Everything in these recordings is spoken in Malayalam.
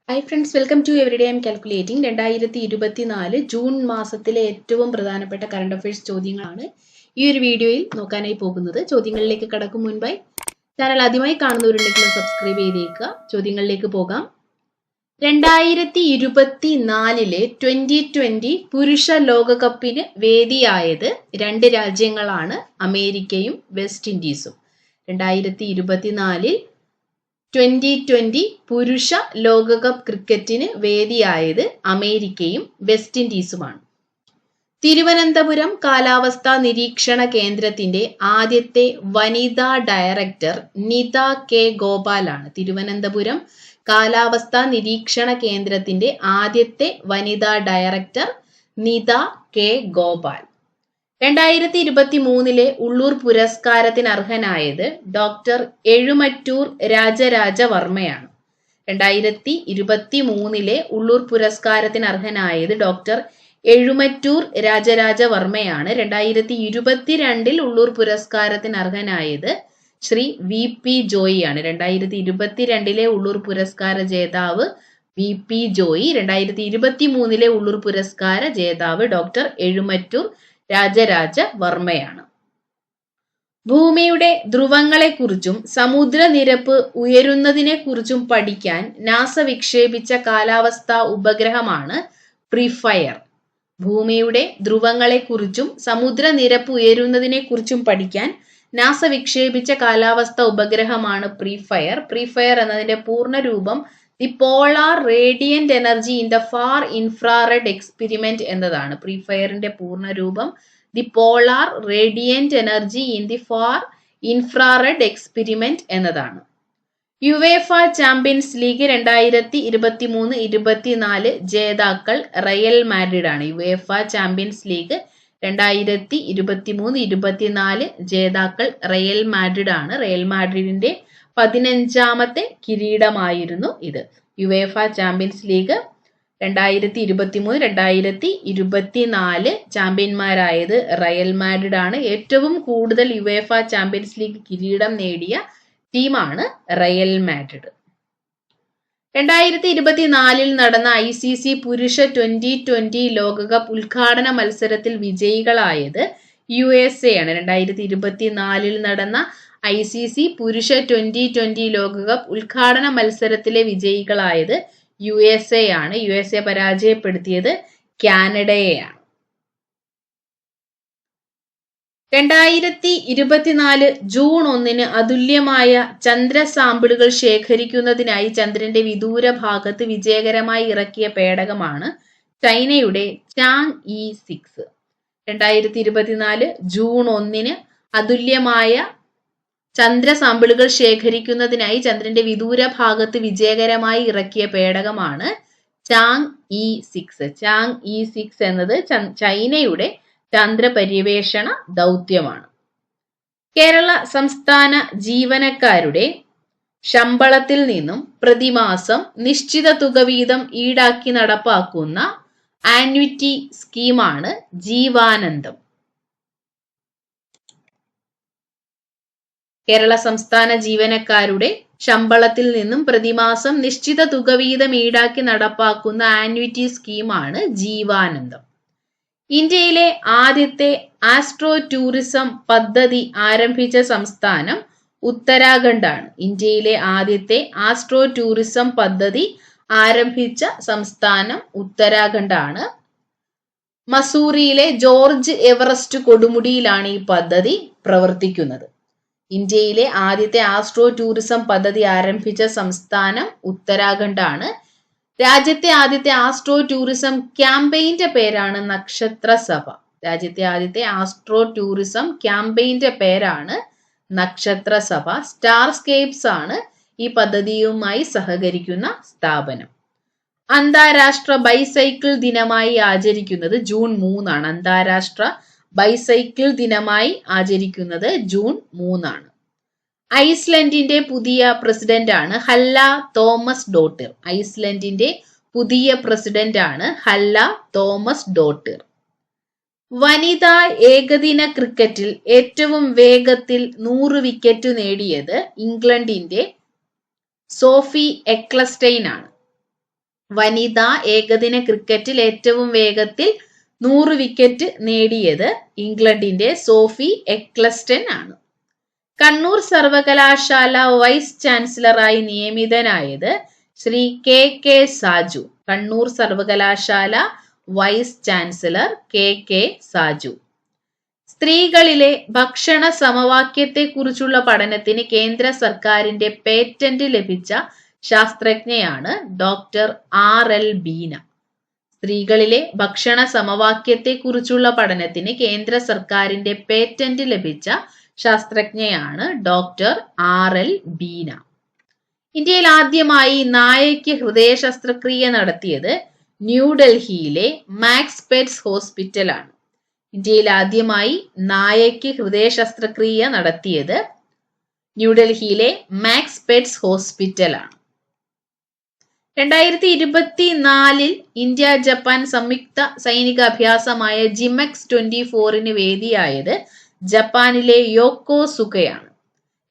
High friends, welcome to everyday I'm calculating. 2024 June മാസത്തിലെ ഏറ്റവും പ്രധാനപ്പെട്ട കറണ്ട് അഫയേഴ്സ് ചോദ്യങ്ങളാണ് ഈ ഒരു വീഡിയോയിൽ നോക്കാനായി പോകുന്നത്. ചോദ്യങ്ങളിലേക്ക് കടക്കും മുൻപായി ചാനൽ ആദ്യമായി കാണുന്നവരുണ്ടെങ്കിൽ സബ്സ്ക്രൈബ് ചെയ്തേക്കുക. ചോദ്യങ്ങളിലേക്ക് പോകാം. 2024 2020 പുരുഷ ലോകകപ്പിന് വേദിയായത് രണ്ട് രാജ്യങ്ങളാണ്, അമേരിക്കയും വെസ്റ്റ് ഇൻഡീസും. 2024 2020 പുരുഷ ലോകകപ്പ് ക്രിക്കറ്റിന് വേദിയായത് അമേരിക്കയും വെസ്റ്റ് ഇൻഡീസുമാണ്. തിരുവനന്തപുരം കാലാവസ്ഥാ നിരീക്ഷണ കേന്ദ്രത്തിന്റെ ആദ്യത്തെ വനിതാ ഡയറക്ടർ നിത കെ ഗോപാലാണ്. തിരുവനന്തപുരം കാലാവസ്ഥാ നിരീക്ഷണ കേന്ദ്രത്തിന്റെ ആദ്യത്തെ വനിതാ ഡയറക്ടർ നിത കെ ഗോപാൽ. 2023 ഉള്ളൂർ പുരസ്കാരത്തിന് അർഹനായത് ഡോക്ടർ എഴുമറ്റൂർ രാജരാജവർമ്മയാണ്. 2023 ഉള്ളൂർ പുരസ്കാരത്തിന് അർഹനായത് ഡോക്ടർ എഴുമറ്റൂർ രാജരാജവർമ്മയാണ്. 2022 ഉള്ളൂർ പുരസ്കാരത്തിന് അർഹനായത് ശ്രീ വി പി ജോയിയാണ്. 2022 ഉള്ളൂർ പുരസ്കാര ജേതാവ് വി പി ജോയി. 2023 ഉള്ളൂർ പുരസ്കാര ജേതാവ് ഡോക്ടർ എഴുമറ്റൂർ രാജരാജവർമ്മയാണ്. ഭൂമിയുടെ ധ്രുവങ്ങളെക്കുറിച്ചും സമുദ്രനിരപ്പ് ഉയരുന്നതിനെക്കുറിച്ചും പഠിക്കാൻ നാസ വിക്ഷേപിച്ച കാലാവസ്ഥാ ഉപഗ്രഹമാണ് പ്രിഫയർ. ഭൂമിയുടെ ധ്രുവങ്ങളെക്കുറിച്ചും സമുദ്രനിരപ്പ് ഉയരുന്നതിനെക്കുറിച്ചും പഠിക്കാൻ നാസ വിക്ഷേപിച്ച കാലാവസ്ഥാ ഉപഗ്രഹമാണ് പ്രിഫയർ. പ്രിഫയർ എന്നതിന്റെ പൂർണ്ണരൂപം the polar radiant energy in the far infrared experiment എന്നതാണ്. പ്രിഫയറിന്റെ പൂർണ്ണരൂപം the polar radiant energy in the far infrared experiment എന്നതാണ്. യുവേഫ ചാമ്പ്യൻസ് ലീഗ് 2023-24 ജേതാക്കൾ റയൽ മാഡ്രിഡ് ആണ്. യുവേഫ ചാമ്പ്യൻസ് ലീഗ് 2023-24 ജേതാക്കൾ റയൽ മാഡ്രിഡ് ആണ്. റയൽ മാഡ്രിഡിന്റെ 15ാമത്തെ കിരീടമായിരുന്നു ഇത്. യുവേഫ ചാമ്പ്യൻസ് ലീഗ് 2023-2024 ചാമ്പ്യന്മാരായത് റയൽ മാഡ്രിഡ് ആണ്. ഏറ്റവും കൂടുതൽ യുവേഫ ചാമ്പ്യൻസ് ലീഗ് കിരീടം നേടിയ ടീമാണ് റയൽ മാഡ്രിഡ്. 2024 നടന്ന ICC പുരുഷ 2020 ലോകകപ്പ് ഉദ്ഘാടന മത്സരത്തിൽ വിജയികളായത് USA ആണ്. 2024 നടന്ന ICC പുരുഷ 2020 ലോകകപ്പ് ഉദ്ഘാടന മത്സരത്തിലെ വിജയികളായത് USA ആണ്. USA പരാജയപ്പെടുത്തിയത് കാനഡയെയാണ്. 2024 ജൂൺ 1 അതുല്യമായ ചന്ദ്ര സാമ്പിളുകൾ ശേഖരിക്കുന്നതിനായി ചന്ദ്രന്റെ വിദൂര ഭാഗത്ത് വിജയകരമായി ഇറക്കിയ പേടകമാണ് ചൈനയുടെ ചാങ് ഇ 6. 2024 ജൂൺ 1 അതുല്യമായ ചന്ദ്ര സാമ്പിളുകൾ ശേഖരിക്കുന്നതിനായി ചന്ദ്രന്റെ വിദൂര ഭാഗത്ത് വിജയകരമായി ഇറക്കിയ പേടകമാണ് ചാങ് ഇ 6. ചാങ് ഇ 6 എന്നത് ചൈനയുടെ ചന്ദ്ര പര്യവേഷണ ദൗത്യമാണ്. കേരള സംസ്ഥാന ജീവനക്കാരുടെ ശമ്പളത്തിൽ നിന്നും പ്രതിമാസം നിശ്ചിത തുക വീതം ഈടാക്കി നടപ്പാക്കുന്ന ആന്വിറ്റി സ്കീമാണ് ജീവാനന്ദം. കേരള സംസ്ഥാന ജീവനക്കാരുടെ ശമ്പളത്തിൽ നിന്നും പ്രതിമാസം നിശ്ചിത തുക വീതം ഈടാക്കി നടപ്പാക്കുന്ന ആന്വിറ്റി സ്കീമാണ് ജീവാനന്ദം. ഇന്ത്യയിലെ ആദ്യത്തെ ആസ്ട്രോ ടൂറിസം പദ്ധതി ആരംഭിച്ച സംസ്ഥാനം ഉത്തരാഖണ്ഡ് ആണ്. ഇന്ത്യയിലെ ആദ്യത്തെ ആസ്ട്രോ ടൂറിസം പദ്ധതി ആരംഭിച്ച സംസ്ഥാനം ഉത്തരാഖണ്ഡ് ആണ്. മസൂറിയിലെ ജോർജ് എവറസ്റ്റ് കൊടുമുടിയിലാണ് ഈ പദ്ധതി പ്രവർത്തിക്കുന്നത്. ഇന്ത്യയിലെ ആദ്യത്തെ ആസ്ട്രോ ടൂറിസം പദ്ധതി ആരംഭിച്ച സംസ്ഥാനം ഉത്തരാഖണ്ഡ് ആണ്. രാജ്യത്തെ ആദ്യത്തെ ആസ്ട്രോ ടൂറിസം ക്യാമ്പയിന്റെ പേരാണ് നക്ഷത്ര സഭ. രാജ്യത്തെ ആദ്യത്തെ ആസ്ട്രോ ടൂറിസം ക്യാമ്പയിന്റെ പേരാണ് നക്ഷത്ര സഭ. സ്റ്റാർസ്കേപ്സ് ആണ് ഈ പദ്ധതിയുമായി സഹകരിക്കുന്ന സ്ഥാപനം. അന്താരാഷ്ട്ര ബൈസൈക്കിൾ ദിനമായി ആചരിക്കുന്നത് ജൂൺ 3 ആണ്. അന്താരാഷ്ട്ര ബൈസൈക്കിൾ ദിനമായി ആചരിക്കുന്നത് ജൂൺ 3 ആണ്. ഐസ്ലൻഡിന്റെ പുതിയ പ്രസിഡന്റ് ആണ് ഹല്ല തോമസ് ഡോട്ടിർ. ഐസ്ലൻഡിന്റെ പുതിയ പ്രസിഡന്റ് ആണ് ഹല്ല തോമസ് ഡോട്ടിർ. വനിതാ ഏകദിന ക്രിക്കറ്റിൽ ഏറ്റവും വേഗത്തിൽ 100 വിക്കറ്റ് നേടിയത് ഇംഗ്ലണ്ടിന്റെ സോഫി എക്ലസ്റ്റൈൻ ആണ്. വനിതാ ഏകദിന ക്രിക്കറ്റിൽ ഏറ്റവും വേഗത്തിൽ 100 വിക്കറ്റ് നേടിയത് ഇംഗ്ലണ്ടിന്റെ സോഫി എക്ലസ്റ്റൺ ആണ്. കണ്ണൂർ സർവകലാശാല വൈസ് ചാൻസലറായി നിയമിതനായത് ശ്രീ കെ സാജു. കണ്ണൂർ സർവകലാശാല വൈസ് ചാൻസലർ കെ സാജു. സ്ത്രീകളിലെ ഭക്ഷണ സമവാക്യത്തെക്കുറിച്ചുള്ള പഠനത്തിന് കേന്ദ്ര സർക്കാരിന്റെ പേറ്റന്റ് ലഭിച്ച ശാസ്ത്രജ്ഞയാണ് ഡോക്ടർ RL ബീന. സ്ത്രീകളിലെ ഭക്ഷണ സമവാക്യത്തെക്കുറിച്ചുള്ള പഠനത്തിന് കേന്ദ്ര സർക്കാരിന്റെ പേറ്റന്റ് ലഭിച്ച ശാസ്ത്രജ്ഞയാണ് ഡോക്ടർ RL ബീന. ഇന്ത്യയിൽ ആദ്യമായി നായയ്ക്ക് ഹൃദയ ശസ്ത്രക്രിയ നടത്തിയത് ന്യൂഡൽഹിയിലെ മാക്സ് പെറ്റ്സ് ഹോസ്പിറ്റലാണ്. ഇന്ത്യയിൽ ആദ്യമായി നായയ്ക്ക് ഹൃദയ ശസ്ത്രക്രിയ നടത്തിയത് ന്യൂഡൽഹിയിലെ മാക്സ് പെറ്റ്സ് ഹോസ്പിറ്റലാണ്. 2024 ഇന്ത്യ ജപ്പാൻ സംയുക്ത സൈനിക അഭ്യാസമായ ജിമെക്സ് 24 വേദിയായത് ജപ്പാനിലെ യോക്കോസുകയാണ്.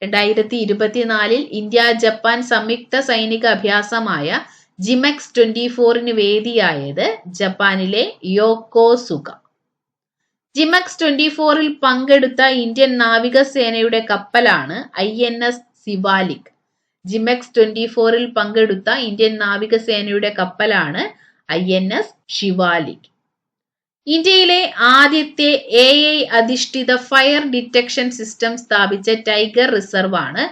2024 ഇന്ത്യ ജപ്പാൻ സംയുക്ത സൈനിക അഭ്യാസമായ ജിമെക്സ് 24 വേദിയായത് ജപ്പാനിലെ യോക്കോസുക. ജിമെക്സ് 24 പങ്കെടുത്ത ഇന്ത്യൻ നാവികസേനയുടെ കപ്പലാണ് INS സിവാലിക്. ജിമെക്സ് 24 പങ്കെടുത്ത ഇന്ത്യൻ നാവികസേനയുടെ കപ്പലാണ് INS ഷിവാലിക്. ഇന്ത്യയിലെ ആദ്യത്തെ AI അധിഷ്ഠിത ഫയർ ഡിറ്റക്ഷൻ സിസ്റ്റം സ്ഥാപിച്ച ടൈഗർ റിസർവ് ആണ്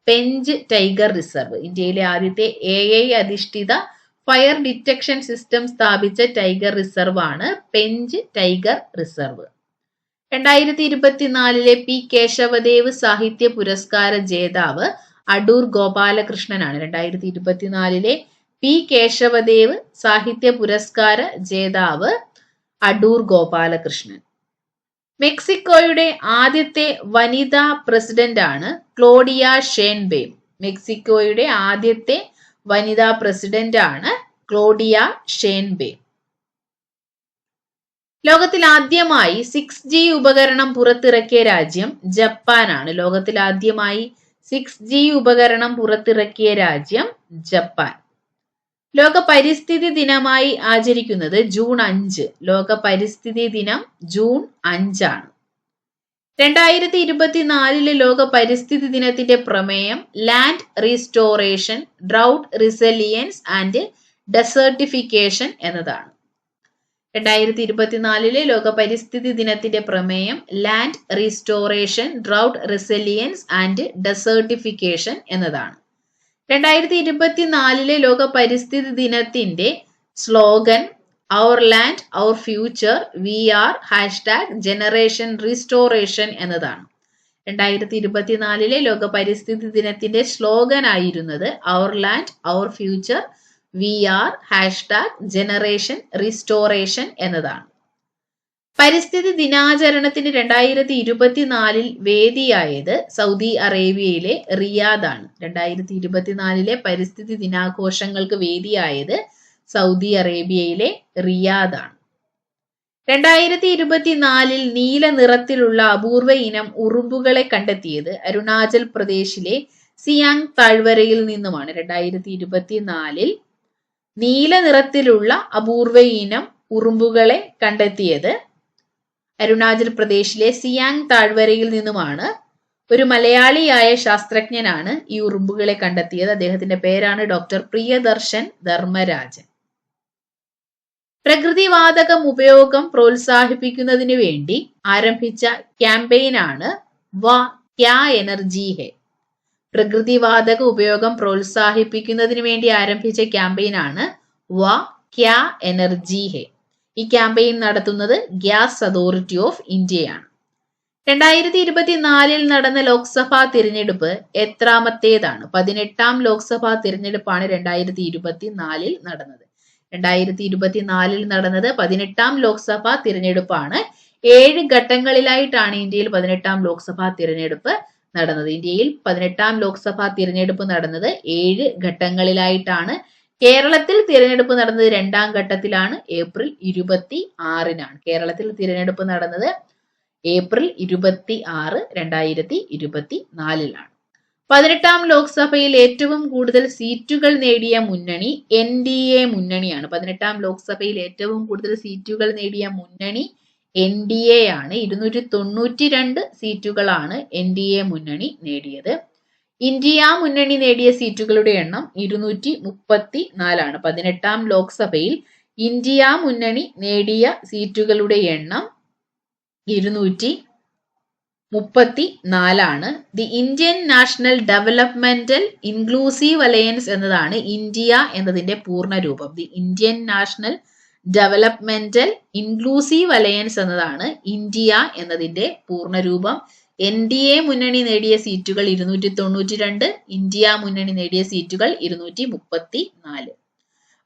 പെഞ്ച് ടൈഗർ റിസർവ്. ഇന്ത്യയിലെ ആദ്യത്തെ AI അധിഷ്ഠിത ഫയർ ഡിറ്റക്ഷൻ സിസ്റ്റം സ്ഥാപിച്ച ടൈഗർ റിസർവ് ആണ് Pench tiger reserve. 2024 P Kesavadev സാഹിത്യ പുരസ്കാര ജേതാവ് അടൂർ ഗോപാലകൃഷ്ണനാണ്. 2024 P കേശവദേവ് സാഹിത്യ പുരസ്കാര ജേതാവ് അടൂർ ഗോപാലകൃഷ്ണൻ. മെക്സിക്കോയുടെ ആദ്യത്തെ വനിതാ പ്രസിഡന്റാണ് ക്ലോഡിയ ഷെയ്ൻബെയിം. മെക്സിക്കോയുടെ ആദ്യത്തെ വനിതാ പ്രസിഡന്റാണ് ക്ലോഡിയ ഷെയ്ൻബെയിം. ലോകത്തിൽ ആദ്യമായി 6G ഉപകരണം പുറത്തിറക്കിയ രാജ്യം ജപ്പാനാണ്. ലോകത്തിൽ ആദ്യമായി 6G ഉപകരണം പുറത്തിറക്കിയ രാജ്യം ജപ്പാൻ. ലോക പരിസ്ഥിതി ദിനമായി ആചരിക്കുന്നത് ജൂൺ 5. ലോക പരിസ്ഥിതി ദിനം ജൂൺ 5 ആണ്. 2024 ലോക പരിസ്ഥിതി ദിനത്തിന്റെ പ്രമേയം land restoration, drought resilience and desertification എന്നതാണ്. 2024 ലോക പരിസ്ഥിതി ദിനത്തിന്റെ പ്രമേയം land restoration, drought resilience and desertification എന്നതാണ്. 2024 ലോക പരിസ്ഥിതി ദിനത്തിന്റെ slogan our land our future we are #generation restoration എന്നതാണ്. 2024 ലോക പരിസ്ഥിതി ദിനത്തിന്റെ സ്ലോഗൻ ആയിരുന്നത് our land our future we are #generation restoration എന്നതാണ്. പരിസ്ഥിതി ദിനാചരണത്തിന് 2024 വേദിയായത് സൗദി അറേബ്യയിലെ റിയാദാണ്. 2024 പരിസ്ഥിതി ദിനാഘോഷങ്ങൾക്ക് വേദിയായത് സൗദി അറേബ്യയിലെ റിയാദാണ്. 2024 നീല നിറത്തിലുള്ള അപൂർവ ഇനം ഉറുമ്പുകളെ കണ്ടെത്തിയത് അരുണാചൽ പ്രദേശിലെ സിയാങ് താഴ്വരയിൽ നിന്നുമാണ്. 2024 നീല നിറത്തിലുള്ള അപൂർവ ഇനം ഉറുമ്പുകളെ കണ്ടെത്തിയത് അരുണാചൽ പ്രദേശിലെ സിയാങ് താഴ്വരയിൽ നിന്നുമാണ്. ഒരു മലയാളിയായ ശാസ്ത്രജ്ഞനാണ് ഈ ഉറുമ്പുകളെ കണ്ടെത്തിയത്. അദ്ദേഹത്തിന്റെ പേരാണ് ഡോക്ടർ പ്രിയദർശൻ ധർമ്മരാജൻ. പ്രകൃതിവാതകം ഉപയോഗം പ്രോത്സാഹിപ്പിക്കുന്നതിന് വേണ്ടി ആരംഭിച്ച ക്യാമ്പയിനാണ് വാ ക്യാ എനർജി ഹെ. പ്രകൃതിവാതക ഉപയോഗം പ്രോത്സാഹിപ്പിക്കുന്നതിന് വേണ്ടി ആരംഭിച്ച ക്യാമ്പയിനാണ് വാ ക്യാ എനർജി ഹെ. ഈ ക്യാമ്പയിൻ നടത്തുന്നത് ഗ്യാസ് അതോറിറ്റി ഓഫ് ഇന്ത്യയാണ്. 2024 നടന്ന ലോക്സഭാ തിരഞ്ഞെടുപ്പ് എത്രാമത്തേതാണ്? 18ാം ലോക്സഭാ തിരഞ്ഞെടുപ്പാണ് 2024 നടന്നത്. 2024 നടന്നത് 18ാം ലോക്സഭാ തിരഞ്ഞെടുപ്പാണ്. 7 ഘട്ടങ്ങളിലായിട്ടാണ് ഇന്ത്യയിൽ 18ാം ലോക്സഭാ തിരഞ്ഞെടുപ്പ് നടന്നത്. ഇന്ത്യയിൽ 18ാം ലോക്സഭാ തിരഞ്ഞെടുപ്പ് നടന്നത് 7 ഘട്ടങ്ങളിലായിട്ടാണ്. കേരളത്തിൽ തിരഞ്ഞെടുപ്പ് നടന്നത് 2ാം ഘട്ടത്തിലാണ്. ഏപ്രിൽ 26-നാണ്. കേരളത്തിൽ തിരഞ്ഞെടുപ്പ് നടന്നത് ഏപ്രിൽ 26, 2024-ലാണ്. 18ാം ലോക്സഭയിൽ ഏറ്റവും കൂടുതൽ സീറ്റുകൾ നേടിയ മുന്നണി NDA മുന്നണിയാണ്. 18ാം ലോക്സഭയിൽ ഏറ്റവും കൂടുതൽ സീറ്റുകൾ നേടിയ മുന്നണി NDA ആണ്. 292 സീറ്റുകളാണ് NDA മുന്നണി നേടിയത്. ഇന്ത്യ മുന്നണി നേടിയ സീറ്റുകളുടെ എണ്ണം 234 ആണ്. 18ാം ലോക്സഭയിൽ ഇന്ത്യ മുന്നണി നേടിയ സീറ്റുകളുടെ എണ്ണം 234 ആണ്. The Indian national developmental inclusive alliance എന്നതാണ് ഇന്ത്യ എന്നതിന്റെ പൂർണ്ണ രൂപം. The Indian national developmental inclusive alliance എന്നതാണ് ഇന്ത്യ എന്നതിന്റെ പൂർണ്ണ രൂപം. NDA മുന്നണി നേടിയ സീറ്റുകൾ 292, ഇന്ത്യ മുന്നണി നേടിയ സീറ്റുകൾ 234.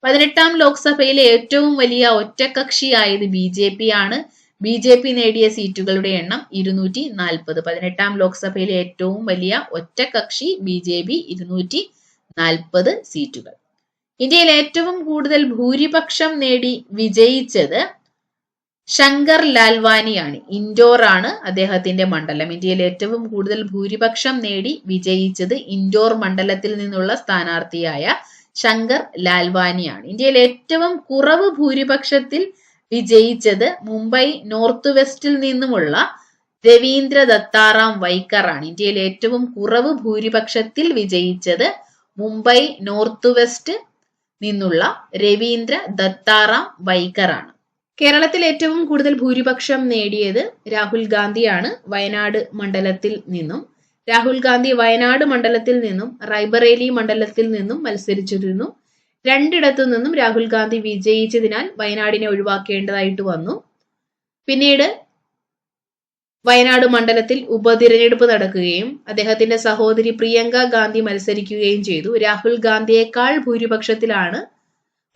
18ാം ലോക്സഭയിലെ ഏറ്റവും വലിയ ഒറ്റക്കക്ഷിയായത് BJP ആണ്. BJP നേടിയ സീറ്റുകളുടെ എണ്ണം 240. 18ാം ലോക്സഭയിലെ ഏറ്റവും വലിയ ഒറ്റക്കക്ഷി BJP 240 സീറ്റുകൾ. ഇന്ത്യയിൽ ഏറ്റവും കൂടുതൽ ഭൂരിപക്ഷം നേടി വിജയിച്ചത് ശങ്കർ ലാൽവാനിയാണ്. ഇൻഡോർ ആണ് അദ്ദേഹത്തിന്റെ മണ്ഡലം. ഇന്ത്യയിൽ ഏറ്റവും കൂടുതൽ ഭൂരിപക്ഷം നേടി വിജയിച്ചത് ഇൻഡോർ മണ്ഡലത്തിൽ നിന്നുള്ള സ്ഥാനാർത്ഥിയായ ശങ്കർ ലാൽവാനിയാണ്. ഇന്ത്യയിൽ ഏറ്റവും കുറവ് ഭൂരിപക്ഷത്തിൽ വിജയിച്ചത് മുംബൈ നോർത്ത് വെസ്റ്റിൽ നിന്നുമുള്ള രവീന്ദ്ര ദത്താറാം വൈക്കർ ആണ്. ഇന്ത്യയിൽ ഏറ്റവും കുറവ് ഭൂരിപക്ഷത്തിൽ വിജയിച്ചത് മുംബൈ നോർത്ത് വെസ്റ്റ് നിന്നുള്ള രവീന്ദ്ര ദത്താറാം വൈക്കർ ആണ്. കേരളത്തിൽ ഏറ്റവും കൂടുതൽ ഭൂരിപക്ഷം നേടിയത് രാഹുൽ ഗാന്ധിയാണ്. വയനാട് മണ്ഡലത്തിൽ നിന്നും രാഹുൽ ഗാന്ധി വയനാട് മണ്ഡലത്തിൽ നിന്നും റായ്ബറേലി മണ്ഡലത്തിൽ നിന്നും മത്സരിച്ചിരുന്നു. രണ്ടിടത്തു നിന്നും രാഹുൽ ഗാന്ധി വിജയിച്ചതിനാൽ വയനാടിനെ ഒഴിവാക്കേണ്ടതായിട്ട് വന്നു. പിന്നീട് വയനാട് മണ്ഡലത്തിൽ ഉപതിരഞ്ഞെടുപ്പ് നടക്കുകയും അദ്ദേഹത്തിന്റെ സഹോദരി പ്രിയങ്ക ഗാന്ധി മത്സരിക്കുകയും ചെയ്തു. രാഹുൽ ഗാന്ധിയേക്കാൾ ഭൂരിപക്ഷത്തിലാണ്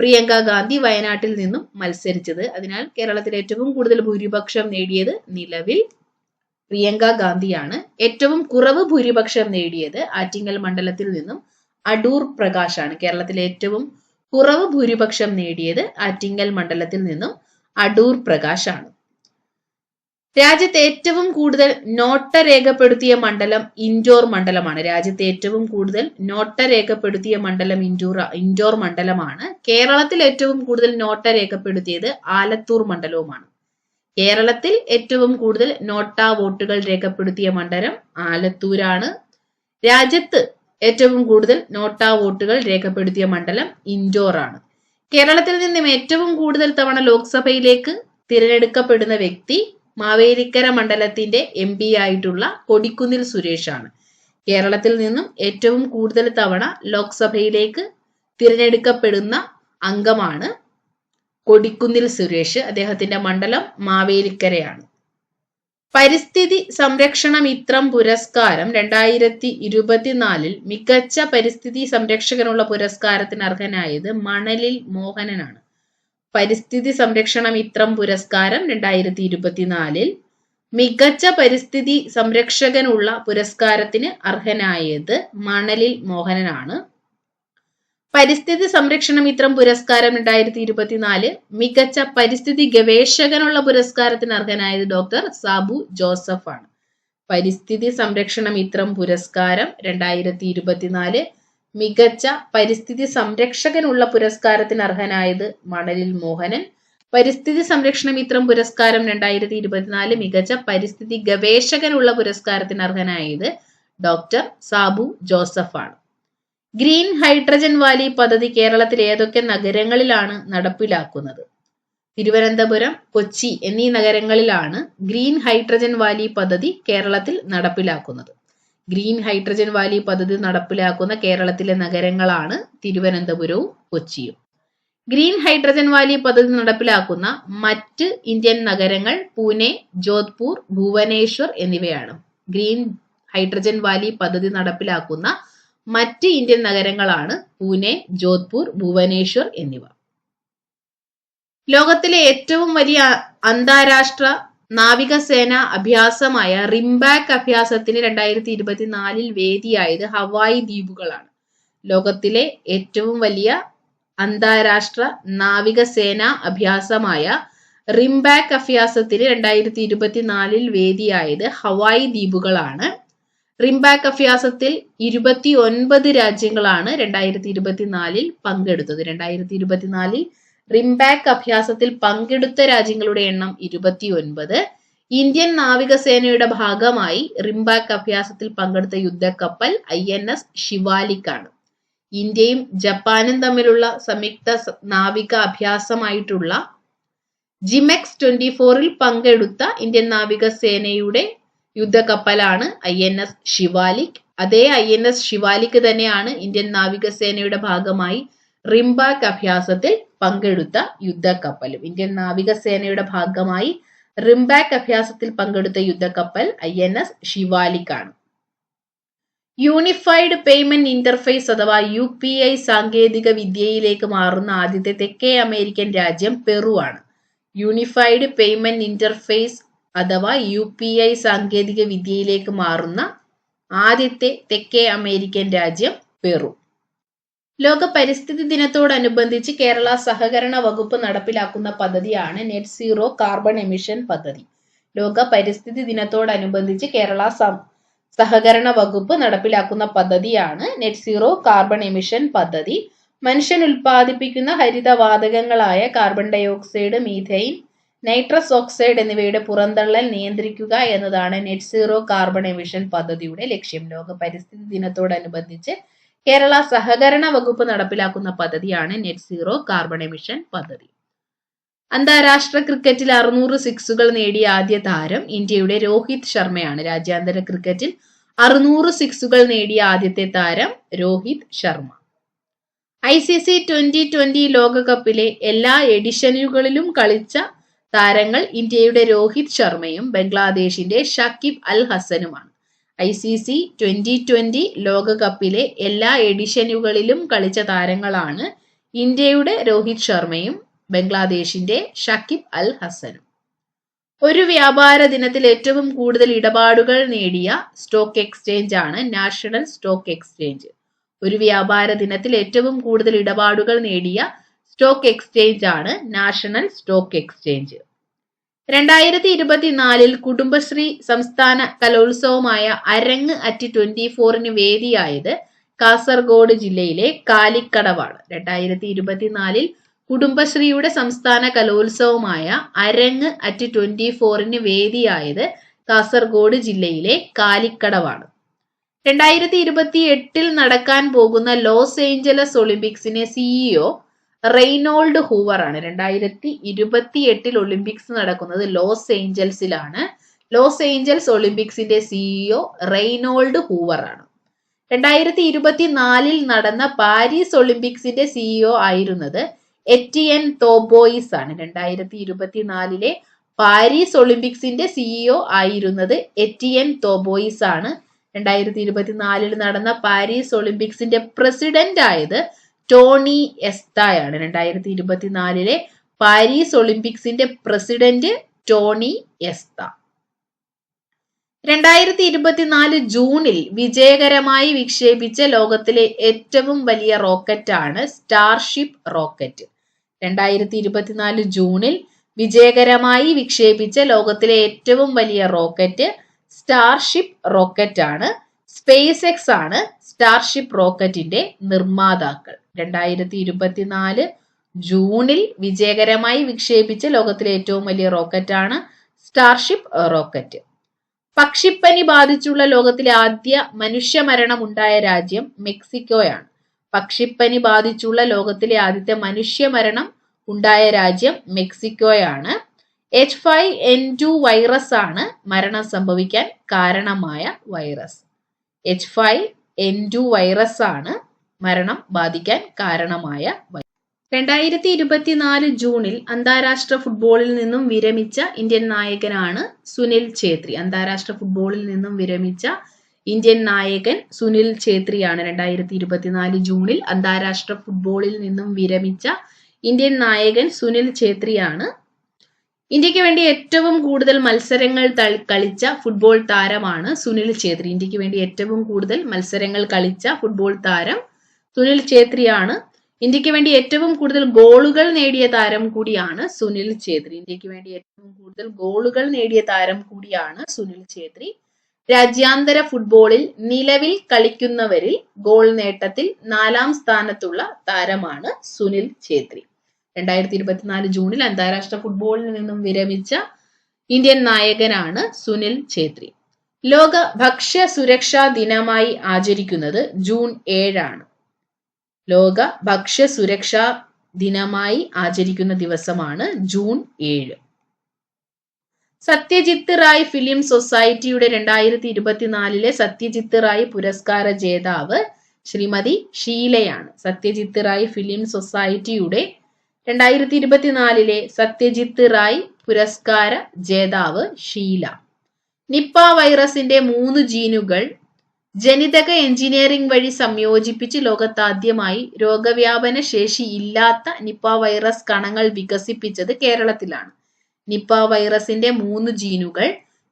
പ്രിയങ്ക ഗാന്ധി വയനാട്ടിൽ നിന്നും മത്സരിച്ചത്. അതിനാൽ കേരളത്തിൽ ഏറ്റവും കൂടുതൽ ഭൂരിപക്ഷം നേടിയത് നിലവിൽ പ്രിയങ്ക ഗാന്ധിയാണ്. ഏറ്റവും കുറവ് ഭൂരിപക്ഷം നേടിയത് ആറ്റിങ്ങൽ മണ്ഡലത്തിൽ നിന്നും അടൂർ പ്രകാശ് ആണ്. കേരളത്തിൽ ഏറ്റവും കുറവ് ഭൂരിപക്ഷം നേടിയത് ആറ്റിങ്ങൽ മണ്ഡലത്തിൽ നിന്നും അടൂർ പ്രകാശ് ആണ്. രാജ്യത്ത് ഏറ്റവും കൂടുതൽ നോട്ട രേഖപ്പെടുത്തിയ മണ്ഡലം ഇൻഡോർ മണ്ഡലമാണ്. രാജ്യത്ത് ഏറ്റവും കൂടുതൽ നോട്ട രേഖപ്പെടുത്തിയ മണ്ഡലം ഇൻഡോർ മണ്ഡലമാണ്. കേരളത്തിൽ ഏറ്റവും കൂടുതൽ നോട്ട രേഖപ്പെടുത്തിയത് ആലത്തൂർ മണ്ഡലവുമാണ്. കേരളത്തിൽ ഏറ്റവും കൂടുതൽ നോട്ട വോട്ടുകൾ രേഖപ്പെടുത്തിയ മണ്ഡലം ആലത്തൂരാണ്. രാജ്യത്ത് ഏറ്റവും കൂടുതൽ നോട്ട വോട്ടുകൾ രേഖപ്പെടുത്തിയ മണ്ഡലം ഇൻഡോർ ആണ്. കേരളത്തിൽ നിന്നും ഏറ്റവും കൂടുതൽ തവണ ലോക്സഭയിലേക്ക് തിരഞ്ഞെടുക്കപ്പെടുന്ന വ്യക്തി മാവേലിക്കര മണ്ഡലത്തിന്റെ MP ആയിട്ടുള്ള കൊടിക്കുന്നിൽ സുരേഷ് ആണ്. കേരളത്തിൽ നിന്നും ഏറ്റവും കൂടുതൽ തവണ ലോക്സഭയിലേക്ക് തിരഞ്ഞെടുക്കപ്പെടുന്ന അംഗമാണ് കൊടിക്കുന്നിൽ സുരേഷ്. അദ്ദേഹത്തിന്റെ മണ്ഡലം മാവേലിക്കരയാണ്. പരിസ്ഥിതി സംരക്ഷണ മിത്രം പുരസ്കാരം 2024 മികച്ച പരിസ്ഥിതി സംരക്ഷകനുള്ള പുരസ്കാരത്തിന് അർഹനായത് മണലിൽ മോഹനനാണ്. പരിസ്ഥിതി സംരക്ഷണ മിത്രം പുരസ്കാരം 2024 മികച്ച പരിസ്ഥിതി സംരക്ഷകനുള്ള പുരസ്കാരത്തിന് അർഹനായത് മണലിൽ മോഹനനാണ്. പരിസ്ഥിതി സംരക്ഷണ മിത്രം പുരസ്കാരം 2024 മികച്ച പരിസ്ഥിതി ഗവേഷകനുള്ള പുരസ്കാരത്തിന് അർഹനായത് ഡോക്ടർ സാബു ജോസഫ് ആണ്. പരിസ്ഥിതി സംരക്ഷണ മിത്രം പുരസ്കാരം 2024 മികച്ച പരിസ്ഥിതി സംരക്ഷകനുള്ള പുരസ്കാരത്തിന് അർഹനായത് മണലിൽ മോഹനൻ. പരിസ്ഥിതി സംരക്ഷണ മിത്രം പുരസ്കാരം 2024 മികച്ച പരിസ്ഥിതി ഗവേഷകനുള്ള പുരസ്കാരത്തിന് അർഹനായത് ഡോക്ടർ സാബു ജോസഫ് ആണ്. ഗ്രീൻ ഹൈഡ്രജൻ വാലി പദ്ധതി കേരളത്തിൽ ഏതൊക്കെ നഗരങ്ങളിലാണ് നടപ്പിലാക്കുന്നത്? തിരുവനന്തപുരം, കൊച്ചി എന്നീ നഗരങ്ങളിലാണ് ഗ്രീൻ ഹൈഡ്രജൻ വാലി പദ്ധതി കേരളത്തിൽ നടപ്പിലാക്കുന്നത്. ഗ്രീൻ ഹൈഡ്രജൻ വാലി പദ്ധതി നടപ്പിലാക്കുന്ന കേരളത്തിലെ നഗരങ്ങളാണ് തിരുവനന്തപുരവും കൊച്ചിയും. ഗ്രീൻ ഹൈഡ്രജൻ വാലി പദ്ധതി നടപ്പിലാക്കുന്ന മറ്റ് ഇന്ത്യൻ നഗരങ്ങൾ പൂനെ, ജോധ്പൂർ, ഭുവനേശ്വർ എന്നിവയാണ്. ഗ്രീൻ ഹൈഡ്രജൻ വാലി പദ്ധതി നടപ്പിലാക്കുന്ന മറ്റ് ഇന്ത്യൻ നഗരങ്ങളാണ് പൂനെ, ജോധ്പൂർ, ഭുവനേശ്വർ എന്നിവ. ലോകത്തിലെ ഏറ്റവും വലിയ അന്താരാഷ്ട്ര നാവികസേന അഭ്യാസമായ റിംബാക്ക് അഭ്യാസത്തിന് 2024 വേദിയായത് ഹവായി ദ്വീപുകളാണ്. ലോകത്തിലെ ഏറ്റവും വലിയ അന്താരാഷ്ട്ര നാവികസേന അഭ്യാസമായ റിംബാക്ക് അഭ്യാസത്തിന് 2024 വേദിയായത് ഹവായി ദ്വീപുകളാണ്. റിംബാക്ക് അഭ്യാസത്തിൽ 29 രാജ്യങ്ങളാണ് 2024 പങ്കെടുത്തത്. 2024 റിംബാക്ക് അഭ്യാസത്തിൽ പങ്കെടുത്ത രാജ്യങ്ങളുടെ എണ്ണം 29. ഇന്ത്യൻ നാവികസേനയുടെ ഭാഗമായി റിംബാക്ക് അഭ്യാസത്തിൽ പങ്കെടുത്ത യുദ്ധക്കപ്പൽ INS ഷിവാലിക് ആണ്. ഇന്ത്യയും ജപ്പാനും തമ്മിലുള്ള സംയുക്ത നാവിക അഭ്യാസമായിട്ടുള്ള ജിമെക്സ് 24 പങ്കെടുത്ത ഇന്ത്യൻ നാവികസേനയുടെ യുദ്ധക്കപ്പലാണ് INS ഷിവാലിക്. അതേ INS ഷിവാലിക് തന്നെയാണ് ഇന്ത്യൻ നാവികസേനയുടെ ഭാഗമായി റിംബാക്ക് അഭ്യാസത്തിൽ പങ്കെടുത്ത യുദ്ധക്കപ്പലും. ഇന്ത്യൻ നാവികസേനയുടെ ഭാഗമായി റിംബാക്ക് അഭ്യാസത്തിൽ പങ്കെടുത്ത യുദ്ധക്കപ്പൽ INS ഷിവാലിക് ആണ്. യൂണിഫൈഡ് പേയ്മെന്റ് ഇന്റർഫേസ് അഥവാ UPI സാങ്കേതിക വിദ്യയിലേക്ക് മാറുന്ന ആദ്യത്തെ തെക്കേ അമേരിക്കൻ രാജ്യം പെറു ആണ്. യൂണിഫൈഡ് പേയ്മെന്റ് ഇന്റർഫേസ് അഥവാ UPI സാങ്കേതിക വിദ്യയിലേക്ക് മാറുന്ന ആദ്യത്തെ തെക്കേ അമേരിക്കൻ രാജ്യം പെറു. ലോക പരിസ്ഥിതി ദിനത്തോടനുബന്ധിച്ച് കേരള സഹകരണ വകുപ്പ് നടപ്പിലാക്കുന്ന പദ്ധതിയാണ് നെറ്റ് സീറോ കാർബൺ എമിഷൻ പദ്ധതി. ലോക പരിസ്ഥിതി ദിനത്തോടനുബന്ധിച്ച് കേരള സഹകരണ വകുപ്പ് നടപ്പിലാക്കുന്ന പദ്ധതിയാണ് നെറ്റ് സീറോ കാർബൺ എമിഷൻ പദ്ധതി. മനുഷ്യൻ ഉൽപ്പാദിപ്പിക്കുന്ന ഹരിതവാതകങ്ങളായ carbon dioxide, methane, nitrous oxide എന്നിവയുടെ പുറന്തള്ളൽ നിയന്ത്രിക്കുക എന്നതാണ് നെറ്റ് സീറോ കാർബൺ എമിഷൻ പദ്ധതിയുടെ ലക്ഷ്യം. ലോക പരിസ്ഥിതി ദിനത്തോടനുബന്ധിച്ച് കേരള സഹകരണ വകുപ്പ് നടപ്പിലാക്കുന്ന പദ്ധതിയാണ് നെറ്റ് സീറോ കാർബൺ എമിഷൻ പദ്ധതി. അന്താരാഷ്ട്ര ക്രിക്കറ്റിൽ 600 സിക്സുകൾ നേടിയ ആദ്യ താരം ഇന്ത്യയുടെ രോഹിത് ശർമ്മയാണ്. രാജ്യാന്തര ക്രിക്കറ്റിൽ 600 സിക്സുകൾ നേടിയ ആദ്യത്തെ താരം രോഹിത് ശർമ്മ. ICC 2020 ലോകകപ്പിലെ എല്ലാ എഡിഷനുകളിലും കളിച്ച താരങ്ങൾ ഇന്ത്യയുടെ രോഹിത് ശർമ്മയും ബംഗ്ലാദേശിന്റെ ഷക്കീബ് അൽ ഹസനുമാണ്. ICC 2020 ലോകകപ്പിലെ എല്ലാ എഡിഷനുകളിലും കളിച്ച താരങ്ങളാണ് ഇന്ത്യയുടെ രോഹിത് ശർമ്മയും ബംഗ്ലാദേശിന്റെ ഷക്കീബ് അൽ ഹസനും. ഒരു വ്യാപാര ദിനത്തിൽ ഏറ്റവും കൂടുതൽ ഇടപാടുകൾ നേടിയ സ്റ്റോക്ക് എക്സ്ചേഞ്ച് ആണ് നാഷണൽ സ്റ്റോക്ക് എക്സ്ചേഞ്ച്. ഒരു വ്യാപാര ദിനത്തിൽ ഏറ്റവും കൂടുതൽ ഇടപാടുകൾ നേടിയ സ്റ്റോക്ക് എക്സ്ചേഞ്ച് ആണ് നാഷണൽ സ്റ്റോക്ക് എക്സ്ചേഞ്ച്. 2024 കുടുംബശ്രീ സംസ്ഥാന കലോത്സവമായ അരങ്ങ് അറ്റ് 24 വേദിയായത് കാസർഗോഡ് ജില്ലയിലെ കാലിക്കടവാണ്. 2024 കുടുംബശ്രീയുടെ സംസ്ഥാന കലോത്സവമായ അരങ്ങ് അറ്റ് 24 വേദിയായത് കാസർഗോഡ് ജില്ലയിലെ കാലിക്കടവാണ്. 2028 നടക്കാൻ പോകുന്ന ലോസ് ഏഞ്ചലസ് ഒളിമ്പിക്സിനെ CEO റെയ്നോൾഡ് ഹൂവർ ആണ്. 2028 ഒളിമ്പിക്സ് നടക്കുന്നത് ലോസ് ഏഞ്ചൽസിലാണ്. ലോസ് ഏഞ്ചൽസ് ഒളിമ്പിക്സിന്റെ CEO റെയ്നോൾഡ് ഹൂവർ ആണ്. 2024 നടന്ന പാരീസ് ഒളിമ്പിക്സിന്റെ CEO ആയിരുന്നത് എറ്റിയൻ തോബോയിസ് ആണ്. 2024 പാരീസ് ഒളിമ്പിക്സിന്റെ CEO ആയിരുന്നത് എറ്റിയൻ തോബോയിസ് ആണ്. 2024 നടന്ന പാരീസ് ഒളിമ്പിക്സിന്റെ പ്രസിഡന്റ് ആയത് ടോണി എസ്തായാണ്. 2024 Paris ഒളിമ്പിക്സിന്റെ president Tony എസ്ത. 2024 ജൂണിൽ വിജയകരമായി വിക്ഷേപിച്ച ലോകത്തിലെ ഏറ്റവും വലിയ റോക്കറ്റാണ് സ്റ്റാർഷിപ്പ് റോക്കറ്റ്. 2024 ജൂണിൽ വിജയകരമായി വിക്ഷേപിച്ച ലോകത്തിലെ ഏറ്റവും വലിയ റോക്കറ്റ് സ്റ്റാർഷിപ്പ് റോക്കറ്റ് ആണ്. സ്പേസ് എക്സ് ആണ് സ്റ്റാർഷിപ്പ് റോക്കറ്റിന്റെ നിർമ്മാതാക്കൾ. 2024 ജൂണിൽ വിജയകരമായി വിക്ഷേപിച്ച ലോകത്തിലെ ഏറ്റവും വലിയ റോക്കറ്റാണ് സ്റ്റാർഷിപ്പ് റോക്കറ്റ്. പക്ഷിപ്പനി ബാധിച്ചുള്ള ലോകത്തിലെ ആദ്യ മനുഷ്യമരണം ഉണ്ടായ രാജ്യം മെക്സിക്കോയാണ്. പക്ഷിപ്പനി ബാധിച്ചുള്ള ലോകത്തിലെ ആദ്യത്തെ മനുഷ്യമരണം ഉണ്ടായ രാജ്യം മെക്സിക്കോയാണ്. H5N2 വൈറസ് ആണ് മരണം സംഭവിക്കാൻ കാരണമായ വൈറസ്. H5N2 വൈറസ് ആണ് മരണം ബാധിക്കാൻ കാരണമായ വൈറസ്. 2024 ജൂണിൽ അന്താരാഷ്ട്ര ഫുട്ബോളിൽ നിന്നും വിരമിച്ച ഇന്ത്യൻ നായകനാണ് സുനിൽ ഛേത്രി. അന്താരാഷ്ട്ര ഫുട്ബോളിൽ നിന്നും വിരമിച്ച ഇന്ത്യൻ നായകൻ സുനിൽ ഛേത്രിയാണ്. 2024 ജൂണിൽ അന്താരാഷ്ട്ര ഫുട്ബോളിൽ നിന്നും വിരമിച്ച ഇന്ത്യൻ നായകൻ സുനിൽ ഛേത്രിയാണ്. ഇന്ത്യക്ക് വേണ്ടി ഏറ്റവും കൂടുതൽ മത്സരങ്ങൾ കളിച്ച ഫുട്ബോൾ താരമാണ് സുനിൽ ഛേത്രി. ഇന്ത്യക്ക് വേണ്ടി ഏറ്റവും കൂടുതൽ മത്സരങ്ങൾ കളിച്ച ഫുട്ബോൾ താരം സുനിൽ ഛേത്രിയാണ്. ഇന്ത്യക്ക് വേണ്ടി ഏറ്റവും കൂടുതൽ ഗോളുകൾ നേടിയ താരം കൂടിയാണ് സുനിൽ ഛേത്രി. ഇന്ത്യക്ക് വേണ്ടി ഏറ്റവും കൂടുതൽ ഗോളുകൾ നേടിയ താരം കൂടിയാണ് സുനിൽ ഛേത്രി. രാജ്യാന്തര ഫുട്ബോളിൽ നിലവിൽ കളിക്കുന്നവരിൽ ഗോൾ നേട്ടത്തിൽ 4ാം സ്ഥാനത്തുള്ള താരമാണ് സുനിൽ ഛേത്രി. 2024 ജൂണിൽ അന്താരാഷ്ട്ര ഫുട്ബോളിൽ നിന്നും വിരമിച്ച ഇന്ത്യൻ നായകനാണ് സുനിൽ ഛേത്രി. ലോക ഭക്ഷ്യ സുരക്ഷാ ദിനമായി ആചരിക്കുന്നത് ജൂൺ 7 ആണ്. ലോക ഭക്ഷ്യ സുരക്ഷാ ദിനമായി ആചരിക്കുന്ന ദിവസമാണ് ജൂൺ 7. സത്യജിത്ത് റായ് ഫിലിം സൊസൈറ്റിയുടെ 2024 സത്യജിത്ത് റായ് പുരസ്കാര ജേതാവ് ശ്രീമതി ഷീലയാണ്. സത്യജിത്ത് റായ് ഫിലിം സൊസൈറ്റിയുടെ 2024 സത്യജിത്ത് റായ് പുരസ്കാര ജേതാവ് ഷീല. നിപ്പ വൈറസിന്റെ 3 ജീനുകൾ ജനിതക എഞ്ചിനീയറിംഗ് വഴി സംയോജിപ്പിച്ച് ലോകത്താദ്യമായി രോഗവ്യാപന ശേഷി ഇല്ലാത്ത നിപ്പ വൈറസ് കണങ്ങൾ വികസിപ്പിച്ചത് കേരളത്തിലാണ്. നിപ്പ വൈറസിന്റെ 3 ജീനുകൾ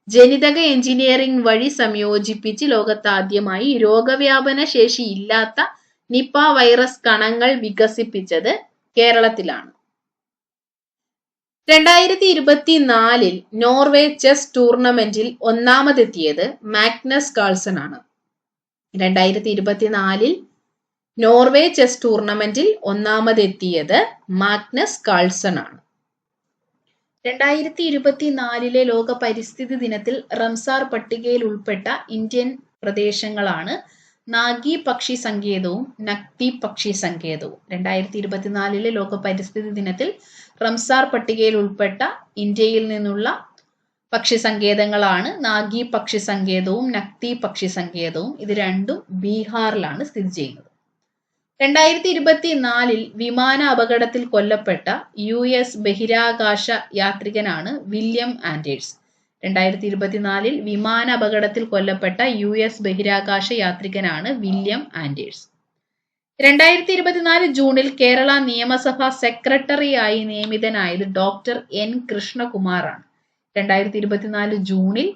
ജനിതക എഞ്ചിനീയറിംഗ് വഴി സംയോജിപ്പിച്ച് ലോകത്താദ്യമായി രോഗവ്യാപന ശേഷി ഇല്ലാത്ത നിപ്പ വൈറസ് കണങ്ങൾ വികസിപ്പിച്ചത് കേരളത്തിലാണ്. 2024 നോർവേ ചെസ് ടൂർണമെന്റിൽ ഒന്നാമതെത്തിയത് മാഗ്നസ് കാൾസൺ ആണ്. 2024 നോർവേ ചെസ് ടൂർണമെന്റിൽ ഒന്നാമതെത്തിയത് മാഗ്നസ് കാൾസൺ ആണ്. 2024 ലോക പരിസ്ഥിതി ദിനത്തിൽ റംസാർ പട്ടികയിൽ ഉൾപ്പെട്ട ഇന്ത്യൻ പ്രദേശങ്ങളാണ് നാഗി പക്ഷി സങ്കേതവും നക്തി പക്ഷി സങ്കേതവും. 2024 ലോക പരിസ്ഥിതി ദിനത്തിൽ റംസാർ പട്ടികയിൽ ഉൾപ്പെട്ട ഇന്ത്യയിൽ നിന്നുള്ള പക്ഷി സങ്കേതങ്ങളാണ് നാഗി പക്ഷി സങ്കേതവും നക്തി പക്ഷി സങ്കേതവും. ഇത് രണ്ടും ബീഹാറിലാണ് സ്ഥിതി ചെയ്യുന്നത്. 2024 വിമാന അപകടത്തിൽ കൊല്ലപ്പെട്ട US ബഹിരാകാശ യാത്രികനാണ് വില്യം ആൻഡേഴ്സ്. 2024 വിമാന അപകടത്തിൽ കൊല്ലപ്പെട്ട US ബഹിരാകാശ യാത്രികനാണ് വില്യം ആൻഡേഴ്സ്. 2024 ജൂണിൽ കേരള നിയമസഭാ സെക്രട്ടറിയായി നിയമിതനായത് ഡോക്ടർ N കൃഷ്ണകുമാറാണ്. 2024 ജൂണിൽ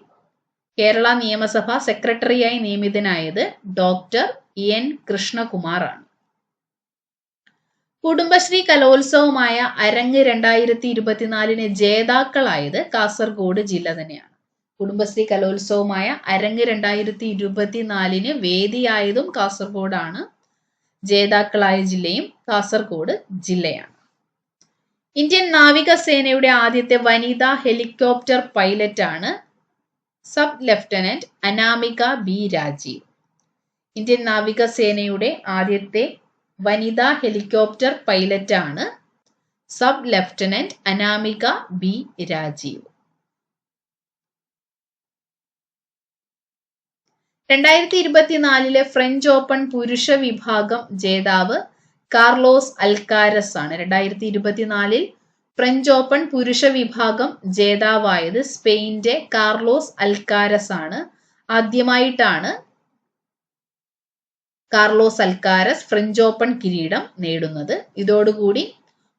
കേരള നിയമസഭാ സെക്രട്ടറിയായി നിയമിതനായത് ഡോക്ടർ N കൃഷ്ണകുമാറാണ്. കുടുംബശ്രീ കലോത്സവമായ അരങ്ങ് 2024 ജേതാക്കളായത് കാസർഗോഡ് ജില്ല തന്നെയാണ്. കുടുംബശ്രീ കലോത്സവമായ അരങ്ങ് 2024 വേദിയായതും കാസർഗോഡാണ്. ജേതാക്കളായ ജില്ലയും കാസർഗോഡ് ജില്ലയാണ്. ഇന്ത്യൻ നാവികസേനയുടെ ആദ്യത്തെ വനിതാ ഹെലികോപ്റ്റർ പൈലറ്റാണ് sub lieutenant Anamika B Rajeev. Indian നാവികസേനയുടെ ആദ്യത്തെ വനിതാ ഹെലികോപ്റ്റർ പൈലറ്റാണ് sub lieutenant Anamika B Rajeev. 2024 French Open പുരുഷ വിഭാഗം ജേതാവ് കാർലോസ് അൽക്കാരസ് ആണ്. 2024 ഫ്രഞ്ച് ഓപ്പൺ പുരുഷ വിഭാഗം ജേതാവായത് സ്പെയിന്റെ കാർലോസ് അൽക്കാരസ് ആണ്. ആദ്യമായിട്ടാണ് കാർലോസ് അൽക്കാരസ് ഫ്രഞ്ച് ഓപ്പൺ കിരീടം നേടുന്നത്. ഇതോടുകൂടി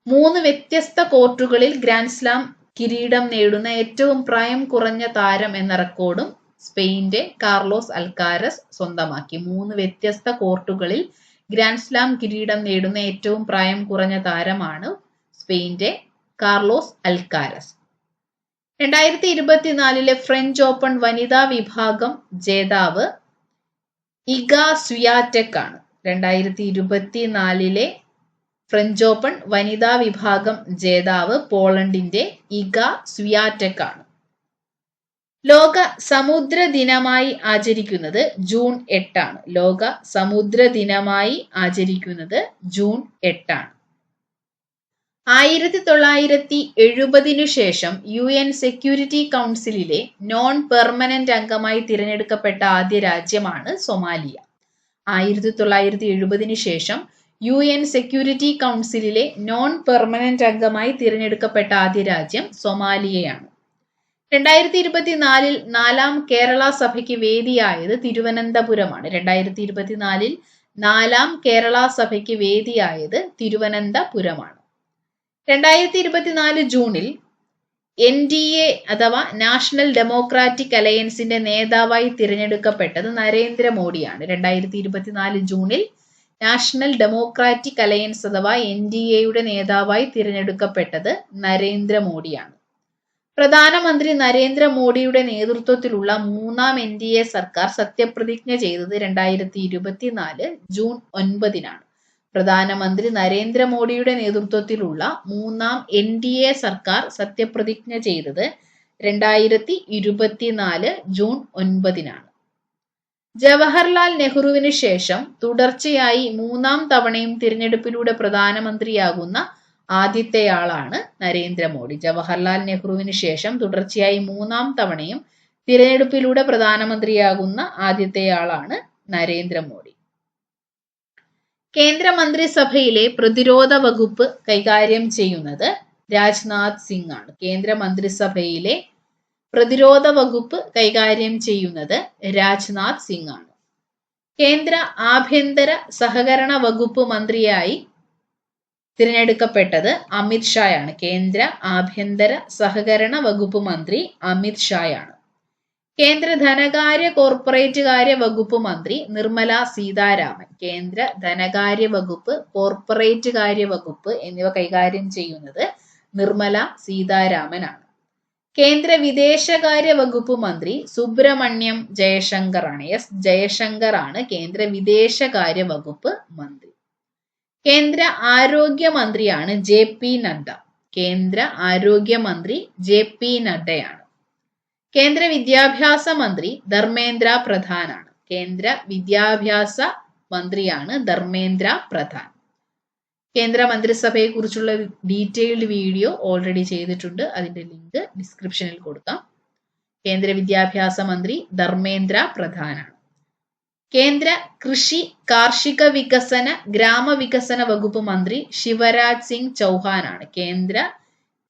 3 വ്യത്യസ്ത കോർട്ടുകളിൽ ഗ്രാൻഡ് സ്ലാം കിരീടം നേടുന്ന ഏറ്റവും പ്രായം കുറഞ്ഞ താരം എന്ന റെക്കോർഡും സ്പെയിന്റെ കാർലോസ് അൽക്കാരസ് സ്വന്തമാക്കി. 3 വ്യത്യസ്ത കോർട്ടുകളിൽ ഗ്രാൻഡ് സ്ലാം കിരീടം നേടുന്ന ഏറ്റവും പ്രായം കുറഞ്ഞ താരമാണ് സ്പെയിന്റെ കാർലോസ് അൽക്കാരസ്. 2024 ഫ്രഞ്ച് ഓപ്പൺ വനിതാ വിഭാഗം ജേതാവ് ഇഗ സ്വിയാറ്റെക് ആണ്. 2024 ഫ്രഞ്ച് ഓപ്പൺ വനിതാ വിഭാഗം ജേതാവ് പോളണ്ടിന്റെ ഇഗ സ്വിയാറ്റെക് ആണ്. ലോക സമുദ്ര ദിനമായി ആചരിക്കുന്നത് ജൂൺ 8 ആണ്. ലോക സമുദ്ര ദിനമായി ആചരിക്കുന്നത് ജൂൺ 8 ആണ്. 1970 ശേഷം UN സെക്യൂരിറ്റി കൗൺസിലിലെ നോൺ പെർമനന്റ് അംഗമായി തിരഞ്ഞെടുക്കപ്പെട്ട ആദ്യ രാജ്യമാണ് സൊമാലിയ. 1970 ശേഷം UN സെക്യൂരിറ്റി കൗൺസിലിലെ നോൺ പെർമനന്റ് അംഗമായി തിരഞ്ഞെടുക്കപ്പെട്ട ആദ്യ രാജ്യം സൊമാലിയയാണ്. 2024 4ാം കേരള സഭയ്ക്ക് വേദിയായത് തിരുവനന്തപുരമാണ്. 2024 4ാം കേരള സഭയ്ക്ക് വേദിയായത് തിരുവനന്തപുരമാണ്. 2024 ജൂണിൽ NDA അഥവാ നാഷണൽ ഡെമോക്രാറ്റിക് അലയൻസിന്റെ നേതാവായി തിരഞ്ഞെടുക്കപ്പെട്ടത് നരേന്ദ്രമോദിയാണ്. 2024 ജൂണിൽ നാഷണൽ ഡെമോക്രാറ്റിക് അലയൻസ് അഥവാ NDAയുടെ നേതാവായി തിരഞ്ഞെടുക്കപ്പെട്ടത് നരേന്ദ്രമോദിയാണ്. പ്രധാനമന്ത്രി നരേന്ദ്രമോദിയുടെ നേതൃത്വത്തിലുള്ള മൂന്നാം NDA സർക്കാർ സത്യപ്രതിജ്ഞ ചെയ്തത് 2024 ജൂൺ 9-നാണ്. പ്രധാനമന്ത്രി നരേന്ദ്രമോദിയുടെ നേതൃത്വത്തിലുള്ള മൂന്നാം NDA സർക്കാർ സത്യപ്രതിജ്ഞ ചെയ്തത് 2024 ജൂൺ 9-നാണ്. ജവഹർലാൽ നെഹ്റുവിന് ശേഷം തുടർച്ചയായി മൂന്നാം തവണയും തിരഞ്ഞെടുപ്പിലൂടെ പ്രധാനമന്ത്രിയാകുന്ന ആദ്യത്തെയാളാണ് നരേന്ദ്രമോദി. ജവഹർലാൽ നെഹ്റുവിന് ശേഷം തുടർച്ചയായി മൂന്നാം തവണയും തിരഞ്ഞെടുപ്പിലൂടെ പ്രധാനമന്ത്രിയാകുന്ന ആദ്യത്തെയാളാണ് നരേന്ദ്രമോദി. കേന്ദ്രമന്ത്രിസഭയിലെ പ്രതിരോധ വകുപ്പ് കൈകാര്യം ചെയ്യുന്നത് രാജ്നാഥ് സിംഗ് ആണ്. കേന്ദ്രമന്ത്രിസഭയിലെ പ്രതിരോധ വകുപ്പ് കൈകാര്യം ചെയ്യുന്നത് രാജ്നാഥ് സിംഗ് ആണ്. കേന്ദ്ര ആഭ്യന്തര സഹകരണ വകുപ്പ് മന്ത്രിയായി തിരഞ്ഞെടുക്കപ്പെട്ടത് അമിത് ഷായാണ്. കേന്ദ്ര ആഭ്യന്തര സഹകരണ വകുപ്പ് മന്ത്രി അമിത് ഷായാണ്. കേന്ദ്ര ധനകാര്യ കോർപ്പറേറ്റ് കാര്യ വകുപ്പ് മന്ത്രി നിർമ്മല സീതാരാമൻ. കേന്ദ്ര ധനകാര്യ വകുപ്പ്, കോർപ്പറേറ്റ് കാര്യ വകുപ്പ് എന്നിവ കൈകാര്യം ചെയ്യുന്നത് നിർമ്മല സീതാരാമനാണ്. കേന്ദ്ര വിദേശകാര്യ വകുപ്പ് മന്ത്രി സുബ്രഹ്മണ്യം ജയശങ്കർ ആണ്. എസ് ജയശങ്കർ ആണ് കേന്ദ്ര വിദേശകാര്യ വകുപ്പ് മന്ത്രി. കേന്ദ്ര ആരോഗ്യ മന്ത്രിയാണ് JP നഡ്ഡ. കേന്ദ്ര ആരോഗ്യ മന്ത്രി JP നഡ്ഡയാണ്. കേന്ദ്ര വിദ്യാഭ്യാസ മന്ത്രി ധർമ്മേന്ദ്ര പ്രധാൻ ആണ്. കേന്ദ്ര വിദ്യാഭ്യാസ മന്ത്രിയാണ് ധർമ്മേന്ദ്ര പ്രധാൻ. കേന്ദ്ര മന്ത്രിസഭയെ കുറിച്ചുള്ള ഡീറ്റെയിൽഡ് വീഡിയോ ഓൾറെഡി ചെയ്തിട്ടുണ്ട്. അതിന്റെ ലിങ്ക് ഡിസ്ക്രിപ്ഷനിൽ കൊടുക്കാം. കേന്ദ്ര വിദ്യാഭ്യാസ മന്ത്രി ധർമ്മേന്ദ്ര പ്രധാനാണ്. കേന്ദ്ര കൃഷി കാർഷിക വികസന ഗ്രാമവികസന വകുപ്പ് മന്ത്രി ശിവരാജ് സിംഗ് ചൗഹാൻ ആണ്. കേന്ദ്ര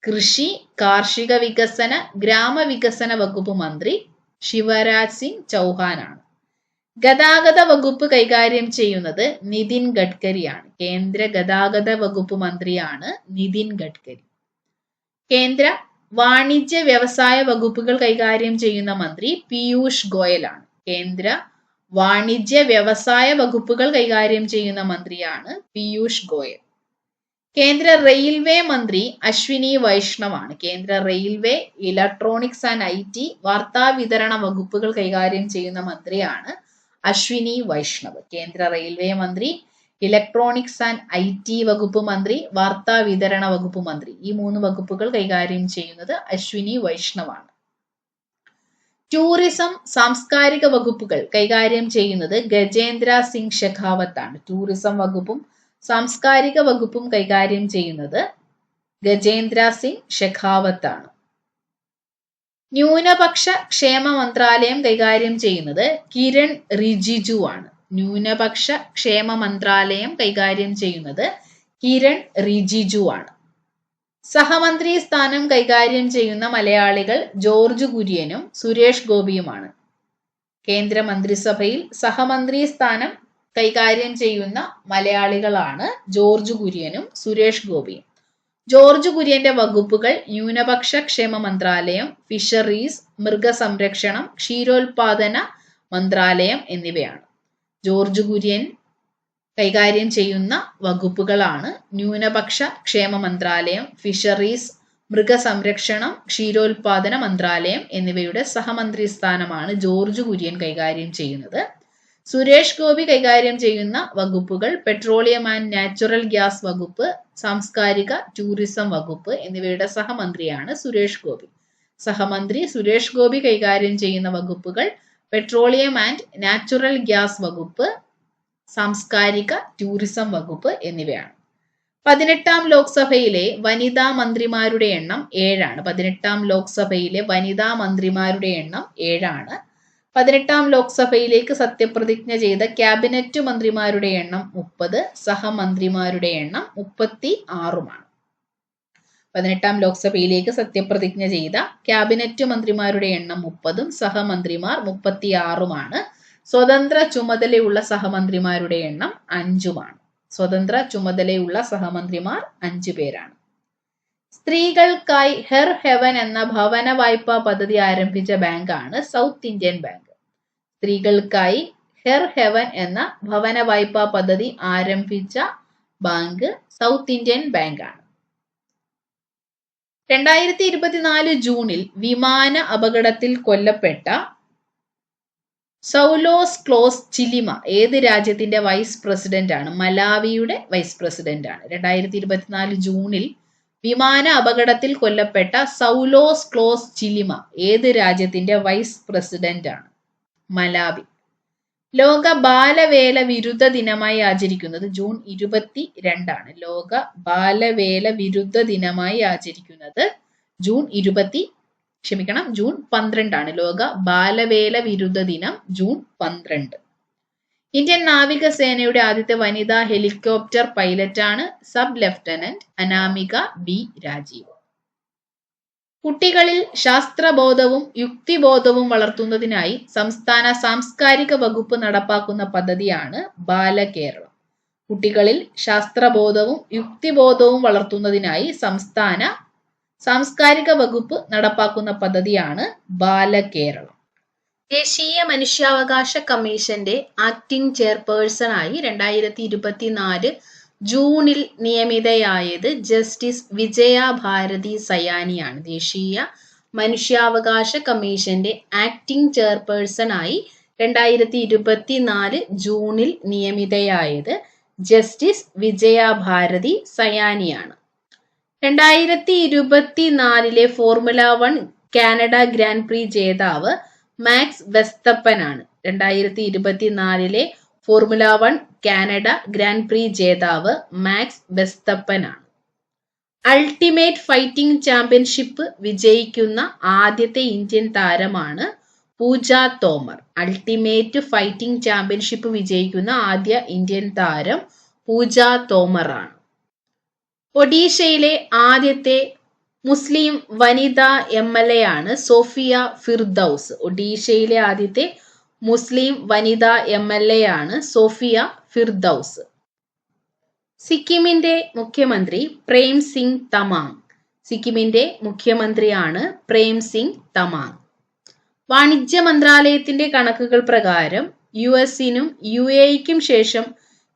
കൃഷി കാർഷിക വികസന ഗ്രാമവികസന വകുപ്പ് മന്ത്രി ശിവരാജ് സിംഗ് ചൗഹാൻ ആണ്. ഗതാഗത വകുപ്പ് കൈകാര്യം ചെയ്യുന്നത് നിതിൻ ഗഡ്കരിയാണ്. കേന്ദ്ര ഗതാഗത വകുപ്പ് മന്ത്രിയാണ് നിതിൻ ഗഡ്കരി. കേന്ദ്ര വാണിജ്യ വ്യവസായ വകുപ്പുകൾ കൈകാര്യം ചെയ്യുന്ന മന്ത്രി പീയൂഷ് ഗോയൽ ആണ്. കേന്ദ്ര വാണിജ്യ വ്യവസായ വകുപ്പുകൾ കൈകാര്യം ചെയ്യുന്ന മന്ത്രിയാണ് പീയൂഷ് ഗോയൽ. കേന്ദ്ര റെയിൽവേ മന്ത്രി അശ്വിനി വൈഷ്ണവ് ആണ്. കേന്ദ്ര റെയിൽവേ, ഇലക്ട്രോണിക്സ് ആൻഡ് IT, വാർത്താവിതരണ വകുപ്പുകൾ കൈകാര്യം ചെയ്യുന്ന മന്ത്രിയാണ് അശ്വിനി വൈഷ്ണവ്. കേന്ദ്ര റെയിൽവേ മന്ത്രി, ഇലക്ട്രോണിക്സ് ആൻഡ് IT വകുപ്പ് മന്ത്രി, വാർത്താവിതരണ വകുപ്പ് മന്ത്രി, ഈ 3 വകുപ്പുകൾ കൈകാര്യം ചെയ്യുന്നത് അശ്വിനി വൈഷ്ണവാണ്. ടൂറിസം സാംസ്കാരിക വകുപ്പുകൾ കൈകാര്യം ചെയ്യുന്നത് ഗജേന്ദ്ര സിംഗ് ഷെഖാവത്ത് ആണ്. ടൂറിസം വകുപ്പും സാംസ്കാരിക വകുപ്പും കൈകാര്യം ചെയ്യുന്നത് ഗജേന്ദ്ര സിംഗ് ഷെഖാവത്ത് ആണ്. ന്യൂനപക്ഷ ക്ഷേമ മന്ത്രാലയം കൈകാര്യം ചെയ്യുന്നത് കിരൺ റിജിജു ആണ്. ന്യൂനപക്ഷ ക്ഷേമ മന്ത്രാലയം കൈകാര്യം ചെയ്യുന്നത് കിരൺ റിജിജു ആണ്. സഹമന്ത്രി സ്ഥാനം കൈകാര്യം ചെയ്യുന്ന മലയാളികൾ ജോർജ് കുര്യനും സുരേഷ് ഗോപിയുമാണ്. കേന്ദ്ര മന്ത്രിസഭയിൽ സഹമന്ത്രി സ്ഥാനം കൈകാര്യം ചെയ്യുന്ന മലയാളികളാണ് ജോർജ് കുര്യനും സുരേഷ് ഗോപിയും. ജോർജ് കുര്യന്റെ വകുപ്പുകൾ ന്യൂനപക്ഷ ക്ഷേമ മന്ത്രാലയം, ഫിഷറീസ്, മൃഗസംരക്ഷണം, ക്ഷീരോത്പാദന മന്ത്രാലയം എന്നിവയാണ്. ജോർജ് കുര്യൻ കൈകാര്യം ചെയ്യുന്ന വകുപ്പുകളാണ് ന്യൂനപക്ഷ ക്ഷേമ മന്ത്രാലയം, ഫിഷറീസ്, മൃഗസംരക്ഷണം, ക്ഷീരോത്പാദന മന്ത്രാലയം എന്നിവയുടെ സഹമന്ത്രി സ്ഥാനമാണ് ജോർജ് കുര്യൻ കൈകാര്യം ചെയ്യുന്നത്. സുരേഷ് ഗോപി കൈകാര്യം ചെയ്യുന്ന വകുപ്പുകൾ പെട്രോളിയം ആൻഡ് നാച്ചുറൽ ഗ്യാസ് വകുപ്പ്, സാംസ്കാരിക ടൂറിസം വകുപ്പ് എന്നിവയുടെ സഹമന്ത്രിയാണ് സുരേഷ് ഗോപി. സഹമന്ത്രി സുരേഷ് ഗോപി കൈകാര്യം ചെയ്യുന്ന വകുപ്പുകൾ പെട്രോളിയം ആൻഡ് നാച്ചുറൽ ഗ്യാസ് വകുപ്പ്, സാംസ്കാരിക ടൂറിസം വകുപ്പ് എന്നിവയാണ്. 18ാം ലോക്സഭയിലെ വനിതാ മന്ത്രിമാരുടെ എണ്ണം 7 ആണ്. 18ാം ലോക്സഭയിലെ വനിതാ മന്ത്രിമാരുടെ എണ്ണം 7 ആണ്. 18ാം ലോക്സഭയിലേക്ക് സത്യപ്രതിജ്ഞ ചെയ്ത ക്യാബിനറ്റ് മന്ത്രിമാരുടെ എണ്ണം 30, സഹമന്ത്രിമാരുടെ എണ്ണം 36-മാണ്. 18ാം ലോക്സഭയിലേക്ക് സത്യപ്രതിജ്ഞ ചെയ്ത ക്യാബിനറ്റ് മന്ത്രിമാരുടെ എണ്ണം 30ഉം സഹമന്ത്രിമാർ 36-മാണ്. സ്വതന്ത്ര ചുമതലയുള്ള സഹമന്ത്രിമാരുടെ എണ്ണം 5-മാണ്. സ്വതന്ത്ര ചുമതലയുള്ള സഹമന്ത്രിമാർ 5 പേരാണ്. സ്ത്രീകൾക്കായി ഹെർ ഹെവൻ എന്ന ഭവന വായ്പാ പദ്ധതി ആരംഭിച്ച ബാങ്കാണ് സൗത്ത് ഇന്ത്യൻ ബാങ്ക്. സ്ത്രീകൾക്കായി ഹെർ ഹെവൻ എന്ന ഭവന വായ്പാ പദ്ധതി ആരംഭിച്ച ബാങ്ക് സൗത്ത് ഇന്ത്യൻ ബാങ്ക് ആണ്. 2024 ജൂണിൽ വിമാന അപകടത്തിൽ കൊല്ലപ്പെട്ട സൗലോസ് ക്ലോസ് ചിലിമ ഏത് രാജ്യത്തിന്റെ വൈസ് പ്രസിഡന്റ് ആണ്? മലാവിയുടെ വൈസ് പ്രസിഡന്റ് ആണ്. 2024 ജൂണിൽ വിമാന അപകടത്തിൽ കൊല്ലപ്പെട്ട സൗലോസ് ക്ലോസ് ചിലിമ ഏത് രാജ്യത്തിന്റെ വൈസ് പ്രസിഡന്റ് ആണ്? മലാവി. ലോക ബാലവേല വിരുദ്ധ ദിനമായി ആചരിക്കുന്നത് ജൂൺ 22 ലോക ബാലവേല വിരുദ്ധ ദിനമായി ആചരിക്കുന്നത് ജൂൺ 12 ലോക ബാലവേല വിരുദ്ധ ദിനം ജൂൺ 12. ഇന്ത്യൻ നാവികസേനയുടെ ആദ്യത്തെ വനിതാ ഹെലികോപ്റ്റർ പൈലറ്റാണ് sub lieutenant Anamika B Rajeev. കുട്ടികളിൽ ശാസ്ത്രബോധവും യുക്തിബോധവും വളർത്തുന്നതിനായി സംസ്ഥാന സാംസ്കാരിക വകുപ്പ് നടപ്പാക്കുന്ന പദ്ധതിയാണ് ബാലകേരളം. കുട്ടികളിൽ ശാസ്ത്രബോധവും യുക്തിബോധവും വളർത്തുന്നതിനായി സംസ്ഥാന സാംസ്കാരിക വകുപ്പ് നടപ്പാക്കുന്ന പദ്ധതിയാണ് ബാലകേരളം. ദേശീയ മനുഷ്യാവകാശ കമ്മീഷന്റെ ആക്ടിംഗ് ചെയർപേഴ്സൺ ആയി 2024 ജൂണിൽ നിയമിതയായത് ജസ്റ്റിസ് വിജയ ഭാരതി സയാനിയാണ്. ദേശീയ മനുഷ്യാവകാശ കമ്മീഷന്റെ ആക്ടിംഗ് ചെയർപേഴ്സൺ ആയി 2024 ജൂണിൽ നിയമിതയായത് ജസ്റ്റിസ് വിജയ ഭാരതി സയാനിയാണ്. 2024 ഫോർമുല 1 കാനഡ ഗ്രാൻഡ് പ്രീ ജേതാവ് മാക്സ് വെസ്തപ്പൻ ആണ്. 2024 ഫോർമുല 1 കാനഡ ഗ്രാൻഡ് പ്രീ ജേതാവ് മാക്സ് വെസ്തപ്പൻ ആണ്. അൾട്ടിമേറ്റ് ഫൈറ്റിംഗ് ചാമ്പ്യൻഷിപ്പ് വിജയിക്കുന്ന ആദ്യത്തെ ഇന്ത്യൻ താരമാണ് Pooja Tomar. Ultimate Fighting Championship വിജയിക്കുന്ന ആദ്യ ഇന്ത്യൻ താരം പൂജ തോമർ ആണ്. ഒഡീഷയിലെ ആദ്യത്തെ മുസ്ലിം വനിതാ MLA ആണ് സോഫിയ ഫിർദൌസ്. ഒഡീഷയിലെ ആദ്യത്തെ മുസ്ലിം വനിതാ MLA ആണ് സോഫിയ ഫിർദൌസ്. സിക്കിമിന്റെ മുഖ്യമന്ത്രി പ്രേം സിംഗ് തമാങ്. സിക്കിമിന്റെ മുഖ്യമന്ത്രിയാണ് പ്രേം സിംഗ് തമാങ്. വാണിജ്യ മന്ത്രാലയത്തിന്റെ കണക്കുകൾ പ്രകാരം US-നും UAE-ക്കും ശേഷം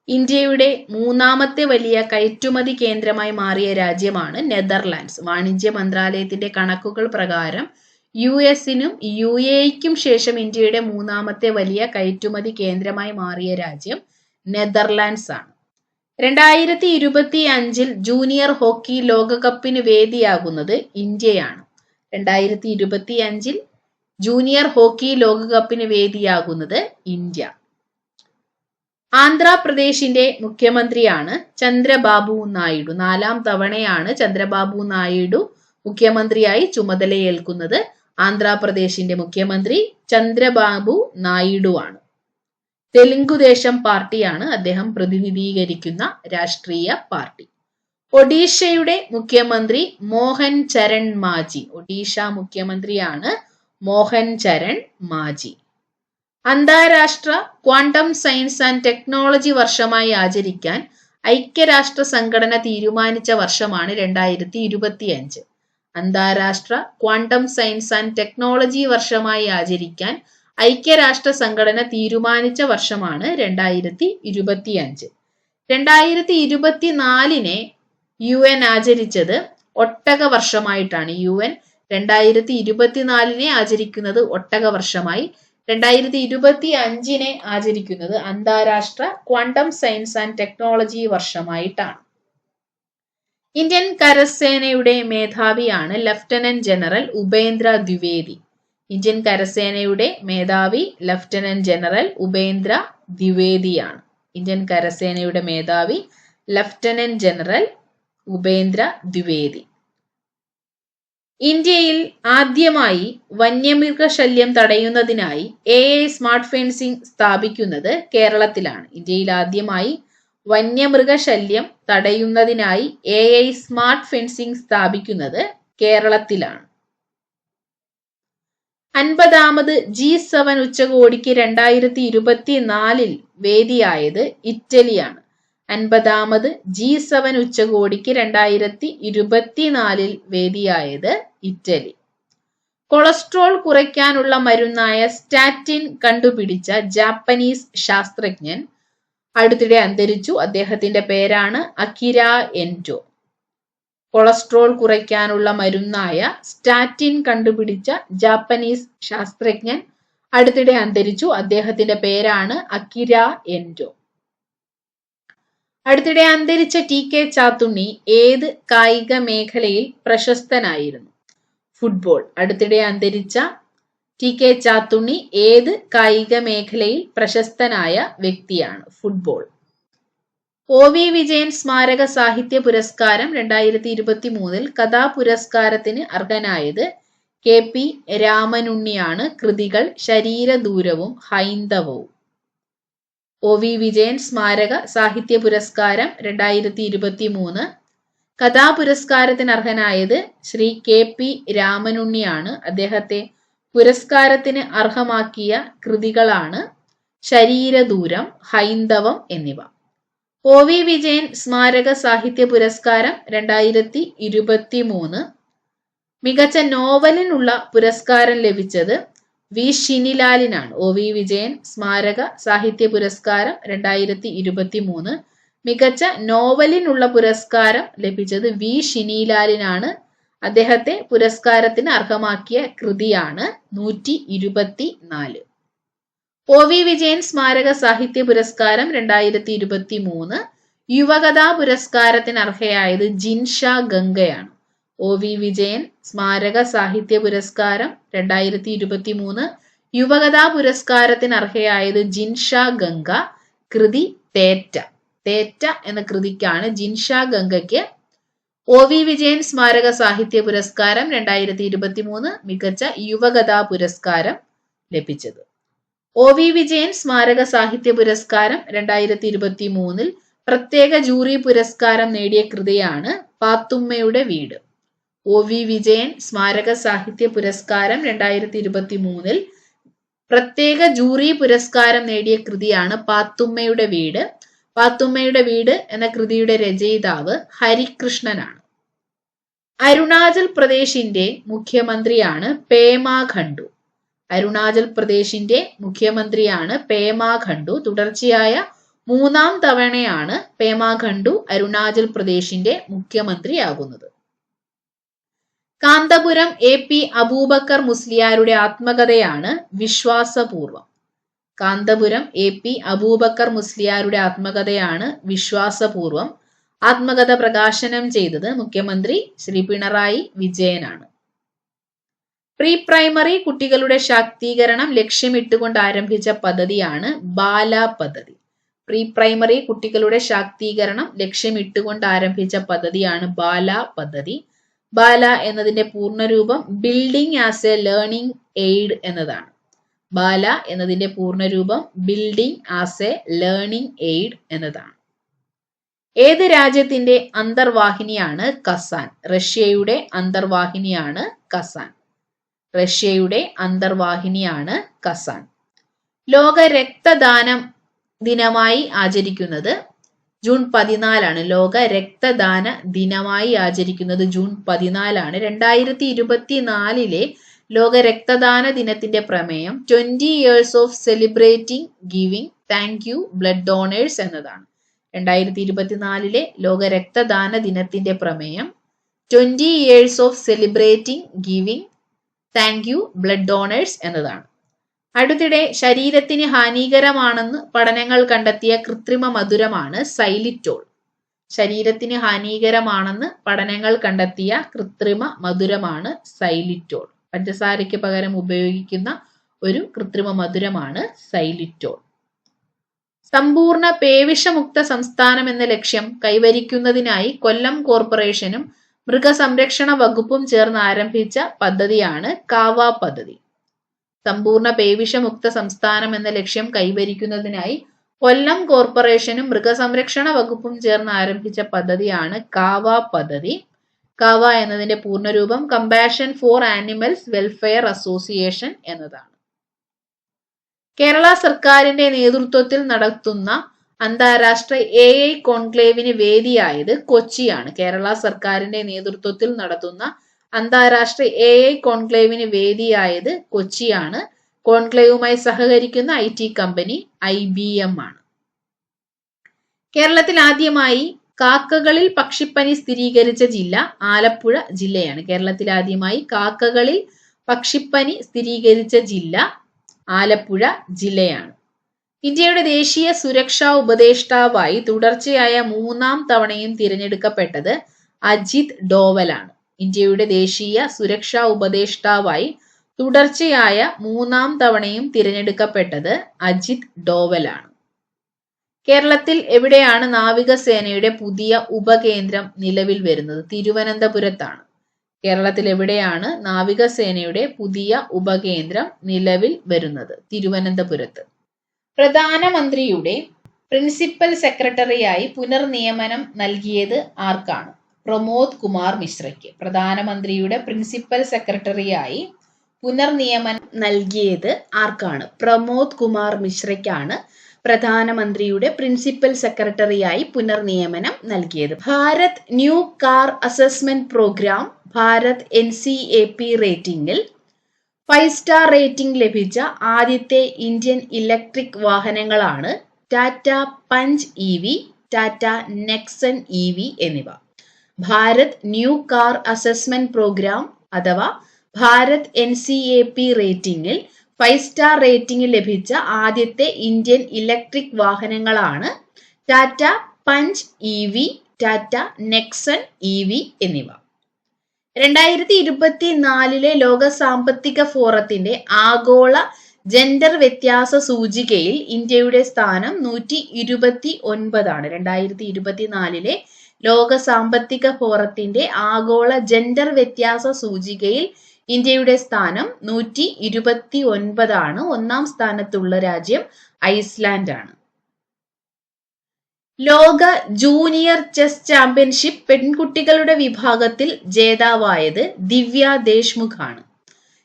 ഇന്ത്യയുടെ മൂന്നാമത്തെ വലിയ കയറ്റുമതി കേന്ദ്രമായി മാറിയ രാജ്യമാണ് നെതർലാൻഡ്സ്. വാണിജ്യ മന്ത്രാലയത്തിന്റെ കണക്കുകൾ പ്രകാരം US-നും UAE-ക്കും ശേഷം ഇന്ത്യയുടെ മൂന്നാമത്തെ വലിയ കയറ്റുമതി കേന്ദ്രമായി മാറിയ രാജ്യം നെതർലാൻഡ്സ് ആണ്. 2025 ജൂനിയർ ഹോക്കി ലോകകപ്പിന് വേദിയാകുന്നത് ഇന്ത്യയാണ്. 2025 ജൂനിയർ ഹോക്കി ലോകകപ്പിന് വേദിയാകുന്നത് ഇന്ത്യ. ആന്ധ്രാപ്രദേശിന്റെ മുഖ്യമന്ത്രിയാണ് ചന്ദ്രബാബു നായിഡു. 4ാം തവണയാണ് ചന്ദ്രബാബു നായിഡു മുഖ്യമന്ത്രിയായി ചുമതലയേൽക്കുന്നത്. ആന്ധ്രാപ്രദേശിന്റെ മുഖ്യമന്ത്രി ചന്ദ്രബാബു നായിഡു ആണ്. തെലുങ്കുദേശം പാർട്ടിയാണ് അദ്ദേഹം പ്രതിനിധീകരിക്കുന്ന രാഷ്ട്രീയ പാർട്ടി. ഒഡീഷയുടെ മുഖ്യമന്ത്രി മോഹൻ ചരൺ മാജി. ഒഡീഷ മുഖ്യമന്ത്രിയാണ് മോഹൻ ചരൺ മാജി. അന്താരാഷ്ട്ര ക്വാണ്ടം സയൻസ് ആൻഡ് ടെക്നോളജി വർഷമായി ആചരിക്കാൻ ഐക്യരാഷ്ട്ര സംഘടന തീരുമാനിച്ച വർഷമാണ് 2025. അന്താരാഷ്ട്ര ക്വാണ്ടം സയൻസ് ആൻഡ് ടെക്നോളജി വർഷമായി ആചരിക്കാൻ ഐക്യരാഷ്ട്ര സംഘടന തീരുമാനിച്ച വർഷമാണ് 2025. 2024 UN ആചരിച്ചത് ഒട്ടക വർഷമായിട്ടാണ്. UN 2024 ആചരിക്കുന്നത് ഒട്ടക വർഷമായി. 2025 ആചരിക്കുന്നത് അന്താരാഷ്ട്ര ക്വാണ്ടം സയൻസ് ആൻഡ് ടെക്നോളജി വർഷമായിട്ടാണ്. ഇന്ത്യൻ കരസേനയുടെ മേധാവിയാണ് lieutenant general Upendra Dwivedi. Indian കരസേനയുടെ മേധാവി ലഫ്റ്റനന്റ് ജനറൽ ഉപേന്ദ്ര ദ്വിവേദിയാണ്. ഇന്ത്യൻ കരസേനയുടെ മേധാവി ലഫ്റ്റനന്റ് ജനറൽ ഉപേന്ദ്ര ദ്വിവേദി. ഇന്ത്യയിൽ ആദ്യമായി വന്യമൃഗശല്യം തടയുന്നതിനായി AI സ്മാർട്ട് ഫെൻസിംഗ് സ്ഥാപിക്കുന്നത് കേരളത്തിലാണ്. ഇന്ത്യയിൽ ആദ്യമായി വന്യമൃഗശല്യം തടയുന്നതിനായി AI സ്മാർട്ട് ഫെൻസിംഗ് സ്ഥാപിക്കുന്നത് കേരളത്തിലാണ്. 50ാമത് G7 ഉച്ചകോടിക്ക് 2024 വേദിയായത് ഇറ്റലിയാണ്. 50ാമത് G7 ഉച്ചകോടിക്ക് 2024 വേദിയായത് ഇറ്റലി. കൊളസ്ട്രോൾ കുറയ്ക്കാനുള്ള മരുന്നായ സ്റ്റാറ്റിൻ കണ്ടുപിടിച്ച ജാപ്പനീസ് ശാസ്ത്രജ്ഞൻ അടുത്തിടെ അന്തരിച്ചു. അദ്ദേഹത്തിന്റെ പേരാണ് അകിര എൻറ്റോ. കൊളസ്ട്രോൾ കുറയ്ക്കാനുള്ള മരുന്നായ സ്റ്റാറ്റിൻ കണ്ടുപിടിച്ച ജാപ്പനീസ് ശാസ്ത്രജ്ഞൻ അടുത്തിടെ അന്തരിച്ചു. അദ്ദേഹത്തിന്റെ പേരാണ് അകിര എൻഡോ. അടുത്തിടെ അന്തരിച്ച ടി.കെ. ചാത്തുണ്ണി ഏത് കായിക മേഖലയിൽ പ്രശസ്തനായിരുന്നു? ഫുട്ബോൾ. അടുത്തിടെ അന്തരിച്ച ടി.കെ. ചാത്തുണ്ണി ഏത് കായിക മേഖലയിൽ പ്രശസ്തനായ വ്യക്തിയാണ്? ഫുട്ബോൾ. ഒ.വി. വിജയൻ സ്മാരക സാഹിത്യ പുരസ്കാരം 2023 കഥാപുരസ്കാരത്തിന് അർഹനായത് കെ.പി. രാമനുണ്ണിയാണ്. കൃതികൾ ശരീരദൂരവും ഹൈന്ദവവും. ഒ.വി. വിജയൻ സ്മാരക സാഹിത്യ പുരസ്കാരം 2023 കഥാപുരസ്കാരത്തിന് അർഹനായത് ശ്രീ കെ.പി. രാമനുണ്ണിയാണ്. അദ്ദേഹത്തെ പുരസ്കാരത്തിന് അർഹമാക്കിയ കൃതികളാണ് ശരീരദൂരം, ഹൈന്ദവം എന്നിവ. ഒ.വി. വിജയൻ സ്മാരക സാഹിത്യ പുരസ്കാരം 2023 മികച്ച നോവലിനുള്ള പുരസ്കാരം ലഭിച്ചത് വി. ഷിനിലാലിനാണ്. ഒ.വി. വിജയൻ സ്മാരക സാഹിത്യ പുരസ്കാരം 2023 മികച്ച നോവലിനുള്ള പുരസ്കാരം ലഭിച്ചത് വി. ഷിനിലാലിനാണ്. അദ്ദേഹത്തെ പുരസ്കാരത്തിന് അർഹമാക്കിയ കൃതിയാണ് 124. ഒ.വി. വിജയൻ സ്മാരക സാഹിത്യ പുരസ്കാരം 2023 യുവകഥാ പുരസ്കാരത്തിന് അർഹയായത് ജിൻഷ ഗംഗയാണ്. ഒ.വി. വിജയൻ സ്മാരക സാഹിത്യ പുരസ്കാരം 2023 യുവകഥാ പുരസ്കാരത്തിന് അർഹയായത് ജിൻഷ ഗംഗ. കൃതി തേറ്റ. തേറ്റ എന്ന കൃതിക്കാണ് ജിൻഷ ഗംഗയ്ക്ക് ഒ.വി. വിജയൻ സ്മാരക സാഹിത്യ പുരസ്കാരം 2023 മികച്ച യുവകഥാ പുരസ്കാരം ലഭിച്ചത്. ഒ.വി. വിജയൻ സ്മാരക സാഹിത്യ പുരസ്കാരം 2023 പ്രത്യേക ജൂറി പുരസ്കാരം നേടിയ കൃതിയാണ് പാത്തുമ്മയുടെ വീട്. ഒ.വി. വിജയൻ സ്മാരക സാഹിത്യ പുരസ്കാരം 2023 പ്രത്യേക ജൂറി പുരസ്കാരം നേടിയ കൃതിയാണ് പാത്തുമ്മയുടെ വീട്. പാത്തുമ്മയുടെ വീട് എന്ന കൃതിയുടെ രചയിതാവ് ഹരികൃഷ്ണനാണ്. അരുണാചൽ പ്രദേശിന്റെ മുഖ്യമന്ത്രിയാണ് പേമ ഖണ്ഡു. അരുണാചൽ പ്രദേശിന്റെ മുഖ്യമന്ത്രിയാണ് പേമ ഖണ്ഡു. തുടർച്ചയായ 3-ാം തവണയാണ് പേമ ഖണ്ഡു അരുണാചൽ പ്രദേശിന്റെ മുഖ്യമന്ത്രിയാകുന്നത്. കാന്തപുരം എ.പി. അബൂബക്കർ മുസ്ലിയാരുടെ ആത്മകഥയാണ് വിശ്വാസപൂർവം. കാന്തപുരം എ.പി. അബൂബക്കർ മുസ്ലിയാരുടെ ആത്മകഥയാണ് വിശ്വാസപൂർവം. ആത്മകഥ പ്രകാശനം ചെയ്തത് മുഖ്യമന്ത്രി ശ്രീ പിണറായി വിജയനാണ്. പ്രീ പ്രൈമറി കുട്ടികളുടെ ശാക്തീകരണം ലക്ഷ്യമിട്ടുകൊണ്ട് ആരംഭിച്ച പദ്ധതിയാണ് ബാല പദ്ധതി. പ്രീ പ്രൈമറി കുട്ടികളുടെ ശാക്തീകരണം ലക്ഷ്യമിട്ടുകൊണ്ട് ആരംഭിച്ച പദ്ധതിയാണ് ബാല പദ്ധതി. ബാല എന്നതിന്റെ പൂർണ്ണരൂപം building as a learning aid എന്നതാണ്. ബാല എന്നതിന്റെ പൂർണ്ണരൂപം building as a learning aid എന്നതാണ്. ഏത് രാജ്യത്തിന്റെ അന്തർവാഹിനിയാണ് കസാൻ? റഷ്യയുടെ അന്തർവാഹിനിയാണ് കസാൻ. റഷ്യയുടെ അന്തർവാഹിനിയാണ് കസാൻ. ലോക രക്തദാനം ദിനമായി ആചരിക്കുന്നത് ജൂൺ 14 ലോക രക്തദാന ദിനമായി ആചരിക്കുന്നത് ജൂൺ 14 2024 ലോക രക്തദാന ദിനത്തിന്റെ പ്രമേയം 20 years of celebrating giving thank you blood donors എന്നതാണ്. 2024 ലോക രക്തദാന ദിനത്തിന്റെ പ്രമേയം 20 years of celebrating giving thank you blood donors എന്നതാണ്. അടുത്തിടെ ശരീരത്തിന് ഹാനികരമാണെന്ന് പഠനങ്ങൾ കണ്ടെത്തിയ കൃത്രിമ മധുരമാണ് സൈലിറ്റോൾ. ശരീരത്തിന് ഹാനികരമാണെന്ന് പഠനങ്ങൾ കണ്ടെത്തിയ കൃത്രിമ മധുരമാണ് സൈലിറ്റോൾ. പഞ്ചസാരയ്ക്ക് പകരം ഉപയോഗിക്കുന്ന ഒരു കൃത്രിമ മധുരമാണ് സൈലിറ്റോൾ. സമ്പൂർണ്ണ പേവിഷമുക്ത സംസ്ഥാനം എന്ന ലക്ഷ്യം കൈവരിക്കുന്നതിനായി കൊല്ലം കോർപ്പറേഷനും മൃഗസംരക്ഷണ വകുപ്പും ചേർന്ന് ആരംഭിച്ച പദ്ധതിയാണ് കാവ പദ്ധതി. സമ്പൂർണ്ണ പേവിഷമുക്ത സംസ്ഥാനം എന്ന ലക്ഷ്യം കൈവരിക്കുന്നതിനായി കൊല്ലം കോർപ്പറേഷനും മൃഗസംരക്ഷണ വകുപ്പും ചേർന്ന് ആരംഭിച്ച പദ്ധതിയാണ് കാവ പദ്ധതി. കാവ എന്നതിന്റെ പൂർണ്ണരൂപം compassion for animals welfare association എന്നതാണ്. കേരള സർക്കാരിന്റെ നേതൃത്വത്തിൽ നടത്തുന്ന അന്താരാഷ്ട്ര AI കോൺക്ലേവിന് വേദിയായത് കൊച്ചിയാണ്. കേരള സർക്കാരിന്റെ നേതൃത്വത്തിൽ നടത്തുന്ന അന്താരാഷ്ട്ര AI കോൺക്ലേവിന് വേദിയായത് കൊച്ചിയാണ്. കോൺക്ലേവുമായി സഹകരിക്കുന്ന IT കമ്പനി IBM ആണ്. കേരളത്തിൽ ആദ്യമായി കാക്കകളിൽ പക്ഷിപ്പനി സ്ഥിരീകരിച്ച ജില്ല ആലപ്പുഴ ജില്ലയാണ്. കേരളത്തിൽ ആദ്യമായി കാക്കകളിൽ പക്ഷിപ്പനി സ്ഥിരീകരിച്ച ജില്ല ആലപ്പുഴ ജില്ലയാണ്. ഇന്ത്യയുടെ ദേശീയ സുരക്ഷാ ഉപദേഷ്ടാവായി തുടർച്ചയായ 3-ാം തവണയും തിരഞ്ഞെടുക്കപ്പെട്ടത് അജിത് ഡോവലാണ്. ഇന്ത്യയുടെ ദേശീയ സുരക്ഷാ ഉപദേഷ്ടാവായി തുടർച്ചയായ 3-ാം തവണയും തിരഞ്ഞെടുക്കപ്പെട്ടത് അജിത് ഡോവലാണ്. കേരളത്തിൽ എവിടെയാണ് നാവികസേനയുടെ പുതിയ ഉപകേന്ദ്രം നിലവിൽ വരുന്നത്? തിരുവനന്തപുരത്താണ്. കേരളത്തിൽ എവിടെയാണ് നാവികസേനയുടെ പുതിയ ഉപകേന്ദ്രം നിലവിൽ വരുന്നത്? തിരുവനന്തപുരത്ത്. പ്രധാനമന്ത്രിയുടെ പ്രിൻസിപ്പൽ സെക്രട്ടറിയായി പുനർനിയമനം നൽകിയത് ആർക്കാണ്? പ്രമോദ് കുമാർ മിശ്രയ്ക്ക്. പ്രധാനമന്ത്രിയുടെ പ്രിൻസിപ്പൽ സെക്രട്ടറിയായി പുനർനിയമനം നൽകിയത് ആർക്കാണ്? പ്രമോദ് കുമാർ മിശ്രയ്ക്കാണ് പ്രധാനമന്ത്രിയുടെ പ്രിൻസിപ്പൽ സെക്രട്ടറിയായി പുനർനിയമനം നൽകിയത്. Bharat new car assessment programme Bharat NCAP റേറ്റിംഗിൽ 5 സ്റ്റാർ റേറ്റിംഗ് ലഭിച്ച ആദ്യത്തെ ഇന്ത്യൻ ഇലക്ട്രിക് വാഹനങ്ങളാണ് Tata Punch EV, Tata Nexon EV എന്നിവ. Bharat new car assessment programme അഥവാ ഭാരത് NCAP റേറ്റിംഗിൽ 5 സ്റ്റാർ റേറ്റിംഗ് ലഭിച്ച ആദ്യത്തെ ഇന്ത്യൻ ഇലക്ട്രിക് വാഹനങ്ങളാണ് Tata Punch EV, Tata Nexon EV എന്നിവ. 2024 ലോക സാമ്പത്തിക ഫോറത്തിന്റെ ആഗോള ജെൻഡർ വ്യത്യാസ സൂചികയിൽ ഇന്ത്യയുടെ സ്ഥാനം 129ആണ്. 2024 ലോക സാമ്പത്തിക ഫോറത്തിന്റെ ആഗോള ജെൻഡർ വ്യത്യാസ സൂചികയിൽ ഇന്ത്യയുടെ സ്ഥാനം 129ആണ്. 1-ാം സ്ഥാനത്തുള്ള രാജ്യം ഐസ്ലാൻഡ് ആണ്. ലോക ജൂനിയർ ചെസ് ചാമ്പ്യൻഷിപ്പ് പെൺകുട്ടികളുടെ വിഭാഗത്തിൽ ജേതാവായത് ദിവ്യ ദേശ്മുഖ് ആണ്.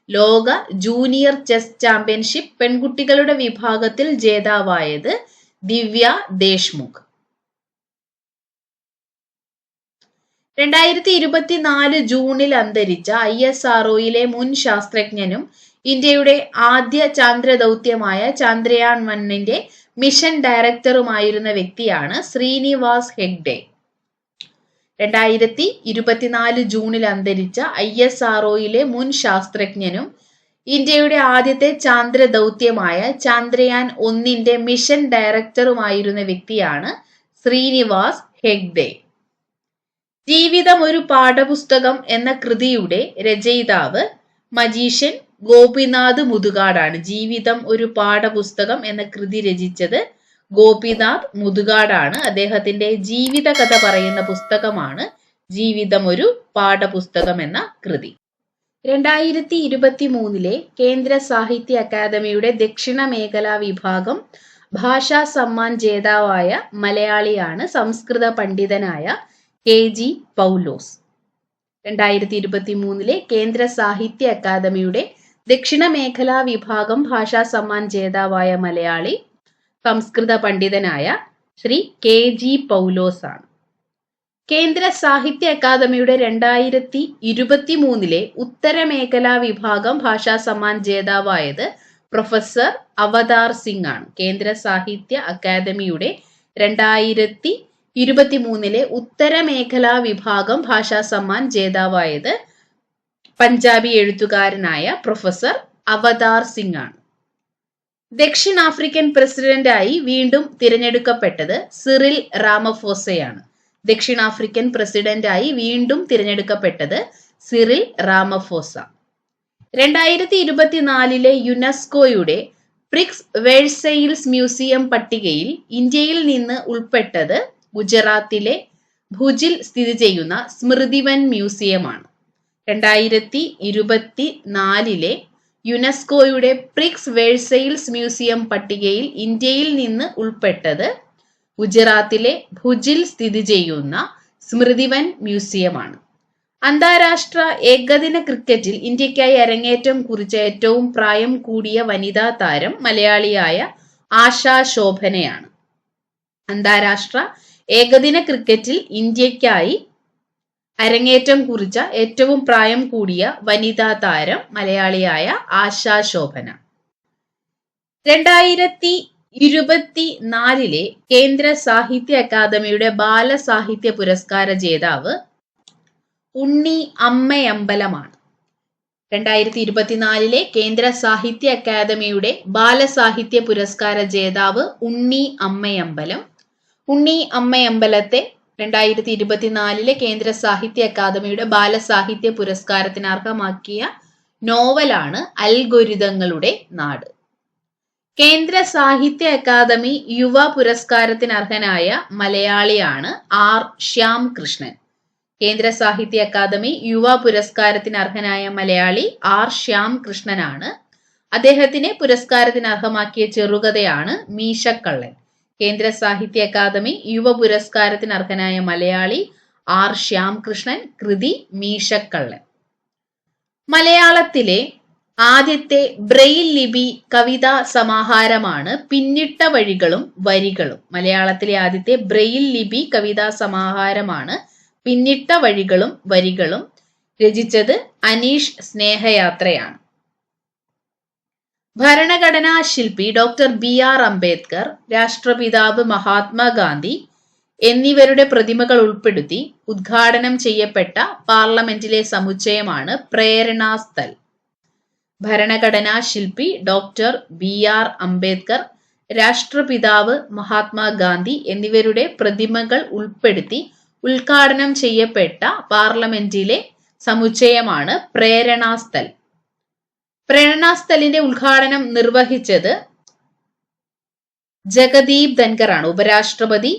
ലോക ജൂനിയർ ചെസ് ചാമ്പ്യൻഷിപ്പ് പെൺകുട്ടികളുടെ വിഭാഗത്തിൽ ജേതാവായത് ദിവ്യ ദേശ്മുഖ്. 2024 ജൂണിൽ അന്തരിച്ച ISROയിലെ മുൻ ശാസ്ത്രജ്ഞനും ഇന്ത്യയുടെ ആദ്യ ചാന്ദ്രദൗത്യമായ ചന്ദ്രയാൻ 1ന്റെ മിഷൻ ഡയറക്ടറുമായിരുന്ന വ്യക്തിയാണ് ശ്രീനിവാസ് ഹെഗ്ഡെ. 2024 ജൂണിൽ അന്തരിച്ച ISROയിലെ മുൻ ശാസ്ത്രജ്ഞനും ഇന്ത്യയുടെ ആദ്യത്തെ ചാന്ദ്രദൗത്യമായ ചന്ദ്രയാൻ 1ന്റെ മിഷൻ ഡയറക്ടറുമായിരുന്ന വ്യക്തിയാണ് ശ്രീനിവാസ് ഹെഗ്ഡെ. ജീവിതം ഒരു പാഠപുസ്തകം എന്ന കൃതിയുടെ രചയിതാവ് മജീഷ്യൻ ഗോപിനാഥ് മുതുകാടാണ്. ജീവിതം ഒരു പാഠപുസ്തകം എന്ന കൃതി രചിച്ചത് ഗോപിനാഥ് മുതുകാടാണ്. അദ്ദേഹത്തിന്റെ ജീവിത കഥ പറയുന്ന പുസ്തകമാണ് ജീവിതം ഒരു പാഠപുസ്തകം എന്ന കൃതി. 2023 കേന്ദ്ര സാഹിത്യ അക്കാദമിയുടെ ദക്ഷിണ മേഖലാ വിഭാഗം ഭാഷാ സമ്മാൻ ജേതാവായ മലയാളിയാണ് സംസ്കൃത പണ്ഡിതനായ KG പൗലോസ്. 2023 കേന്ദ്ര സാഹിത്യ അക്കാദമിയുടെ ദക്ഷിണ മേഖലാ വിഭാഗം ഭാഷാ സമ്മാൻ ജേതാവായ മലയാളി സംസ്കൃത പണ്ഡിതനായ ശ്രീ KG പൗലോസ് ആണ്. കേന്ദ്ര സാഹിത്യ അക്കാദമിയുടെ 2023 ഉത്തരമേഖലാ വിഭാഗം ഭാഷാ സമ്മാൻ ജേതാവായത് പ്രൊഫസർ അവതാർ സിംഗ് ആണ്. കേന്ദ്ര സാഹിത്യ അക്കാദമിയുടെ 2023 ഉത്തരമേഖലാ വിഭാഗം ഭാഷാ സമ്മാൻ ജേതാവായത് പഞ്ചാബി എഴുത്തുകാരനായ പ്രൊഫസർ അവതാർ സിംഗ് ആണ്. ദക്ഷിണാഫ്രിക്കൻ പ്രസിഡന്റായി വീണ്ടും തിരഞ്ഞെടുക്കപ്പെട്ടത് സിറിൽ റാമഫോസയാണ്. ദക്ഷിണാഫ്രിക്കൻ പ്രസിഡന്റായി വീണ്ടും തിരഞ്ഞെടുക്കപ്പെട്ടത് സിറിൽ റാമഫോസ. 2024 യുനെസ്കോയുടെ പ്രിക്സ് വേഴ്സെയിൽസ് മ്യൂസിയം പട്ടികയിൽ ഇന്ത്യയിൽ നിന്ന് ഉൾപ്പെട്ടത് ഗുജറാത്തിലെ ഭുജിൽ സ്ഥിതി ചെയ്യുന്ന സ്മൃതിവൻ മ്യൂസിയമാണ്. 2024 യുനെസ്കോയുടെ പ്രിക്സ് വേഴ്സെയിൽസ് മ്യൂസിയം പട്ടികയിൽ ഇന്ത്യയിൽ നിന്ന് ഉൾപ്പെട്ടത് ഗുജറാത്തിലെ ഭുജിൽ സ്ഥിതി ചെയ്യുന്ന സ്മൃതിവൻ മ്യൂസിയമാണ്. അന്താരാഷ്ട്ര ഏകദിന ക്രിക്കറ്റിൽ ഇന്ത്യക്കായി അരങ്ങേറ്റം കുറിച്ച ഏറ്റവും പ്രായം കൂടിയ വനിതാ താരം മലയാളിയായ ആശാ ശോഭനയാണ്. അന്താരാഷ്ട്ര ഏകദിന ക്രിക്കറ്റിൽ ഇന്ത്യക്കായി അരങ്ങേറ്റം കുറിച്ച ഏറ്റവും പ്രായം കൂടിയ വനിതാ താരം മലയാളിയായ ആശാ ശോഭന. 2024 കേന്ദ്ര സാഹിത്യ അക്കാദമിയുടെ ബാലസാഹിത്യ പുരസ്കാര ജേതാവ് ഉണ്ണി അമ്മയമ്പലമാണ്. 2024 കേന്ദ്ര സാഹിത്യ അക്കാദമിയുടെ ബാലസാഹിത്യ പുരസ്കാര ജേതാവ് ഉണ്ണി അമ്മയമ്പലം. ഉണ്ണി അമ്മയമ്പലത്തെ 2024 കേന്ദ്ര സാഹിത്യ അക്കാദമിയുടെ ബാലസാഹിത്യ പുരസ്കാരത്തിന് അർഹമാക്കിയ നോവലാണ് അൽഗോരിതങ്ങളുടെ നാട്. കേന്ദ്ര സാഹിത്യ അക്കാദമി യുവ പുരസ്കാരത്തിന് അർഹനായ മലയാളിയാണ് ആർ ശ്യാം കൃഷ്ണൻ. കേന്ദ്ര സാഹിത്യ അക്കാദമി യുവ പുരസ്കാരത്തിന് അർഹനായ മലയാളി ആർ ശ്യാം കൃഷ്ണനാണ്. അദ്ദേഹത്തിന് പുരസ്കാരത്തിന് അർഹമാക്കിയ ചെറുകഥയാണ് മീശക്കള്ളൻ. കേന്ദ്ര സാഹിത്യ അക്കാദമി യുവ പുരസ്കാരത്തിന് അർഹനായ മലയാളി ആർ ശ്യാം കൃഷ്ണൻ. കൃതി മീശക്കള്ളൻ. മലയാളത്തിലെ ആദ്യത്തെ ബ്രെയിൽ ലിപി കവിതാ സമാഹാരമാണ് പിന്നിട്ട വഴികളും വരികളും. മലയാളത്തിലെ ആദ്യത്തെ ബ്രെയിൽ ലിപി കവിതാ സമാഹാരമാണ് പിന്നിട്ട വഴികളും വരികളും. രചിച്ചത് അനീഷ് സ്നേഹയാത്രയാണ്. ഭരണഘടനാ ശില്പി ഡോക്ടർ BR അംബേദ്കർ, രാഷ്ട്രപിതാവ് മഹാത്മാഗാന്ധി എന്നിവരുടെ പ്രതിമകൾ ഉൾപ്പെടുത്തി ഉദ്ഘാടനം ചെയ്യപ്പെട്ട പാർലമെന്റിലെ സമുച്ചയമാണ് പ്രേരണാസ്ഥൽ. ഭരണഘടനാ ശില്പി ഡോക്ടർ BR അംബേദ്കർ, രാഷ്ട്രപിതാവ് മഹാത്മാഗാന്ധി എന്നിവരുടെ പ്രതിമകൾ ഉൾപ്പെടുത്തി ഉദ്ഘാടനം ചെയ്യപ്പെട്ട പാർലമെന്റിലെ സമുച്ചയമാണ് പ്രേരണാസ്ഥൽ. പ്രേരണാസ്ഥലിന്റെ ഉദ്ഘാടനം നിർവഹിച്ചത് ജഗദീപ് ധൻകർ ആണ്. ഉപരാഷ്ട്രപതി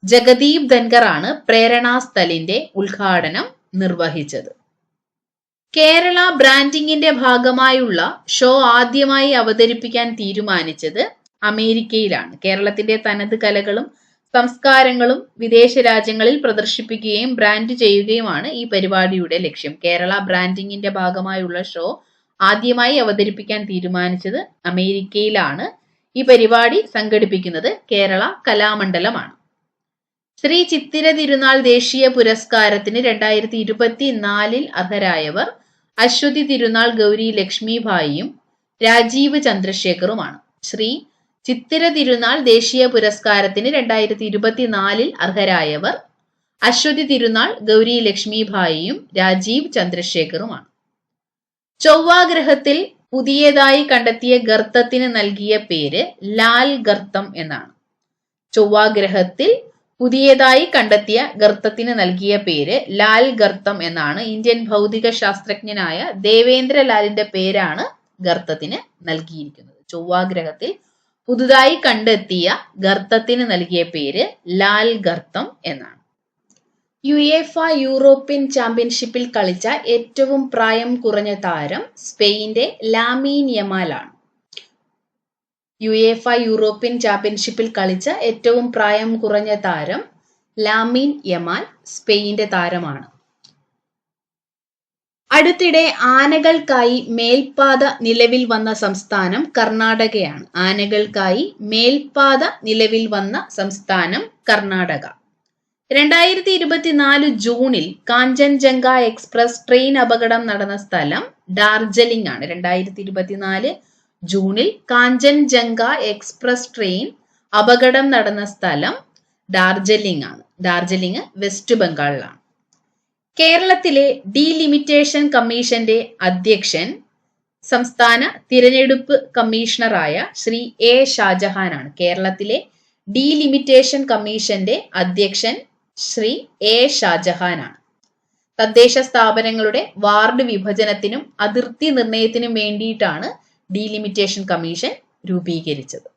ജഗദീപ് ധൻകർ ആണ് പ്രേരണാസ്ഥലിന്റെ ഉദ്ഘാടനം നിർവഹിച്ചത്. കേരള ബ്രാൻഡിങ്ങിന്റെ ഭാഗമായുള്ള ഷോ ആദ്യമായി അവതരിപ്പിക്കാൻ തീരുമാനിച്ചത് അമേരിക്കയിലാണ്. കേരളത്തിന്റെ തനത് കലകളും സംസ്കാരങ്ങളും വിദേശ രാജ്യങ്ങളിൽ പ്രദർശിപ്പിക്കുകയും ബ്രാൻഡ് ചെയ്യുകയുമാണ് ഈ പരിപാടിയുടെ ലക്ഷ്യം. കേരള ബ്രാൻഡിങ്ങിന്റെ ഭാഗമായുള്ള ഷോ ആദ്യമായി അവതരിപ്പിക്കാൻ തീരുമാനിച്ചത് അമേരിക്കയിലാണ്. ഈ പരിപാടി സംഘടിപ്പിക്കുന്നത് കേരള കലാമണ്ഡലമാണ്. ശ്രീ ചിത്തിര തിരുനാൾ ദേശീയ പുരസ്കാരത്തിന് 2024 അർഹരായവർ അശ്വതി തിരുനാൾ ഗൗരി ലക്ഷ്മിഭായിയും രാജീവ് ചന്ദ്രശേഖറുമാണ്. ശ്രീ ചിത്തിര തിരുനാൾ ദേശീയ പുരസ്കാരത്തിന് 2024 അർഹരായവർ അശ്വതി തിരുനാൾ ഗൗരി ലക്ഷ്മിഭായിയും രാജീവ് ചന്ദ്രശേഖറുമാണ്. ചൊവ്വാഗ്രഹത്തിൽ പുതിയതായി കണ്ടെത്തിയ ഗർത്തത്തിന് നൽകിയ പേര് ലാൽ ഗർത്തം എന്നാണ്. ചൊവ്വാഗ്രഹത്തിൽ പുതിയതായി കണ്ടെത്തിയ ഗർത്തത്തിന് നൽകിയ പേര് ലാൽ ഗർത്തം എന്നാണ്. ഇന്ത്യൻ ഭൗതിക ശാസ്ത്രജ്ഞനായ ദേവേന്ദ്ര ലാലിന്റെ പേരാണ് ഗർത്തത്തിന് നൽകിയിരിക്കുന്നത്. ചൊവ്വാഗ്രഹത്തിൽ പുതുതായി കണ്ടെത്തിയ ഗർത്തത്തിന് നൽകിയ പേര് ലാൽ ഗർത്തം എന്നാണ്. യുവേഫ യൂറോപ്യൻ ചാമ്പ്യൻഷിപ്പിൽ കളിച്ച ഏറ്റവും പ്രായം കുറഞ്ഞ താരം സ്പെയിന്റെ ലാമീൻ യമാൽ ആണ്. യുവേഫ യൂറോപ്യൻ ചാമ്പ്യൻഷിപ്പിൽ കളിച്ച ഏറ്റവും പ്രായം കുറഞ്ഞ താരം ലാമീൻ യമാൽ സ്പെയിന്റെ താരമാണ്. അടുത്തിടെ ആനകൾക്കായി മേൽപ്പാത നിലവിൽ വന്ന സംസ്ഥാനം കർണാടകയാണ്. ആനകൾക്കായി മേൽപ്പാത നിലവിൽ വന്ന സംസ്ഥാനം കർണാടക. 2024 ജൂണിൽ കാഞ്ചൻജംഗ എക്സ്പ്രസ് ട്രെയിൻ അപകടം നടന്ന സ്ഥലം ഡാർജിലിംഗ് ആണ്. 2024 ജൂണിൽ കാഞ്ചൻജംഗ എക്സ്പ്രസ് ട്രെയിൻ അപകടം നടന്ന സ്ഥലം ഡാർജിലിംഗ് ആണ്. ഡാർജിലിംഗ് വെസ്റ്റ് ബംഗാളിലാണ്. കേരളത്തിലെ ഡീലിമിറ്റേഷൻ കമ്മീഷന്റെ അധ്യക്ഷൻ സംസ്ഥാന തിരഞ്ഞെടുപ്പ് കമ്മീഷണറായ ശ്രീ A ഷാജഹാൻ ആണ്. കേരളത്തിലെ ഡീലിമിറ്റേഷൻ കമ്മീഷന്റെ അധ്യക്ഷൻ ശ്രീ A ഷാജഹാൻ ആണ്. തദ്ദേശ സ്ഥാപനങ്ങളുടെ വാർഡ് വിഭജനത്തിനും അതിർത്തി നിർണയത്തിനും വേണ്ടിയിട്ടാണ് ഡീലിമിറ്റേഷൻ കമ്മീഷൻ രൂപീകരിച്ചത്.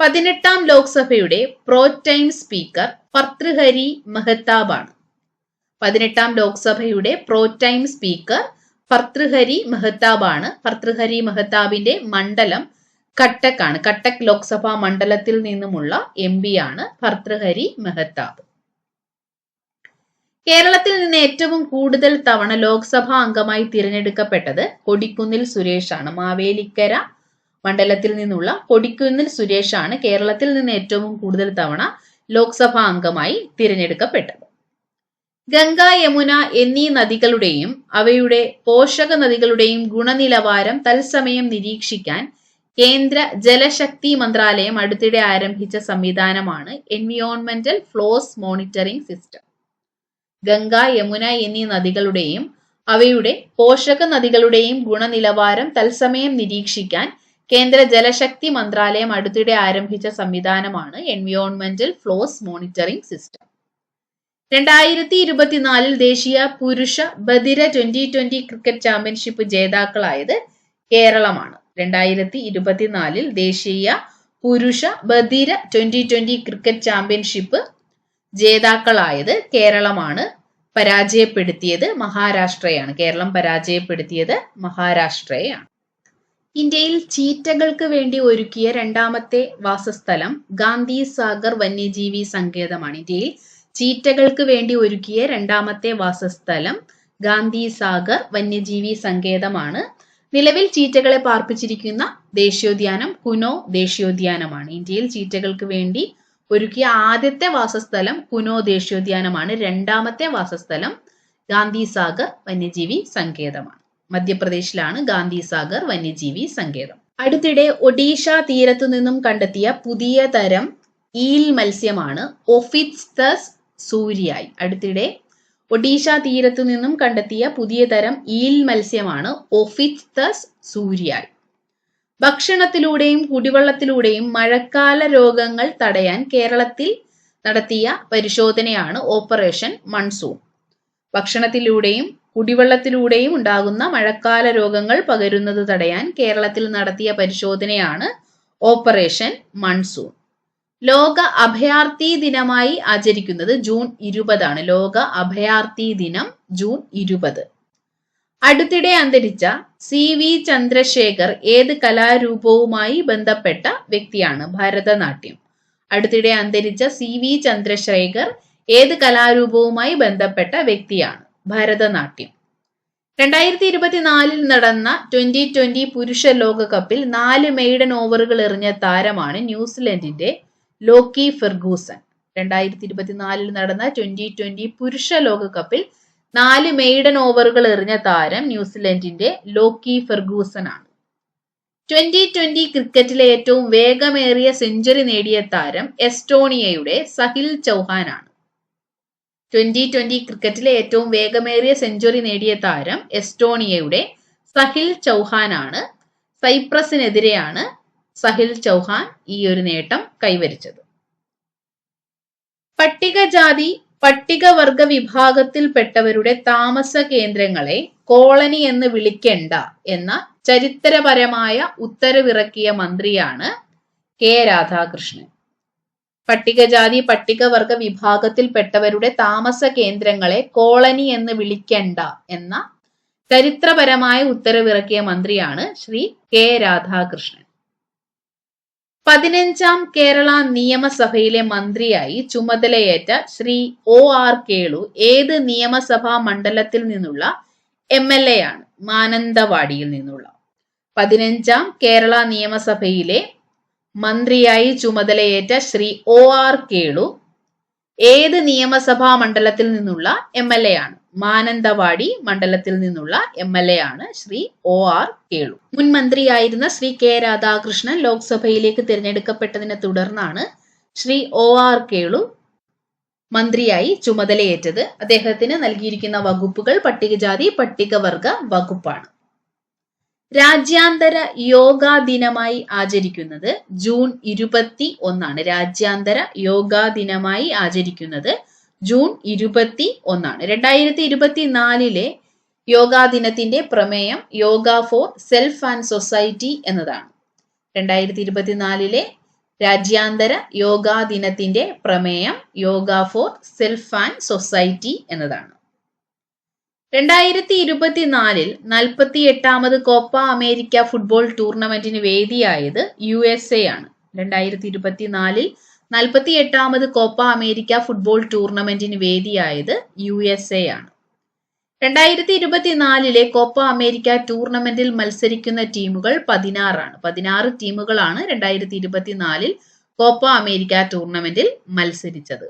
18ാം ലോക്സഭയുടെ പ്രോടൈം സ്പീക്കർ ഭർതൃഹരി മെഹ്താബ് ആണ്. 18ാം ലോക്സഭയുടെ പ്രോടൈം സ്പീക്കർ ഭർതൃഹരി മെഹ്താബ് ആണ്. ഭർതൃഹരി മെഹ്താബിന്റെ മണ്ഡലം കട്ടക് ആണ്. കട്ടക് ലോക്സഭാ മണ്ഡലത്തിൽ നിന്നുമുള്ള MP ആണ് ഭർതൃഹരി മെഹ്താബ്. കേരളത്തിൽ നിന്ന് ഏറ്റവും കൂടുതൽ തവണ ലോക്സഭാ അംഗമായി തിരഞ്ഞെടുക്കപ്പെട്ടത് കൊടിക്കുന്നിൽ സുരേഷ് ആണ്. മാവേലിക്കര മണ്ഡലത്തിൽ നിന്നുള്ള കൊടിക്കുന്നിൽ സുരേഷ് ആണ് കേരളത്തിൽ നിന്ന് ഏറ്റവും കൂടുതൽ തവണ ലോക്സഭാ അംഗമായി തിരഞ്ഞെടുക്കപ്പെട്ടത്. ഗംഗ, യമുന എന്നീ നദികളുടെയും അവയുടെ പോഷക നദികളുടെയും ഗുണനിലവാരം തത്സമയം നിരീക്ഷിക്കാൻ കേന്ദ്ര ജലശക്തി മന്ത്രാലയം അടുത്തിടെ ആരംഭിച്ച സംവിധാനമാണ് എൻവിയോൺമെന്റൽ flows monitoring system. Ganga, Yamuna എന്നീ നദികളുടെയും അവയുടെ പോഷക നദികളുടെയും ഗുണനിലവാരം തത്സമയം നിരീക്ഷിക്കാൻ കേന്ദ്ര ജലശക്തി മന്ത്രാലയം അടുത്തിടെ ആരംഭിച്ച സംവിധാനമാണ് എൻവിയോൺമെന്റൽ ഫ്ലോസ് മോണിറ്ററിംഗ് സിസ്റ്റം. 2024 ദേശീയ പുരുഷ ബധിര ട്വന്റി ക്രിക്കറ്റ് ചാമ്പ്യൻഷിപ്പ് ജേതാക്കളായത് കേരളമാണ്. 2024 ദേശീയ പുരുഷ ബധിര ട്വന്റി ക്രിക്കറ്റ് ചാമ്പ്യൻഷിപ്പ് ജേതാക്കളായത് കേരളമാണ്. പരാജയപ്പെടുത്തിയത് മഹാരാഷ്ട്രയാണ്. കേരളം പരാജയപ്പെടുത്തിയത് മഹാരാഷ്ട്രയാണ്. ഇന്ത്യയിൽ ചീറ്റകൾക്ക് വേണ്ടി ഒരുക്കിയ രണ്ടാമത്തെ വാസസ്ഥലം ഗാന്ധി സാഗർ വന്യജീവി സങ്കേതമാണ്. ഇന്ത്യയിൽ ചീറ്റകൾക്ക് വേണ്ടി ഒരുക്കിയ രണ്ടാമത്തെ വാസസ്ഥലം ഗാന്ധി സാഗർ വന്യജീവി സങ്കേതമാണ്. നിലവിൽ ചീറ്റകളെ പാർപ്പിച്ചിരിക്കുന്ന ദേശീയോദ്യാനം കുനോ ദേശീയോദ്യാനമാണ്. ഇന്ത്യയിൽ ചീറ്റകൾക്ക് വേണ്ടി ഒരുക്കിയ ആദ്യത്തെ വാസസ്ഥലം കുനോ ദേശീയോദ്യാനമാണ്. രണ്ടാമത്തെ വാസസ്ഥലം ഗാന്ധി സാഗർ വന്യജീവി സങ്കേതമാണ്. മധ്യപ്രദേശിലാണ് ഗാന്ധി സാഗർ വന്യജീവി സങ്കേതം. അടുത്തിടെ ഒഡീഷ തീരത്തു നിന്നും കണ്ടെത്തിയ പുതിയ തരം ഈൽ മത്സ്യമാണ് ഒഫിസ്തസ് സൂര്യായി. അടുത്തിടെ ഒഡീഷ തീരത്തു നിന്നും കണ്ടെത്തിയ പുതിയ തരം ഈൽ മത്സ്യമാണ് ഒഫിസ്തസ് സൂര്യായി. ഭക്ഷണത്തിലൂടെയും കുടിവെള്ളത്തിലൂടെയും മഴക്കാല രോഗങ്ങൾ തടയാൻ കേരളത്തിൽ നടത്തിയ പരിശോധനയാണ് ഓപ്പറേഷൻ മൺസൂൺ. ഭക്ഷണത്തിലൂടെയും കുടിവെള്ളത്തിലൂടെയും ഉണ്ടാകുന്ന മഴക്കാല രോഗങ്ങൾ പകരുന്നത് തടയാൻ കേരളത്തിൽ നടത്തിയ പരിശോധനയാണ് ഓപ്പറേഷൻ മൺസൂൺ. ലോക അഭയാർത്ഥി ദിനമായി ആചരിക്കുന്നത് ജൂൺ 20 ലോക അഭയാർത്ഥി ദിനം ജൂൺ 20. അടുത്തിടെ അന്തരിച്ച CV ചന്ദ്രശേഖർ ഏത് കലാരൂപവുമായി ബന്ധപ്പെട്ട വ്യക്തിയാണ്? ഭരതനാട്യം. അടുത്തിടെ അന്തരിച്ച CV ചന്ദ്രശേഖർ ഏത് കലാരൂപവുമായി ബന്ധപ്പെട്ട വ്യക്തിയാണ്? ഭരതനാട്യം. 2024 നടന്ന ട്വന്റി പുരുഷ ലോകകപ്പിൽ 4 മെയ്ഡൻ ഓവറുകൾ എറിഞ്ഞ താരമാണ് ന്യൂസിലൻഡിന്റെ ലോക്കി ഫെർഗൂസൺ. 2024 നടന്ന ട്വന്റി പുരുഷ ലോകകപ്പിൽ 4 മെയ്ഡൻ ഓവറുകൾ എറിഞ്ഞ താരം ന്യൂസിലൻഡിന്റെ ലോക്കി ഫെർഗൂസൺ ആണ്. ട്വന്റി ക്രിക്കറ്റിലെ ഏറ്റവും വേഗമേറിയ സെഞ്ചുറി നേടിയ താരം എസ്റ്റോണിയയുടെ സഹിൽ ചൗഹാൻ ആണ്. ട്വന്റി ക്രിക്കറ്റിലെ ഏറ്റവും വേഗമേറിയ സെഞ്ചുറി നേടിയ താരം എസ്റ്റോണിയയുടെ സഹിൽ ചൗഹാൻ ആണ്. സൈപ്രസിനെതിരെയാണ് സഹിൽ ചൗഹാൻ ഈ ഒരു നേട്ടം കൈവരിച്ചത്. പട്ടികജാതി പട്ടികവർഗ വിഭാഗത്തിൽപ്പെട്ടവരുടെ താമസ കേന്ദ്രങ്ങളെ കോളനി എന്ന് വിളിക്കണ്ട എന്ന ചരിത്രപരമായ ഉത്തരവിറക്കിയ മന്ത്രിയാണ് കെ രാധാകൃഷ്ണൻ. പട്ടികജാതി പട്ടികവർഗ വിഭാഗത്തിൽപ്പെട്ടവരുടെ താമസ കേന്ദ്രങ്ങളെ കോളനി എന്ന് വിളിക്കണ്ട എന്ന ചരിത്രപരമായ ഉത്തരവിറക്കിയ മന്ത്രിയാണ് ശ്രീ കെ രാധാകൃഷ്ണൻ. 15ാം കേരള നിയമസഭയിലെ മന്ത്രിയായി ചുമതലയേറ്റ ശ്രീ OR കേളു ഏത് നിയമസഭാ മണ്ഡലത്തിൽ നിന്നുള്ള MLA ആണ്? മാനന്തവാടിയിൽ നിന്നുള്ള. 15ാം കേരള നിയമസഭയിലെ മന്ത്രിയായി ചുമതലയേറ്റ ശ്രീ OR കേളു ഏത് നിയമസഭാ മണ്ഡലത്തിൽ നിന്നുള്ള MLA ആണ്? മാനന്തവാടി മണ്ഡലത്തിൽ നിന്നുള്ള MLA ആണ് ശ്രീ OR കേളു. മുൻ മന്ത്രിയായിരുന്ന ശ്രീ കെ രാധാകൃഷ്ണൻ ലോക്സഭയിലേക്ക് തിരഞ്ഞെടുക്കപ്പെട്ടതിനെ തുടർന്നാണ് ശ്രീ OR കേളു മന്ത്രിയായി ചുമതലയേറ്റത്. അദ്ദേഹത്തിന് നൽകിയിരിക്കുന്ന വകുപ്പുകൾ പട്ടികജാതി പട്ടികവർഗ വകുപ്പാണ്. രാജ്യാന്തര യോഗാ ദിനമായി ആചരിക്കുന്നത് ജൂൺ 21. രാജ്യാന്തര യോഗാ ദിനമായി ആചരിക്കുന്നത് ജൂൺ 21. 2024 യോഗാ ദിനത്തിന്റെ പ്രമേയം yoga for self and society എന്നതാണ്. 2024 രാജ്യാന്തര യോഗാ ദിനത്തിന്റെ പ്രമേയം yoga for self and society എന്നതാണ്. 2024 48ാമത് കോപ്പ അമേരിക്ക ഫുട്ബോൾ ടൂർണമെന്റിന് വേദിയായത് USA ആണ്. 2024 48ാമത് കോപ്പ അമേരിക്ക ഫുട്ബോൾ ടൂർണമെന്റിന് വേദിയായത് USA ആണ്. 2024 കോപ്പ അമേരിക്ക ടൂർണമെന്റിൽ മത്സരിക്കുന്ന ടീമുകൾ 16 ആണ്. 16 ടീമുകളാണ് 2024 കോപ്പ അമേരിക്ക ടൂർണമെന്റിൽ മത്സരിച്ചത്.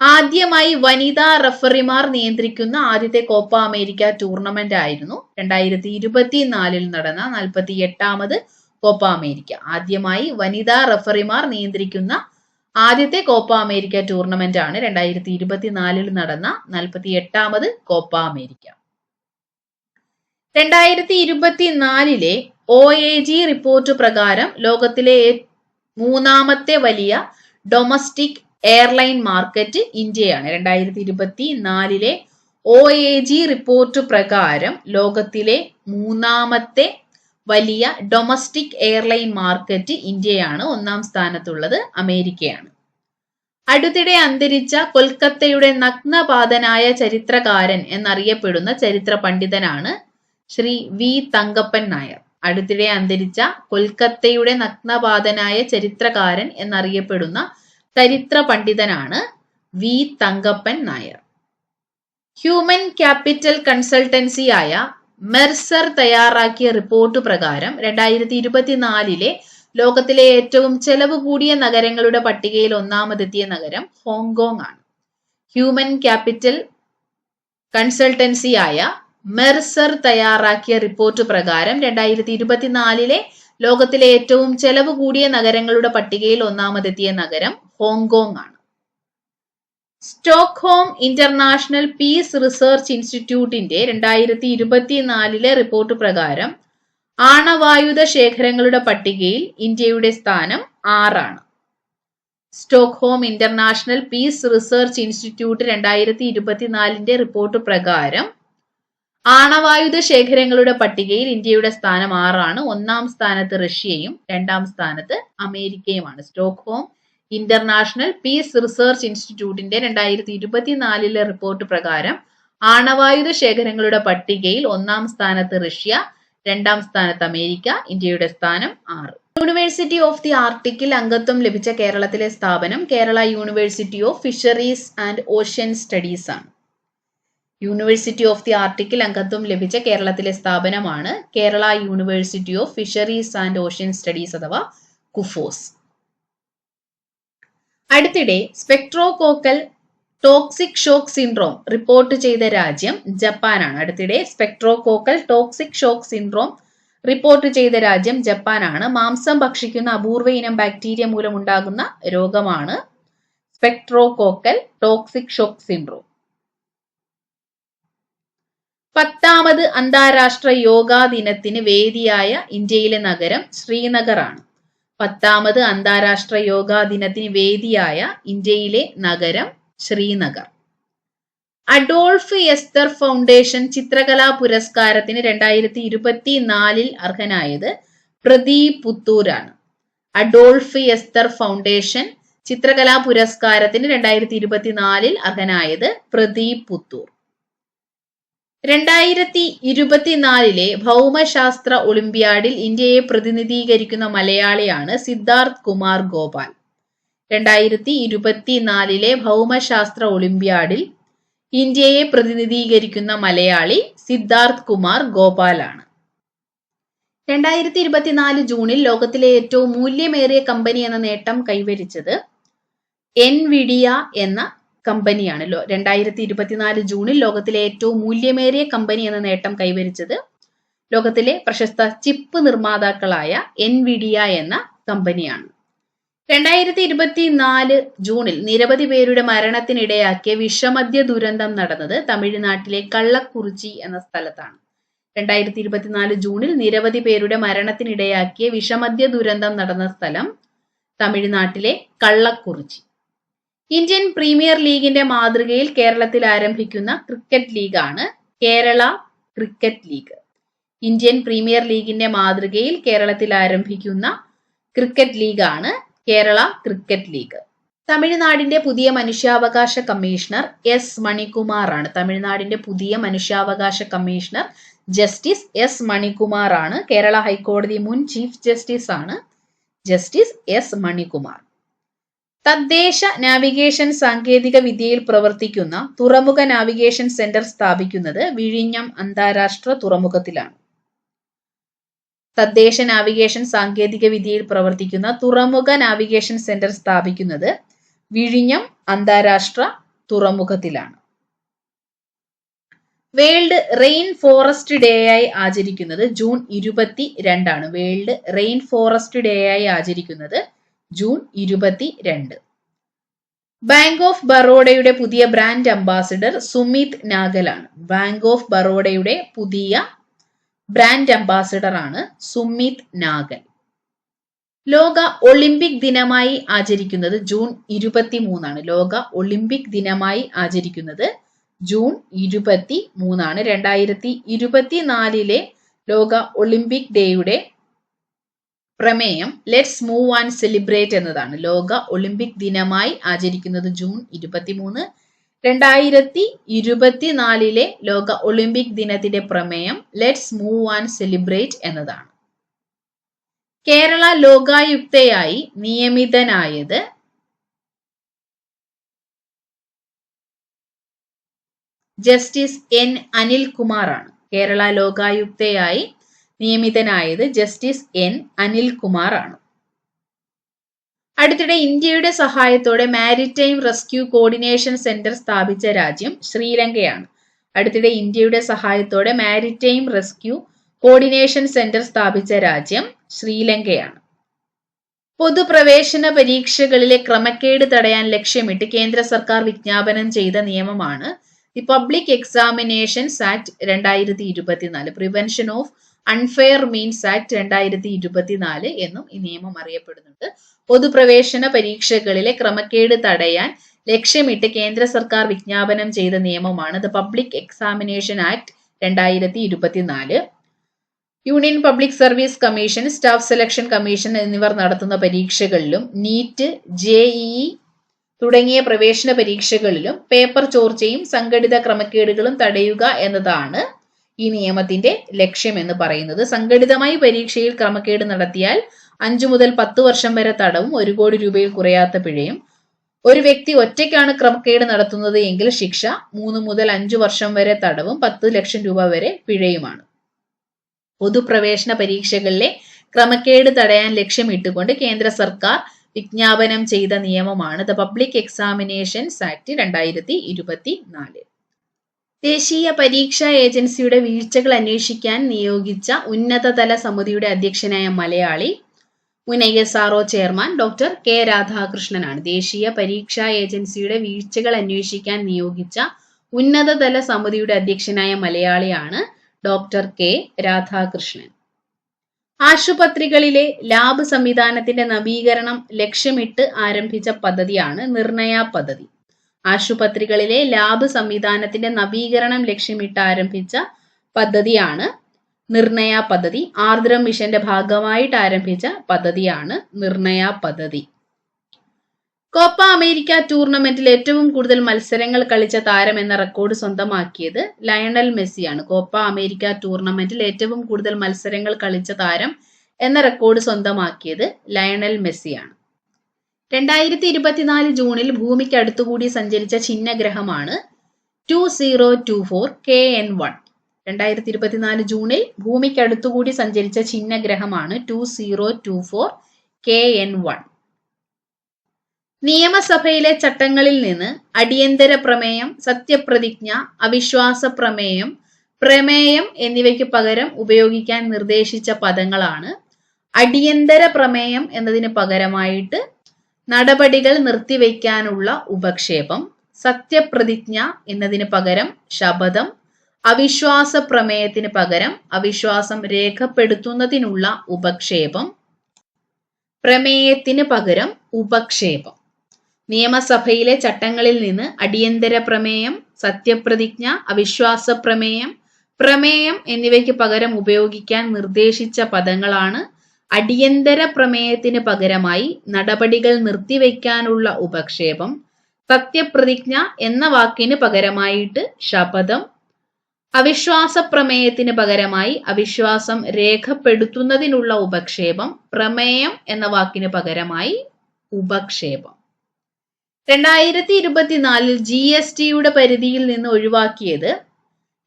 ആദ്യമായി വനിതാ റഫറിമാർ നിയന്ത്രിക്കുന്ന ആദ്യത്തെ കോപ്പ അമേരിക്ക ടൂർണമെന്റ് ആയിരുന്നു 2024 നടന്ന 48ാമത് കോപ്പ അമേരിക്ക. ആദ്യമായി വനിതാ റഫറിമാർ നിയന്ത്രിക്കുന്ന ആദ്യത്തെ കോപ്പ അമേരിക്ക ടൂർണമെന്റ് ആണ് 2024 നടന്ന 48ാമത് കോപ്പ അമേരിക്ക. 2024 OAG റിപ്പോർട്ട് പ്രകാരം ലോകത്തിലെ മൂന്നാമത്തെ വലിയ ഡൊമസ്റ്റിക് എയർലൈൻ മാർക്കറ്റ് ഇന്ത്യയാണ്. 2024 OAG റിപ്പോർട്ട് പ്രകാരം ലോകത്തിലെ മൂന്നാമത്തെ വലിയ ഡൊമസ്റ്റിക് എയർലൈൻ മാർക്കറ്റ് ഇന്ത്യയാണ്. ഒന്നാം സ്ഥാനത്തുള്ളത് അമേരിക്കയാണ്. അടുത്തിടെ അന്തരിച്ച കൊൽക്കത്തയുടെ നഗ്നപാതനായ ചരിത്രകാരൻ എന്നറിയപ്പെടുന്ന ചരിത്ര പണ്ഡിതനാണ് ശ്രീ വി തങ്കപ്പൻ നായർ. അടുത്തിടെ അന്തരിച്ച കൊൽക്കത്തയുടെ നഗ്നപാതനായ ചരിത്രകാരൻ എന്നറിയപ്പെടുന്ന ചരിത്ര പണ്ഡിതനാണ് V Thankappan Nair. Human capital consultancy ആയ മെർസർ തയ്യാറാക്കിയ റിപ്പോർട്ട് പ്രകാരം 2024 ലോകത്തിലെ ഏറ്റവും ചെലവ് കൂടിയ നഗരങ്ങളുടെ പട്ടികയിൽ ഒന്നാമതെത്തിയ നഗരം ഹോങ്കോങ് ആണ്. ഹ്യൂമൻ ക്യാപിറ്റൽ കൺസൾട്ടൻസി ആയ മെർസർ തയ്യാറാക്കിയ റിപ്പോർട്ട് പ്രകാരം 2024 ലോകത്തിലെ ഏറ്റവും ചെലവ് കൂടിയ നഗരങ്ങളുടെ പട്ടികയിൽ ഒന്നാമതെത്തിയ നഗരം ഹോങ്കോങ് ആണ്. സ്റ്റോക്ക്ഹോം ഇന്റർനാഷണൽ പീസ് റിസർച്ച് ഇൻസ്റ്റിറ്റ്യൂട്ടിന്റെ 2024 റിപ്പോർട്ട് പ്രകാരം ആണവായുധ ശേഖരങ്ങളുടെ പട്ടികയിൽ ഇന്ത്യയുടെ സ്ഥാനം 6 ആണ്. Stockholm international peace research institute 2024 report പ്രകാരം ആണവായുധ ശേഖരങ്ങളുടെ പട്ടികയിൽ ഇന്ത്യയുടെ സ്ഥാനം 6 ആണ്. ഒന്നാം സ്ഥാനത്ത് റഷ്യയും രണ്ടാം സ്ഥാനത്ത് അമേരിക്കയുമാണ്. സ്റ്റോക്ക്ഹോം ഇന്റർനാഷണൽ പീസ് റിസർച്ച് ഇൻസ്റ്റിറ്റ്യൂട്ടിന്റെ 2024 റിപ്പോർട്ട് പ്രകാരം ആണവായുധ ശേഖരങ്ങളുടെ പട്ടികയിൽ ഒന്നാം സ്ഥാനത്ത് റഷ്യ, രണ്ടാം സ്ഥാനത്ത് അമേരിക്ക, ഇന്ത്യയുടെ സ്ഥാനം 6. യൂണിവേഴ്സിറ്റി ഓഫ് ദി ആർട്ടിക്കിൽ അംഗത്വം ലഭിച്ച കേരളത്തിലെ സ്ഥാപനം Kerala university of fisheries and ocean studies ആണ്. യൂണിവേഴ്സിറ്റി ഓഫ് ദി ആർട്ടിക്കിൽ അംഗത്വം ലഭിച്ച കേരളത്തിലെ സ്ഥാപനമാണ് Kerala university of fisheries and ocean studies അഥവാ കുഫോസ്. അടുത്തിടെ സ്പെക്ട്രോകോക്കൽ ടോക്സിക് ഷോക്ക് സിൻഡ്രോം റിപ്പോർട്ട് ചെയ്ത രാജ്യം ജപ്പാനാണ്. അടുത്തിടെ സ്പെക്ട്രോകോക്കൽ ടോക്സിക് ഷോക്ക് സിൻഡ്രോം റിപ്പോർട്ട് ചെയ്ത രാജ്യം ജപ്പാനാണ്. മാംസം ഭക്ഷിക്കുന്ന അപൂർവ ഇനം ബാക്ടീരിയ മൂലമുണ്ടാകുന്ന രോഗമാണ് സ്പെക്ട്രോകോക്കൽ ടോക്സിക് ഷോക്ക് സിൻഡ്രോം. 10ാമത് അന്താരാഷ്ട്ര യോഗാ ദിനത്തിന് വേദിയായ ഇന്ത്യയിലെ നഗരം ശ്രീനഗർ ആണ്. 10ാമത് അന്താരാഷ്ട്ര യോഗാ ദിനത്തിന് വേദിയായ ഇന്ത്യയിലെ നഗരം ശ്രീനഗർ. അഡോൾഫ് എസ്തർ ഫൗണ്ടേഷൻ ചിത്രകലാ പുരസ്കാരത്തിന് 2024 അർഹനായത് പ്രദീപ് പുത്തൂരാണ്. അഡോൾഫ് എസ്തർ ഫൗണ്ടേഷൻ ചിത്രകലാ പുരസ്കാരത്തിന് 2024 അർഹനായത് പ്രദീപ് പുത്തൂർ. 2024 ഭൗമശാസ്ത്ര ഒളിമ്പ്യാഡിൽ ഇന്ത്യയെ പ്രതിനിധീകരിക്കുന്ന മലയാളിയാണ് സിദ്ധാർത്ഥ് കുമാർ ഗോപാൽ. 2024 ഭൗമശാസ്ത്ര ഒളിമ്പ്യാഡിൽ ഇന്ത്യയെ പ്രതിനിധീകരിക്കുന്ന മലയാളി സിദ്ധാർത്ഥ് കുമാർ ഗോപാലാണ്. 2024 ജൂണിൽ ലോകത്തിലെ ഏറ്റവും മൂല്യമേറിയ കമ്പനി എന്ന നേട്ടം കൈവരിച്ചത് എൻവിഡിയ എന്ന കമ്പനിയാണ്. 2024 ജൂണിൽ ലോകത്തിലെ ഏറ്റവും മൂല്യമേറിയ കമ്പനി എന്ന നേട്ടം കൈവരിച്ചത് ലോകത്തിലെ പ്രശസ്ത ചിപ്പ് നിർമ്മാതാക്കളായ എൻവിഡിയ എന്ന കമ്പനിയാണ്. 2024 ജൂണിൽ നിരവധി പേരുടെ മരണത്തിനിടയാക്കിയ വിഷമദ്യ ദുരന്തം നടന്നത് തമിഴ്നാട്ടിലെ കള്ളക്കുറിച്ചി എന്ന സ്ഥലത്താണ്. 2024 ജൂണിൽ നിരവധി പേരുടെ മരണത്തിനിടയാക്കിയ വിഷമദ്യ ദുരന്തം നടന്ന സ്ഥലം തമിഴ്നാട്ടിലെ കള്ളക്കുറിച്ചി. ഇന്ത്യൻ പ്രീമിയർ ലീഗിന്റെ മാതൃകയിൽ കേരളത്തിൽ ആരംഭിക്കുന്ന ക്രിക്കറ്റ് ലീഗാണ് Kerala Cricket League. Indian Premier ലീഗിന്റെ മാതൃകയിൽ കേരളത്തിൽ ആരംഭിക്കുന്ന ക്രിക്കറ്റ് ലീഗാണ് കേരള ക്രിക്കറ്റ് ലീഗ്. തമിഴ്നാടിന്റെ പുതിയ മനുഷ്യാവകാശ കമ്മീഷണർ എസ് മണികുമാർ ആണ്. തമിഴ്നാടിന്റെ പുതിയ മനുഷ്യാവകാശ കമ്മീഷണർ ജസ്റ്റിസ് എസ് മണികുമാർ ആണ്. കേരള ഹൈക്കോടതി മുൻ ചീഫ് ജസ്റ്റിസ് ആണ് ജസ്റ്റിസ് എസ് മണികുമാർ. തദ്ദേശ നാവിഗേഷൻ സാങ്കേതിക വിദ്യയിൽ പ്രവർത്തിക്കുന്ന തുറമുഖ നാവിഗേഷൻ സെന്റർ സ്ഥാപിക്കുന്നത് വിഴിഞ്ഞം അന്താരാഷ്ട്ര തുറമുഖത്തിലാണ്. തദ്ദേശ നാവിഗേഷൻ സാങ്കേതിക വിദ്യയിൽ പ്രവർത്തിക്കുന്ന തുറമുഖ നാവിഗേഷൻ സെന്റർ സ്ഥാപിക്കുന്നത് വിഴിഞ്ഞം അന്താരാഷ്ട്ര തുറമുഖത്തിലാണ്. വേൾഡ് റെയിൻ ഫോറസ്റ്റ് ഡേ ആയി ആചരിക്കുന്നത് June 22 World Rain Forest Day ആയി ആചരിക്കുന്നത് ജൂൺ 22. ബാങ്ക് ഓഫ് ബറോഡയുടെ പുതിയ ബ്രാൻഡ് അംബാസിഡർ സുമിത് നാഗലാണ്. ബാങ്ക് ഓഫ് ബറോഡയുടെ പുതിയ ബ്രാൻഡ് അംബാസിഡർ ആണ് സുമിത് നാഗൽ. ലോക ഒളിമ്പിക് ദിനമായി ആചരിക്കുന്നത് ജൂൺ 23. ലോക ഒളിമ്പിക് ദിനമായി ആചരിക്കുന്നത് ജൂൺ 23. 2024 ലോക ഒളിമ്പിക് ഡേയുടെ പ്രമേയം ലെറ്റ്സ് മൂവ് ആൻഡ് സെലിബ്രേറ്റ് എന്നതാണ്. ലോക ഒളിമ്പിക് ദിനമായി ആചരിക്കുന്നത് ജൂൺ 23. 2024 ലോക ഒളിമ്പിക് ദിനത്തിന്റെ പ്രമേയം ലെറ്റ്സ് മൂവ് ആൻഡ് സെലിബ്രേറ്റ് എന്നതാണ്. കേരള ലോകായുക്തയായി നിയമിതനായത് ജസ്റ്റിസ് എൻ അനിൽകുമാറാണ്. കേരള ലോകായുക്തയായി നിയമിതനായത് ജസ്റ്റിസ് എൻ അനിൽകുമാറാണ്. അടുത്തിടെ ഇന്ത്യയുടെ സഹായത്തോടെ മാരിടൈം റെസ്ക്യൂ കോർഡിനേഷൻ സെന്റർ സ്ഥാപിച്ച രാജ്യം ശ്രീലങ്കയാണ്. അടുത്തിടെ ഇന്ത്യയുടെ സഹായത്തോടെ മാരിടൈം റെസ്ക്യൂ കോർഡിനേഷൻ സെന്റർ സ്ഥാപിച്ച രാജ്യം ശ്രീലങ്കയാണ്. പൊതുപ്രവേശന പരീക്ഷകളിലെ ക്രമക്കേട് തടയാൻ ലക്ഷ്യമിട്ട് കേന്ദ്ര സർക്കാർ വിജ്ഞാപനം ചെയ്ത നിയമമാണ് the public examinations act 2024, prevention of unfair means act 2024 എന്നും ഈ നിയമം അറിയപ്പെടുന്നുണ്ട്. പൊതുപ്രവേശന പരീക്ഷകളിലെ ക്രമക്കേട് തടയാൻ ലക്ഷ്യമിട്ട് കേന്ദ്ര സർക്കാർ വിജ്ഞാപനം ചെയ്ത നിയമമാണ് the public examination act 2024. Union public service commission, staff selection commission എന്നിവർ നടത്തുന്ന പരീക്ഷകളിലും നീറ്റ്, JEE തുടങ്ങിയ പ്രവേശന പരീക്ഷകളിലും പേപ്പർ ചോർച്ചയും സംഘടിത ക്രമക്കേടുകളും തടയുക എന്നതാണ് ഈ നിയമത്തിന്റെ ലക്ഷ്യം എന്ന് പറയുന്നത്. സംഘടിതമായി പരീക്ഷയിൽ ക്രമക്കേട് നടത്തിയാൽ 5 മുതൽ 10 വർഷം വരെ തടവും 1 കോടി രൂപയിൽ കുറയാത്ത പിഴയും, ഒരു വ്യക്തി ഒറ്റയ്ക്കാണ് ക്രമക്കേട് നടത്തുന്നത് എങ്കിൽ ശിക്ഷ 3 മുതൽ 5 വർഷം വരെ തടവും 10 ലക്ഷം രൂപ വരെ പിഴയുമാണ്. പൊതുപ്രവേശന പരീക്ഷകളിലെ ക്രമക്കേട് തടയാൻ ലക്ഷ്യമിട്ടുകൊണ്ട് കേന്ദ്ര സർക്കാർ വിജ്ഞാപനം ചെയ്ത നിയമമാണ് ദ പബ്ലിക് എക്സാമിനേഷൻസ് ആക്ട് 2024. ദേശീയ പരീക്ഷാ ഏജൻസിയുടെ വീഴ്ചകൾ അന്വേഷിക്കാൻ നിയോഗിച്ച ഉന്നതതല സമിതിയുടെ അധ്യക്ഷനായ മലയാളി മുൻ ISRO ചെയർമാൻ ഡോക്ടർ കെ രാധാകൃഷ്ണനാണ്. ദേശീയ പരീക്ഷാ ഏജൻസിയുടെ വീഴ്ചകൾ അന്വേഷിക്കാൻ നിയോഗിച്ച ഉന്നതതല സമിതിയുടെ അധ്യക്ഷനായ മലയാളിയാണ് ഡോക്ടർ കെ രാധാകൃഷ്ണൻ. ആശുപത്രികളിലെ ലാബ് സംവിധാനത്തിന്റെ നവീകരണം ലക്ഷ്യമിട്ട് ആരംഭിച്ച പദ്ധതിയാണ് നിർണയ പദ്ധതി. ആശുപത്രികളിലെ ലാബ് സംവിധാനത്തിന്റെ നവീകരണം ലക്ഷ്യമിട്ട് ആരംഭിച്ച പദ്ധതിയാണ് നിർണയ പദ്ധതി. ആർദ്രം മിഷന്റെ ഭാഗമായിട്ട് ആരംഭിച്ച പദ്ധതിയാണ് നിർണയ പദ്ധതി. കോപ്പ അമേരിക്ക ടൂർണമെന്റിൽ ഏറ്റവും കൂടുതൽ മത്സരങ്ങൾ കളിച്ച താരം എന്ന റെക്കോർഡ് സ്വന്തമാക്കിയത് ലയണൽ മെസ്സിയാണ്. കോപ്പ അമേരിക്ക ടൂർണമെന്റിൽ ഏറ്റവും കൂടുതൽ മത്സരങ്ങൾ കളിച്ച താരം എന്ന റെക്കോർഡ് സ്വന്തമാക്കിയത് ലയണൽ മെസ്സിയാണ്. 2024 ജൂണിൽ ഭൂമിക്ക് അടുത്തുകൂടി സഞ്ചരിച്ച ചിഹ്നഗ്രഹമാണ് 2024 KN1. 2024 ജൂണിൽ ഭൂമിക്ക് അടുത്തുകൂടി സഞ്ചരിച്ച ചിഹ്നഗ്രഹമാണ് 2024 KN1. നിയമസഭയിലെ ചട്ടങ്ങളിൽ നിന്ന് അടിയന്തര പ്രമേയം, സത്യപ്രതിജ്ഞ, അവിശ്വാസ പ്രമേയം, പ്രമേയം എന്നിവയ്ക്ക് പകരം ഉപയോഗിക്കാൻ നിർദ്ദേശിച്ച പദങ്ങളാണ് അടിയന്തര പ്രമേയം എന്നതിന് പകരമായിട്ട് നടപടികൾ നിർത്തിവെക്കാനുള്ള ഉപക്ഷേപം, സത്യപ്രതിജ്ഞ എന്നതിന് പകരം ശപഥം, അവിശ്വാസ പ്രമേയത്തിന് പകരം അവിശ്വാസം രേഖപ്പെടുത്തുന്നതിനുള്ള ഉപക്ഷേപം, പ്രമേയത്തിന് പകരം ഉപക്ഷേപം. നിയമസഭയിലെ ചട്ടങ്ങളിൽ നിന്ന് അടിയന്തര പ്രമേയം, സത്യപ്രതിജ്ഞ, അവിശ്വാസ പ്രമേയം, പ്രമേയം എന്നിവയ്ക്ക് പകരം ഉപയോഗിക്കാൻ നിർദ്ദേശിച്ച പദങ്ങളാണ് അടിയന്തര പ്രമേയത്തിന് പകരമായി നടപടികൾ നിർത്തിവെക്കാനുള്ള ഉപക്ഷേപം, സത്യപ്രതിജ്ഞ എന്ന വാക്കിന് പകരമായിട്ട് ശപഥം, അവിശ്വാസ പ്രമേയത്തിന് പകരമായി അവിശ്വാസം രേഖപ്പെടുത്തുന്നതിനുള്ള ഉപക്ഷേപം, പ്രമേയം എന്ന വാക്കിന് പകരമായി ഉപക്ഷേപം. 2024 GSTയുടെ പരിധിയിൽ നിന്ന് ഒഴിവാക്കിയത്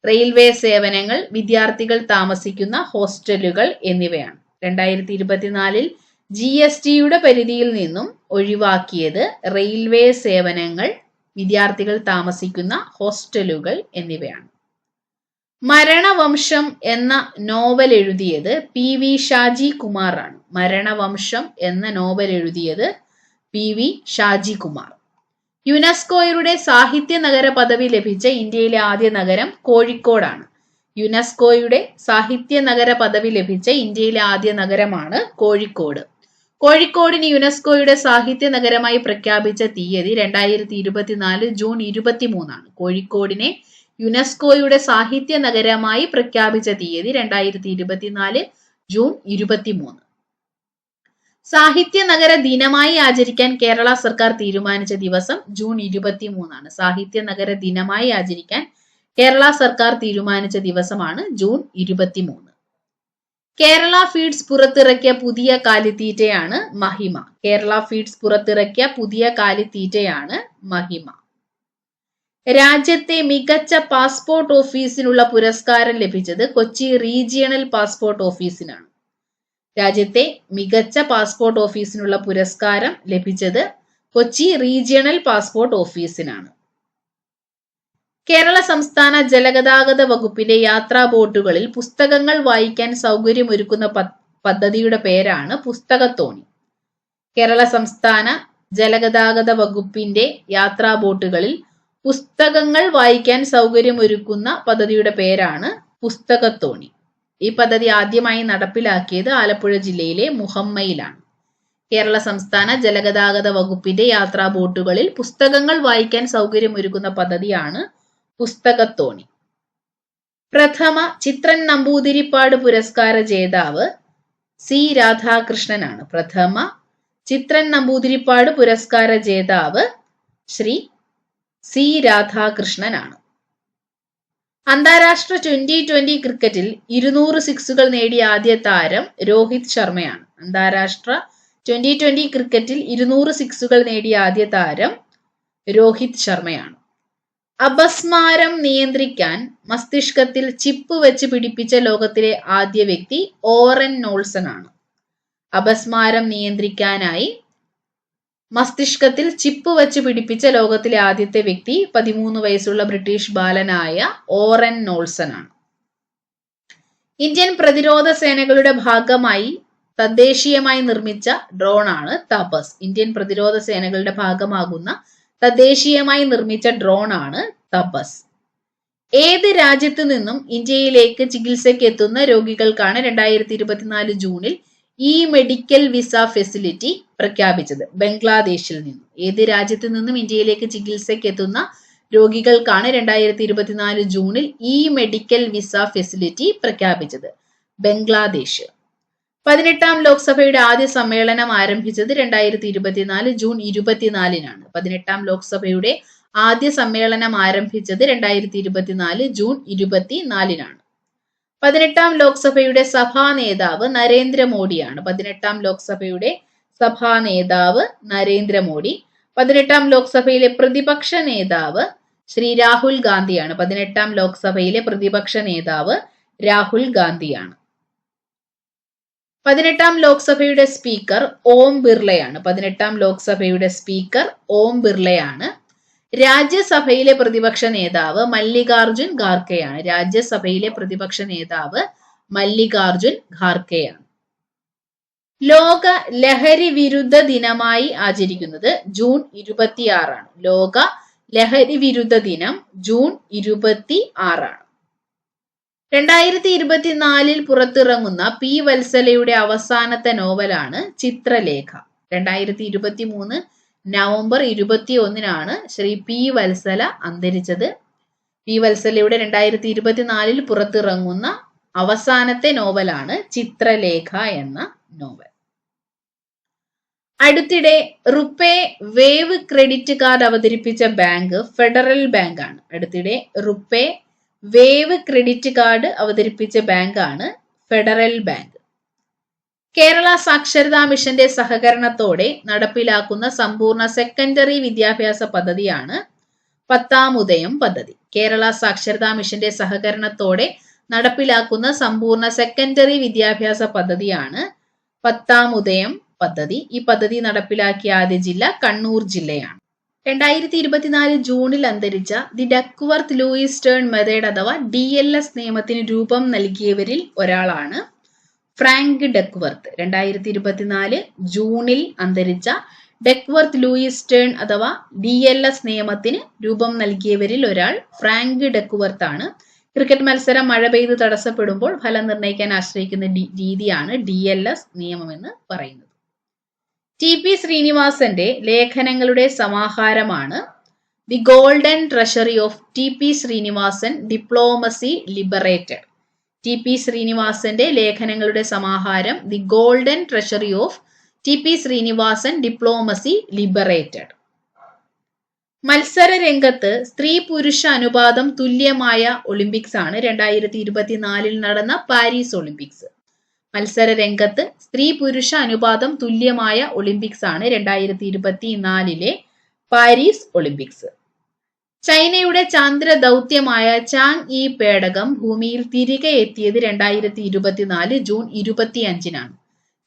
റെയിൽവേ സേവനങ്ങൾ, വിദ്യാർത്ഥികൾ താമസിക്കുന്ന ഹോസ്റ്റലുകൾ എന്നിവയാണ്. 2024 GSTയുടെ പരിധിയിൽ നിന്നും ഒഴിവാക്കിയത് റെയിൽവേ സേവനങ്ങൾ, വിദ്യാർത്ഥികൾ താമസിക്കുന്ന ഹോസ്റ്റലുകൾ എന്നിവയാണ്. മരണവംശം എന്ന നോവൽ എഴുതിയത് PV ഷാജി കുമാർ ആണ്. മരണവംശം എന്ന നോവൽ എഴുതിയത് PV ഷാജി കുമാർ. യുനെസ്കോയുടെ സാഹിത്യ നഗര പദവി ലഭിച്ച ഇന്ത്യയിലെ ആദ്യ നഗരം കോഴിക്കോടാണ്. യുനെസ്കോയുടെ സാഹിത്യ നഗര പദവി ലഭിച്ച ഇന്ത്യയിലെ ആദ്യ നഗരമാണ് കോഴിക്കോട്. കോഴിക്കോടിന് യുനെസ്കോയുടെ സാഹിത്യ നഗരമായി പ്രഖ്യാപിച്ച തീയതി 2024 ജൂൺ 23 ആണ്. കോഴിക്കോടിനെ യുനെസ്കോയുടെ സാഹിത്യ നഗരമായി പ്രഖ്യാപിച്ച തീയതി 2024 ജൂൺ 23. സാഹിത്യ നഗര ദിനമായി ആചരിക്കാൻ കേരള സർക്കാർ തീരുമാനിച്ച ദിവസം ജൂൺ 23 ആണ്. സാഹിത്യ നഗര ദിനമായി ആചരിക്കാൻ കേരള സർക്കാർ തീരുമാനിച്ച ദിവസമാണ് ജൂൺ 23. കേരള ഫീഡ്സ് പുറത്തിറക്കിയ പുതിയ കാലിത്തീറ്റയാണ് മഹിമ. കേരള ഫീഡ്സ് പുറത്തിറക്കിയ പുതിയ കാലിത്തീറ്റയാണ് മഹിമ. രാജ്യത്തെ മികച്ച പാസ്പോർട്ട് ഓഫീസിനുള്ള പുരസ്കാരം ലഭിച്ചത് കൊച്ചി റീജിയണൽ പാസ്പോർട്ട് ഓഫീസിനാണ്. രാജ്യത്തെ മികച്ച പാസ്പോർട്ട് ഓഫീസിനുള്ള പുരസ്കാരം ലഭിച്ചത് കൊച്ചി റീജിയണൽ പാസ്പോർട്ട് ഓഫീസിനാണ്. കേരള സംസ്ഥാന ജലഗതാഗത വകുപ്പിന്റെ യാത്രാ ബോട്ടുകളിൽ പുസ്തകങ്ങൾ വായിക്കാൻ സൗകര്യമൊരുക്കുന്ന പദ്ധതിയുടെ പേരാണ് പുസ്തകത്തോണി. കേരള സംസ്ഥാന ജലഗതാഗത വകുപ്പിന്റെ യാത്രാ ബോട്ടുകളിൽ പുസ്തകങ്ങൾ വായിക്കാൻ സൗകര്യമൊരുക്കുന്ന പദ്ധതിയുടെ പേരാണ് പുസ്തകത്തോണി. ഈ പദ്ധതി ആദ്യമായി നടപ്പിലാക്കിയത് ആലപ്പുഴ ജില്ലയിലെ മുഹമ്മയിലാണ്. കേരള സംസ്ഥാന ജലഗതാഗത വകുപ്പിന്റെ യാത്രാ ബോട്ടുകളിൽ പുസ്തകങ്ങൾ വായിക്കാൻ സൗകര്യമൊരുക്കുന്ന പദ്ധതിയാണ് പുസ്തകത്തോണി. പ്രഥമ ചിത്രൻ നമ്പൂതിരിപ്പാട് പുരസ്കാര ജേതാവ് C രാധാകൃഷ്ണനാണ്. പ്രഥമ ചിത്രൻ നമ്പൂതിരിപ്പാട് പുരസ്കാര ജേതാവ് ശ്രീ C രാധാകൃഷ്ണനാണ്. അന്താരാഷ്ട്ര 2020 ക്രിക്കറ്റിൽ 200 സിക്സുകൾ നേടിയ ആദ്യ താരം രോഹിത് ശർമ്മയാണ്. അന്താരാഷ്ട്ര 2020 ക്രിക്കറ്റിൽ 200 സിക്സുകൾ നേടിയ ആദ്യ താരം രോഹിത് ശർമ്മയാണ്. അപസ്മാരം നിയന്ത്രിക്കാൻ മസ്തിഷ്കത്തിൽ ചിപ്പ് വെച്ച് പിടിപ്പിച്ച ലോകത്തിലെ ആദ്യ വ്യക്തി ഓറൻ നോൾസൺ ആണ്. അപസ്മാരം നിയന്ത്രിക്കാനായി മസ്തിഷ്കത്തിൽ ചിപ്പ് വെച്ച് പിടിപ്പിച്ച ലോകത്തിലെ ആദ്യത്തെ വ്യക്തി 13 വയസ്സുള്ള ബ്രിട്ടീഷ് ബാലനായ ഓറൻ നോൾസൺ ആണ്. ഇന്ത്യൻ പ്രതിരോധ സേനകളുടെ ഭാഗമായി തദ്ദേശീയമായി നിർമ്മിച്ച ഡ്രോണാണ് തപസ്. ഇന്ത്യൻ പ്രതിരോധ സേനകളുടെ ഭാഗമാകുന്ന തദ്ദേശീയമായി നിർമ്മിച്ച ഡ്രോണാണ് തപസ്. ഏത് രാജ്യത്തു നിന്നും ഇന്ത്യയിലേക്ക് ചികിത്സയ്ക്ക് എത്തുന്ന രോഗികൾക്കാണ് 2024 ജൂണിൽ മെഡിക്കൽ വിസ ഫെസിലിറ്റി പ്രഖ്യാപിച്ചത്? ബംഗ്ലാദേശിൽ നിന്നും. ഏത് രാജ്യത്തു നിന്നും ഇന്ത്യയിലേക്ക് ചികിത്സയ്ക്ക് എത്തുന്ന രോഗികൾക്കാണ് 2024 ജൂണിൽ മെഡിക്കൽ വിസ ഫെസിലിറ്റി പ്രഖ്യാപിച്ചത്? ബംഗ്ലാദേശ്. 18ാം ലോക്സഭയുടെ ആദ്യ സമ്മേളനം ആരംഭിച്ചത് 2024 ജൂൺ 24-നാണ്. 18ാം ലോക്സഭയുടെ ആദ്യ സമ്മേളനം ആരംഭിച്ചത് 2024 ജൂൺ 24-നാണ്. 18ാം ലോക്സഭയുടെ സഭാ നേതാവ് നരേന്ദ്രമോദിയാണ്. 18ാം ലോക്സഭയുടെ സഭാ നേതാവ് നരേന്ദ്രമോദി. 18ാം ലോക്സഭയിലെ പ്രതിപക്ഷ നേതാവ് ശ്രീ രാഹുൽ ഗാന്ധിയാണ്. 18ാം ലോക്സഭയിലെ പ്രതിപക്ഷ നേതാവ് രാഹുൽ ഗാന്ധിയാണ്. 18ാം ലോക്സഭയുടെ സ്പീക്കർ ഓം ബിർളയാണ്. 18ാം ലോക്സഭയുടെ സ്പീക്കർ ഓം ബിർളയാണ്. രാജ്യസഭയിലെ പ്രതിപക്ഷ നേതാവ് മല്ലികാർജുൻ ഖാർഗെയാണ്. രാജ്യസഭയിലെ പ്രതിപക്ഷ നേതാവ് മല്ലികാർജുൻ ഖാർഗെയാണ്. ലോക ലഹരി വിരുദ്ധ ദിനമായി ആചരിക്കുന്നത് ജൂൺ 26 ആണ്. ലോക ലഹരി വിരുദ്ധ ദിനം ജൂൺ 26 ആണ്. 2024 പുറത്തിറങ്ങുന്ന P. വത്സലയുടെ അവസാനത്തെ നോവലാണ് ചിത്രലേഖ. 2023 നവംബർ 21-നാണ് ശ്രീ P. വത്സല അന്തരിച്ചത്. P. വത്സലയുടെ 2024 പുറത്തിറങ്ങുന്ന അവസാനത്തെ നോവലാണ് ചിത്രലേഖ എന്ന നോവൽ. അടുത്തിടെ റുപേ വേവ് ക്രെഡിറ്റ് കാർഡ് അവതരിപ്പിച്ച ബാങ്ക് ഫെഡറൽ ബാങ്ക് ആണ്. അടുത്തിടെ റുപേ വേവ് ക്രെഡിറ്റ് കാർഡ് അവതരിപ്പിച്ച ബാങ്കാണ് ഫെഡറൽ ബാങ്ക്. കേരള സാക്ഷരതാ മിഷന്റെ സഹകരണത്തോടെ നടപ്പിലാക്കുന്ന സമ്പൂർണ്ണ സെക്കൻഡറി വിദ്യാഭ്യാസ പദ്ധതിയാണ് 10ാം ഉദയം പദ്ധതി. കേരള സാക്ഷരതാ മിഷന്റെ സഹകരണത്തോടെ നടപ്പിലാക്കുന്ന സമ്പൂർണ്ണ സെക്കൻഡറി വിദ്യാഭ്യാസ പദ്ധതിയാണ് 10ാം ഉദയം പദ്ധതി. ഈ പദ്ധതി നടപ്പിലാക്കിയ ആദ്യ ജില്ല കണ്ണൂർ ജില്ലയാണ്. 2024 ജൂണിൽ അന്തരിച്ച the Duckworth Luis Stern method അഥവാ DLS നിയമത്തിന് രൂപം നൽകിയവരിൽ ഒരാളാണ് ഫ്രാങ്ക് ഡക്വർത്ത്. 2024 ജൂണിൽ അന്തരിച്ച ഡക്വർത്ത് ലൂയിസ് സ്റ്റേൺ അഥവാ DLS നിയമത്തിന് രൂപം നൽകിയവരിൽ ഒരാൾ ഫ്രാങ്ക് ഡക്വർത്ത് ആണ്. ക്രിക്കറ്റ് മത്സരം മഴ പെയ്ത് തടസ്സപ്പെടുമ്പോൾ ഫലം നിർണ്ണയിക്കാൻ ആശ്രയിക്കുന്ന രീതിയാണ് DLS നിയമം എന്ന് പറയുന്നത്. TP ശ്രീനിവാസന്റെ ലേഖനങ്ങളുടെ സമാഹാരമാണ് the golden treasury of TP Sreenivasan diplomacy liberated. TP ശ്രീനിവാസന്റെ ലേഖനങ്ങളുടെ സമാഹാരം the golden treasury of TP Sreenivasan diplomacy liberated. മത്സര രംഗത്ത് സ്ത്രീ പുരുഷ അനുപാതം തുല്യമായ ഒളിമ്പിക്സ് ആണ് 2024 നടന്ന പാരീസ് ഒളിമ്പിക്സ്. മത്സര രംഗത്ത് സ്ത്രീ പുരുഷ അനുപാതം തുല്യമായ ഒളിമ്പിക്സ് ആണ് 2024 പാരീസ് ഒളിമ്പിക്സ്. ചൈനയുടെ ചാന്ദ്ര ദൗത്യമായ ചാങ് ഇ പേടകം ഭൂമിയിൽ തിരികെ എത്തിയത് 2024 ജൂൺ 25-നാണ്.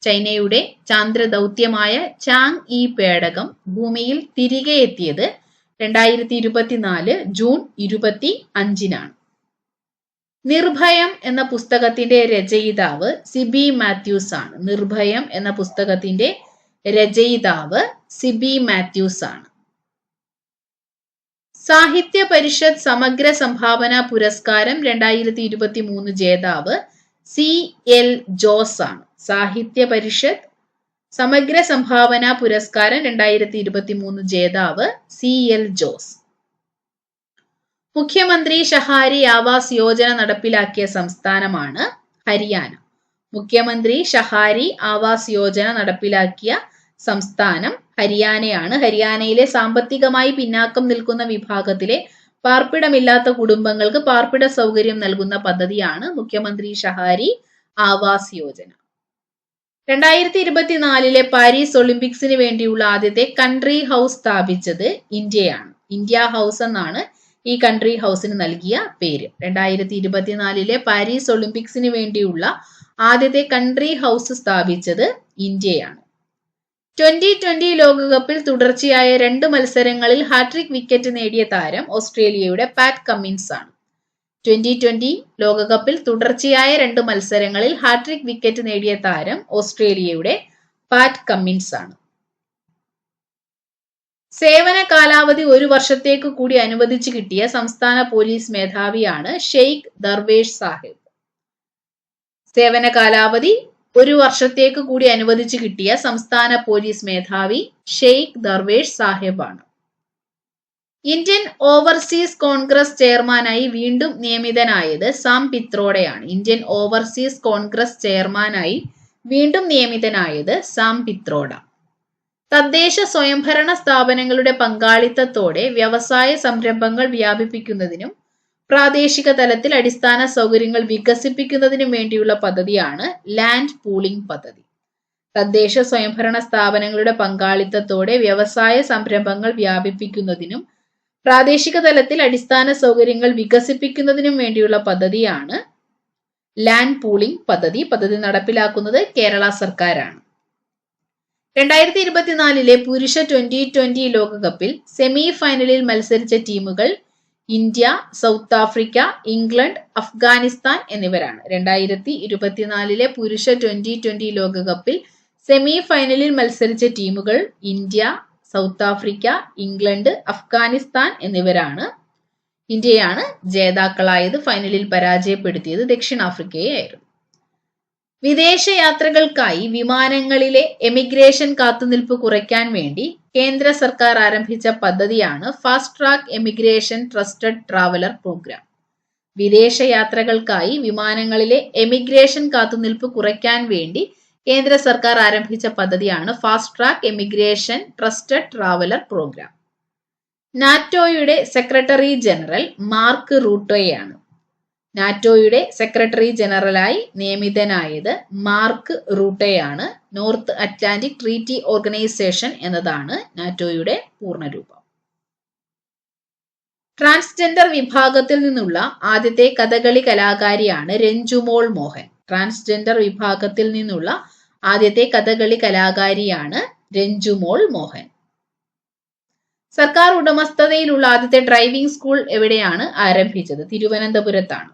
ചൈനയുടെ ചാന്ദ്ര ദൗത്യമായ ചാങ് ഇ പേടകം ഭൂമിയിൽ തിരികെ എത്തിയത് 2024 ജൂൺ 25-നാണ്. നിർഭയം എന്ന പുസ്തകത്തിന്റെ രചയിതാവ് സിബി മാത്യൂസ് ആണ്. നിർഭയം എന്ന പുസ്തകത്തിന്റെ രചയിതാവ് സിബി മാത്യൂസ് ആണ്. സാഹിത്യ പരിഷത്ത് സമഗ്ര സംഭാവന പുരസ്കാരം 2023 ജേതാവ് CL ജോസ് ആണ്. സാഹിത്യ പരിഷത്ത് സമഗ്ര സംഭാവന പുരസ്കാരം 2023 ജേതാവ് CL ജോസ്. മുഖ്യമന്ത്രി ഷഹാരി ആവാസ് യോജന നടപ്പിലാക്കിയ സംസ്ഥാനമാണ് ഹരിയാന. മുഖ്യമന്ത്രി ഷഹാരി ആവാസ് യോജന നടപ്പിലാക്കിയ സംസ്ഥാനം ഹരിയാനയാണ്. ഹരിയാനയിലെ സാമ്പത്തികമായി പിന്നാക്കം നിൽക്കുന്ന വിഭാഗത്തിലെ പാർപ്പിടമില്ലാത്ത കുടുംബങ്ങൾക്ക് പാർപ്പിട സൗകര്യം നൽകുന്ന പദ്ധതിയാണ് മുഖ്യമന്ത്രി ഷഹാരി ആവാസ് യോജന. 2024 പാരീസ് ഒളിമ്പിക്സിന് വേണ്ടിയുള്ള ആദ്യത്തെ കൺട്രി ഹൗസ് സ്ഥാപിച്ചത് ഇന്ത്യയാണ്. ഇന്ത്യ ഹൗസ് എന്നാണ് ഈ കൺട്രി ഹൗസിന് നൽകിയ പേര്. 2024 പാരീസ് ഒളിമ്പിക്സിന് വേണ്ടിയുള്ള ആദ്യത്തെ കൺട്രി ഹൗസ് സ്ഥാപിച്ചത് ഇന്ത്യയാണ്. 2020 ലോകകപ്പിൽ തുടർച്ചയായ 2 മത്സരങ്ങളിൽ ഹാട്രിക് വിക്കറ്റ് നേടിയ താരം ഓസ്ട്രേലിയയുടെ പാറ്റ് കമ്മിൻസ് ആണ്. 2020 ലോകകപ്പിൽ തുടർച്ചയായ 2 മത്സരങ്ങളിൽ ഹാട്രിക് വിക്കറ്റ് നേടിയ താരം ഓസ്ട്രേലിയയുടെ പാറ്റ് കമ്മിൻസ് ആണ്. സേവന കാലാവധി 1 വർഷത്തേക്ക് കൂടി അനുവദിച്ചു കിട്ടിയ സംസ്ഥാന പോലീസ് മേധാവിയാണ് ഷെയ്ഖ് ദർവേഷ് സാഹിബ്. സേവന കാലാവധി 1 വർഷത്തേക്ക് കൂടി അനുവദിച്ചു കിട്ടിയ സംസ്ഥാന പോലീസ് മേധാവി ഷെയ്ഖ് ദർവേഷ് സാഹിബ് ആണ്. ഇന്ത്യൻ ഓവർസീസ് കോൺഗ്രസ് ചെയർമാനായി വീണ്ടും നിയമിതനായത് സാം പിത്രോഡയാണ്. ഇന്ത്യൻ ഓവർസീസ് കോൺഗ്രസ് ചെയർമാനായി വീണ്ടും നിയമിതനായത് സാം പിത്രോഡ. തദ്ദേശ സ്വയംഭരണ സ്ഥാപനങ്ങളുടെ പങ്കാളിത്തത്തോടെ വ്യവസായ സംരംഭങ്ങൾ വ്യാപിപ്പിക്കുന്നതിനും പ്രാദേശിക തലത്തിൽ അടിസ്ഥാന സൗകര്യങ്ങൾ വികസിപ്പിക്കുന്നതിനും വേണ്ടിയുള്ള പദ്ധതിയാണ് ലാൻഡ് പൂളിംഗ് പദ്ധതി. തദ്ദേശ സ്വയംഭരണ സ്ഥാപനങ്ങളുടെ പങ്കാളിത്തത്തോടെ വ്യവസായ സംരംഭങ്ങൾ വ്യാപിപ്പിക്കുന്നതിനും പ്രാദേശിക തലത്തിൽ അടിസ്ഥാന സൗകര്യങ്ങൾ വികസിപ്പിക്കുന്നതിനും വേണ്ടിയുള്ള പദ്ധതിയാണ് ലാൻഡ് പൂളിംഗ് പദ്ധതി. പദ്ധതി നടപ്പിലാക്കുന്നത് കേരള സർക്കാരാണ്. 2024 പുരുഷ 2020 ലോകകപ്പിൽ സെമി ഫൈനലിൽ മത്സരിച്ച ടീമുകൾ India, south Africa, England, Afghanistan എന്നിവരാണ്. 2024 പുരുഷ 2020 ലോകകപ്പിൽ സെമി ഫൈനലിൽ മത്സരിച്ച ടീമുകൾ India, south Africa, England, Afghanistan എന്നിവരാണ്. ഇന്ത്യയാണ് ജേതാക്കളായത്. ഫൈനലിൽ പരാജയപ്പെടുത്തിയത് ദക്ഷിണാഫ്രിക്കയായിരുന്നു. വിദേശ യാത്രകൾക്കായി വിമാനങ്ങളിലെ എമിഗ്രേഷൻ കാത്തുനിൽപ്പ് കുറയ്ക്കാൻ വേണ്ടി കേന്ദ്ര സർക്കാർ ആരംഭിച്ച പദ്ധതിയാണ് fast track emigration trusted traveller programme. വിദേശ യാത്രകൾക്കായി വിമാനങ്ങളിലെ എമിഗ്രേഷൻ കാത്തുനിൽപ്പ് കുറയ്ക്കാൻ വേണ്ടി കേന്ദ്ര സർക്കാർ ആരംഭിച്ച പദ്ധതിയാണ് fast track emigration trusted traveller programme. നാറ്റോയുടെ സെക്രട്ടറി ജനറൽ മാർക്ക് റൂട്ടോയാണ്. നാറ്റോയുടെ സെക്രട്ടറി ജനറലായി നിയമിതനായത് മാർക്ക് റൂട്ടോയാണ്. നോർത്ത് അറ്റ്ലാന്റിക് ട്രീറ്റി ഓർഗനൈസേഷൻ എന്നതാണ് നാറ്റോയുടെ പൂർണ്ണരൂപം. ട്രാൻസ്ജെൻഡർ വിഭാഗത്തിൽ നിന്നുള്ള ആദ്യത്തെ കഥകളി കലാകാരിയാണ് രഞ്ജുമോൾ മോഹൻ. ട്രാൻസ്ജെൻഡർ വിഭാഗത്തിൽ നിന്നുള്ള ആദ്യത്തെ കഥകളി കലാകാരിയാണ് രഞ്ജുമോൾ മോഹൻ. സർക്കാർ ഉടമസ്ഥതയിലുള്ള ആദ്യത്തെ ഡ്രൈവിംഗ് സ്കൂൾ എവിടെയാണ് ആരംഭിച്ചത്? തിരുവനന്തപുരത്താണ്.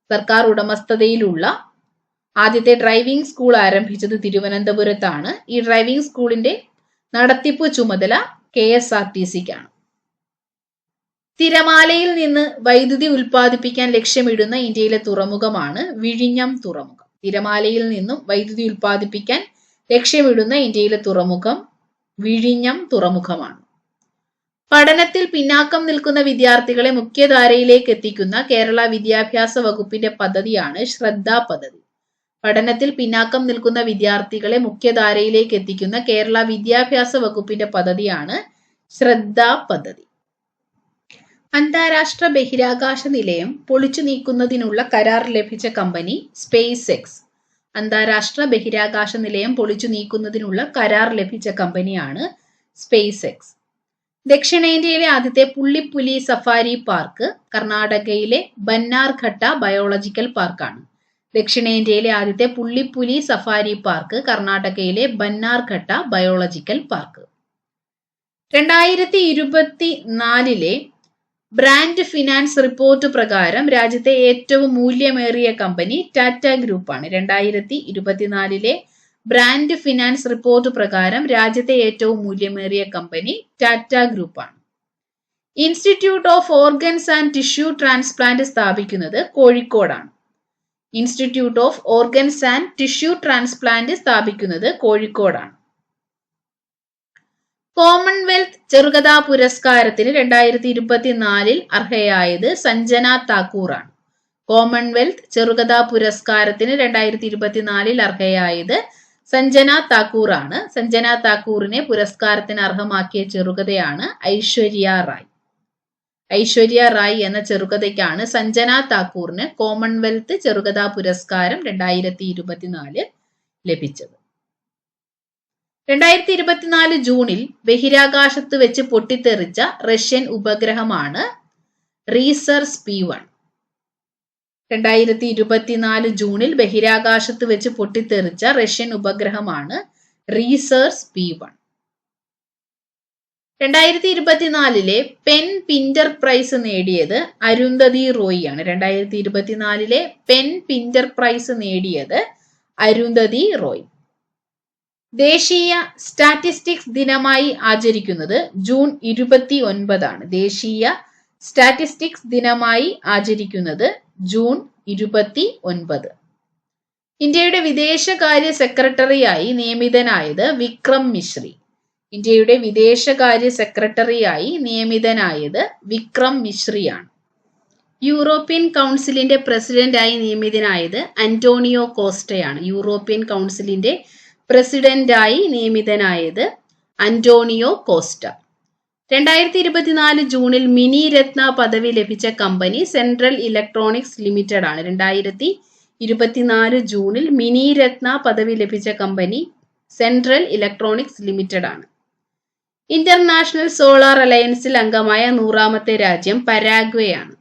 സർക്കാർ ഉടമസ്ഥതയിലുള്ള ആദ്യത്തെ ഡ്രൈവിംഗ് സ്കൂൾ ആരംഭിച്ചത് തിരുവനന്തപുരത്താണ്. ഈ ഡ്രൈവിംഗ് സ്കൂളിന്റെ നടത്തിപ്പ് ചുമതല KSRTCക്കാണ്. തിരമാലയിൽ നിന്ന് വൈദ്യുതി ഉൽപ്പാദിപ്പിക്കാൻ ലക്ഷ്യമിടുന്ന ഇന്ത്യയിലെ തുറമുഖമാണ് വിഴിഞ്ഞം തുറമുഖം. തിരമാലയിൽ നിന്നും വൈദ്യുതി ഉൽപ്പാദിപ്പിക്കാൻ ലക്ഷ്യമിടുന്ന ഇന്ത്യയിലെ തുറമുഖം വിഴിഞ്ഞം തുറമുഖമാണ്. പഠനത്തിൽ പിന്നാക്കം നിൽക്കുന്ന വിദ്യാർത്ഥികളെ മുഖ്യധാരയിലേക്ക് എത്തിക്കുന്ന കേരള വിദ്യാഭ്യാസ വകുപ്പിന്റെ പദ്ധതിയാണ് ശ്രദ്ധ പദ്ധതി. പഠനത്തിൽ പിന്നാക്കം നിൽക്കുന്ന വിദ്യാർത്ഥികളെ മുഖ്യധാരയിലേക്ക് എത്തിക്കുന്ന കേരള വിദ്യാഭ്യാസ വകുപ്പിന്റെ പദ്ധതിയാണ് ശ്രദ്ധ പദ്ധതി. അന്താരാഷ്ട്ര ബഹിരാകാശ നിലയം പൊളിച്ചു നീക്കുന്നതിനുള്ള കരാർ ലഭിച്ച കമ്പനി സ്പേസ് എക്സ്. അന്താരാഷ്ട്ര ബഹിരാകാശ നിലയം പൊളിച്ചു നീക്കുന്നതിനുള്ള കരാർ ലഭിച്ച കമ്പനിയാണ് സ്പേസ് എക്സ്. ദക്ഷിണേന്ത്യയിലെ ആദ്യത്തെ പുള്ളിപ്പുലി സഫാരി പാർക്ക് കർണാടകയിലെ ബന്നാർഘട്ട ബയോളജിക്കൽ പാർക്കാണ്. ദക്ഷിണേന്ത്യയിലെ ആദ്യത്തെ പുള്ളിപ്പുലി സഫാരി പാർക്ക് കർണാടകയിലെ Bannerghatta biological park. 2024 brand finance report പ്രകാരം രാജ്യത്തെ ഏറ്റവും മൂല്യമേറിയ കമ്പനി ടാറ്റ ഗ്രൂപ്പാണ്. 2024 ബ്രാൻഡ് ഫിനാൻസ് റിപ്പോർട്ട് പ്രകാരം രാജ്യത്തെ ഏറ്റവും മൂല്യമേറിയ കമ്പനി ടാറ്റ ഗ്രൂപ്പാണ്. Institute of organs and tissue transplant സ്ഥാപിക്കുന്നത് കോഴിക്കോടാണ്. Institute of organs and tissue transplant സ്ഥാപിക്കുന്നത് കോഴിക്കോടാണ്. കോമൺവെൽത്ത് ചെറുകഥാ പുരസ്കാരത്തിന് 2024 അർഹയായത് സഞ്ജന താക്കൂറാണ്. കോമൺവെൽത്ത് ചെറുകഥാ പുരസ്കാരത്തിന് 2024 അർഹയായത് സഞ്ജന താക്കൂറാണ്. സഞ്ജന താക്കൂറിനെ പുരസ്കാരത്തിന് അർഹമാക്കിയ ചെറുകഥയാണ് ഐശ്വര്യ റായ്. ഐശ്വര്യ റായ് എന്ന ചെറുകഥയ്ക്കാണ് സഞ്ജന താക്കൂറിന് കോമൺവെൽത്ത് ചെറുകഥാ പുരസ്കാരം 2024 ലഭിച്ചത്. 2024 ജൂണിൽ ബഹിരാകാശത്ത് വെച്ച് പൊട്ടിത്തെറിച്ച റഷ്യൻ ഉപഗ്രഹമാണ് റീസർസ് P1. 2024 ജൂണിൽ ബഹിരാകാശത്ത് വെച്ച് പൊട്ടിത്തെറിച്ച റഷ്യൻ ഉപഗ്രഹമാണ് Resurs P1. 2024 PEN Pinter Prize നേടിയത് അരുന്ധതി റോയ് ആണ്. 2024 പെൻ പിന്റർ പ്രൈസ് നേടിയത് അരുന്ധതി റോയ്. ദേശീയ സ്റ്റാറ്റിസ്റ്റിക്സ് ദിനമായി ആചരിക്കുന്നത് ജൂൺ 29 ദേശീയ സ്റ്റാറ്റിസ്റ്റിക്സ് ദിനമായി ആചരിക്കുന്നത് ജൂൺ 29. ഇന്ത്യയുടെ വിദേശകാര്യ സെക്രട്ടറിയായി നിയമിതനായത് വിക്രം മിശ്രി. ഇന്ത്യയുടെ വിദേശകാര്യ സെക്രട്ടറിയായി നിയമിതനായത് വിക്രം മിശ്രിയാണ്. യൂറോപ്യൻ കൗൺസിലിന്റെ പ്രസിഡന്റായി നിയമിതനായത് അന്റോണിയോ കോസ്റ്റയാണ്. യൂറോപ്യൻ കൗൺസിലിന്റെ പ്രസിഡന്റായി നിയമിതനായത് അന്റോണിയോ കോസ്റ്റ. 2024 ജൂണിൽ മിനി രത്ന പദവി ലഭിച്ച കമ്പനി സെൻട്രൽ ഇലക്ട്രോണിക്സ് ലിമിറ്റഡ് ആണ്. 2024 ജൂണിൽ മിനി രത്ന പദവി ലഭിച്ച കമ്പനി സെൻട്രൽ ഇലക്ട്രോണിക്സ് ലിമിറ്റഡ് ആണ്. ഇന്റർനാഷണൽ സോളാർ അലയൻസിൽ അംഗമായ 100ാമത്തെ രാജ്യം പരാഗ്വേ ആണ്.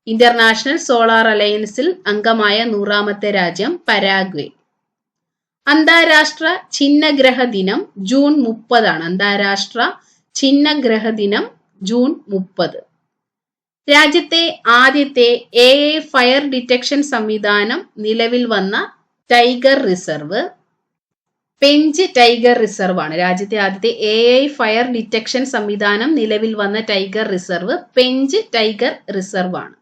ഇന്റർനാഷണൽ സോളാർ അലയൻസിൽ അംഗമായ 100ാമത്തെ രാജ്യം പരാഗ്വേ. അന്താരാഷ്ട്ര ഛിന്നഗ്രഹ ദിനം ജൂൺ 30 ആണ്. അന്താരാഷ്ട്ര ഛിന്നഗ്രഹ ദിനം ജൂൺ 30. രാജ്യത്തെ ആദ്യത്തെ AI ഫയർ ഡിറ്റക്ഷൻ സംവിധാനം നിലവിൽ വന്ന tiger reserve Pench tiger reserve ആണ്. രാജ്യത്തെ ആദ്യത്തെ AI ഫയർ ഡിറ്റക്ഷൻ സംവിധാനം നിലവിൽ വന്ന tiger reserve Pench tiger reserve ആണ്.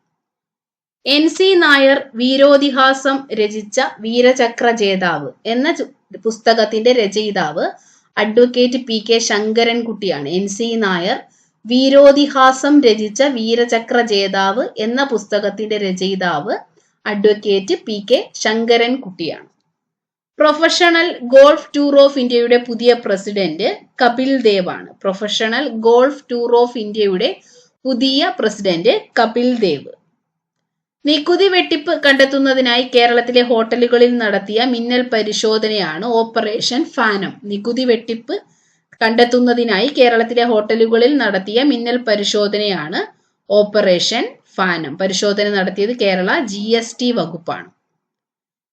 NC നായർ വീരോതിഹാസം രചിച്ച വീരചക്ര ജേതാവ് എന്ന പുസ്തകത്തിന്റെ രചയിതാവ് അഡ്വക്കേറ്റ് PK ശങ്കരൻകുട്ടിയാണ്. NC നായർ വീരോതിഹാസം രചിച്ച വീരചക്ര ജേതാവ് എന്ന പുസ്തകത്തിന്റെ രചയിതാവ് അഡ്വക്കേറ്റ് PK ശങ്കരൻകുട്ടിയാണ്. പ്രൊഫഷണൽ ഗോൾഫ് ടൂർ ഓഫ് ഇന്ത്യയുടെ പുതിയ പ്രസിഡന്റ് കപിൽ ദേവ് ആണ്. പ്രൊഫഷണൽ ഗോൾഫ് ടൂർ ഓഫ് ഇന്ത്യയുടെ പുതിയ പ്രസിഡന്റ് കപിൽ ദേവ്. നികുതി വെട്ടിപ്പ് കണ്ടെത്തുന്നതിനായി കേരളത്തിലെ ഹോട്ടലുകളിൽ നടത്തിയ മിന്നൽ പരിശോധനയാണ് ഓപ്പറേഷൻ ഫാനം. നികുതി വെട്ടിപ്പ് കണ്ടെത്തുന്നതിനായി കേരളത്തിലെ ഹോട്ടലുകളിൽ നടത്തിയ മിന്നൽ പരിശോധനയാണ് ഓപ്പറേഷൻ ഫാനം. പരിശോധന നടത്തിയത് കേരള GST വകുപ്പാണ്.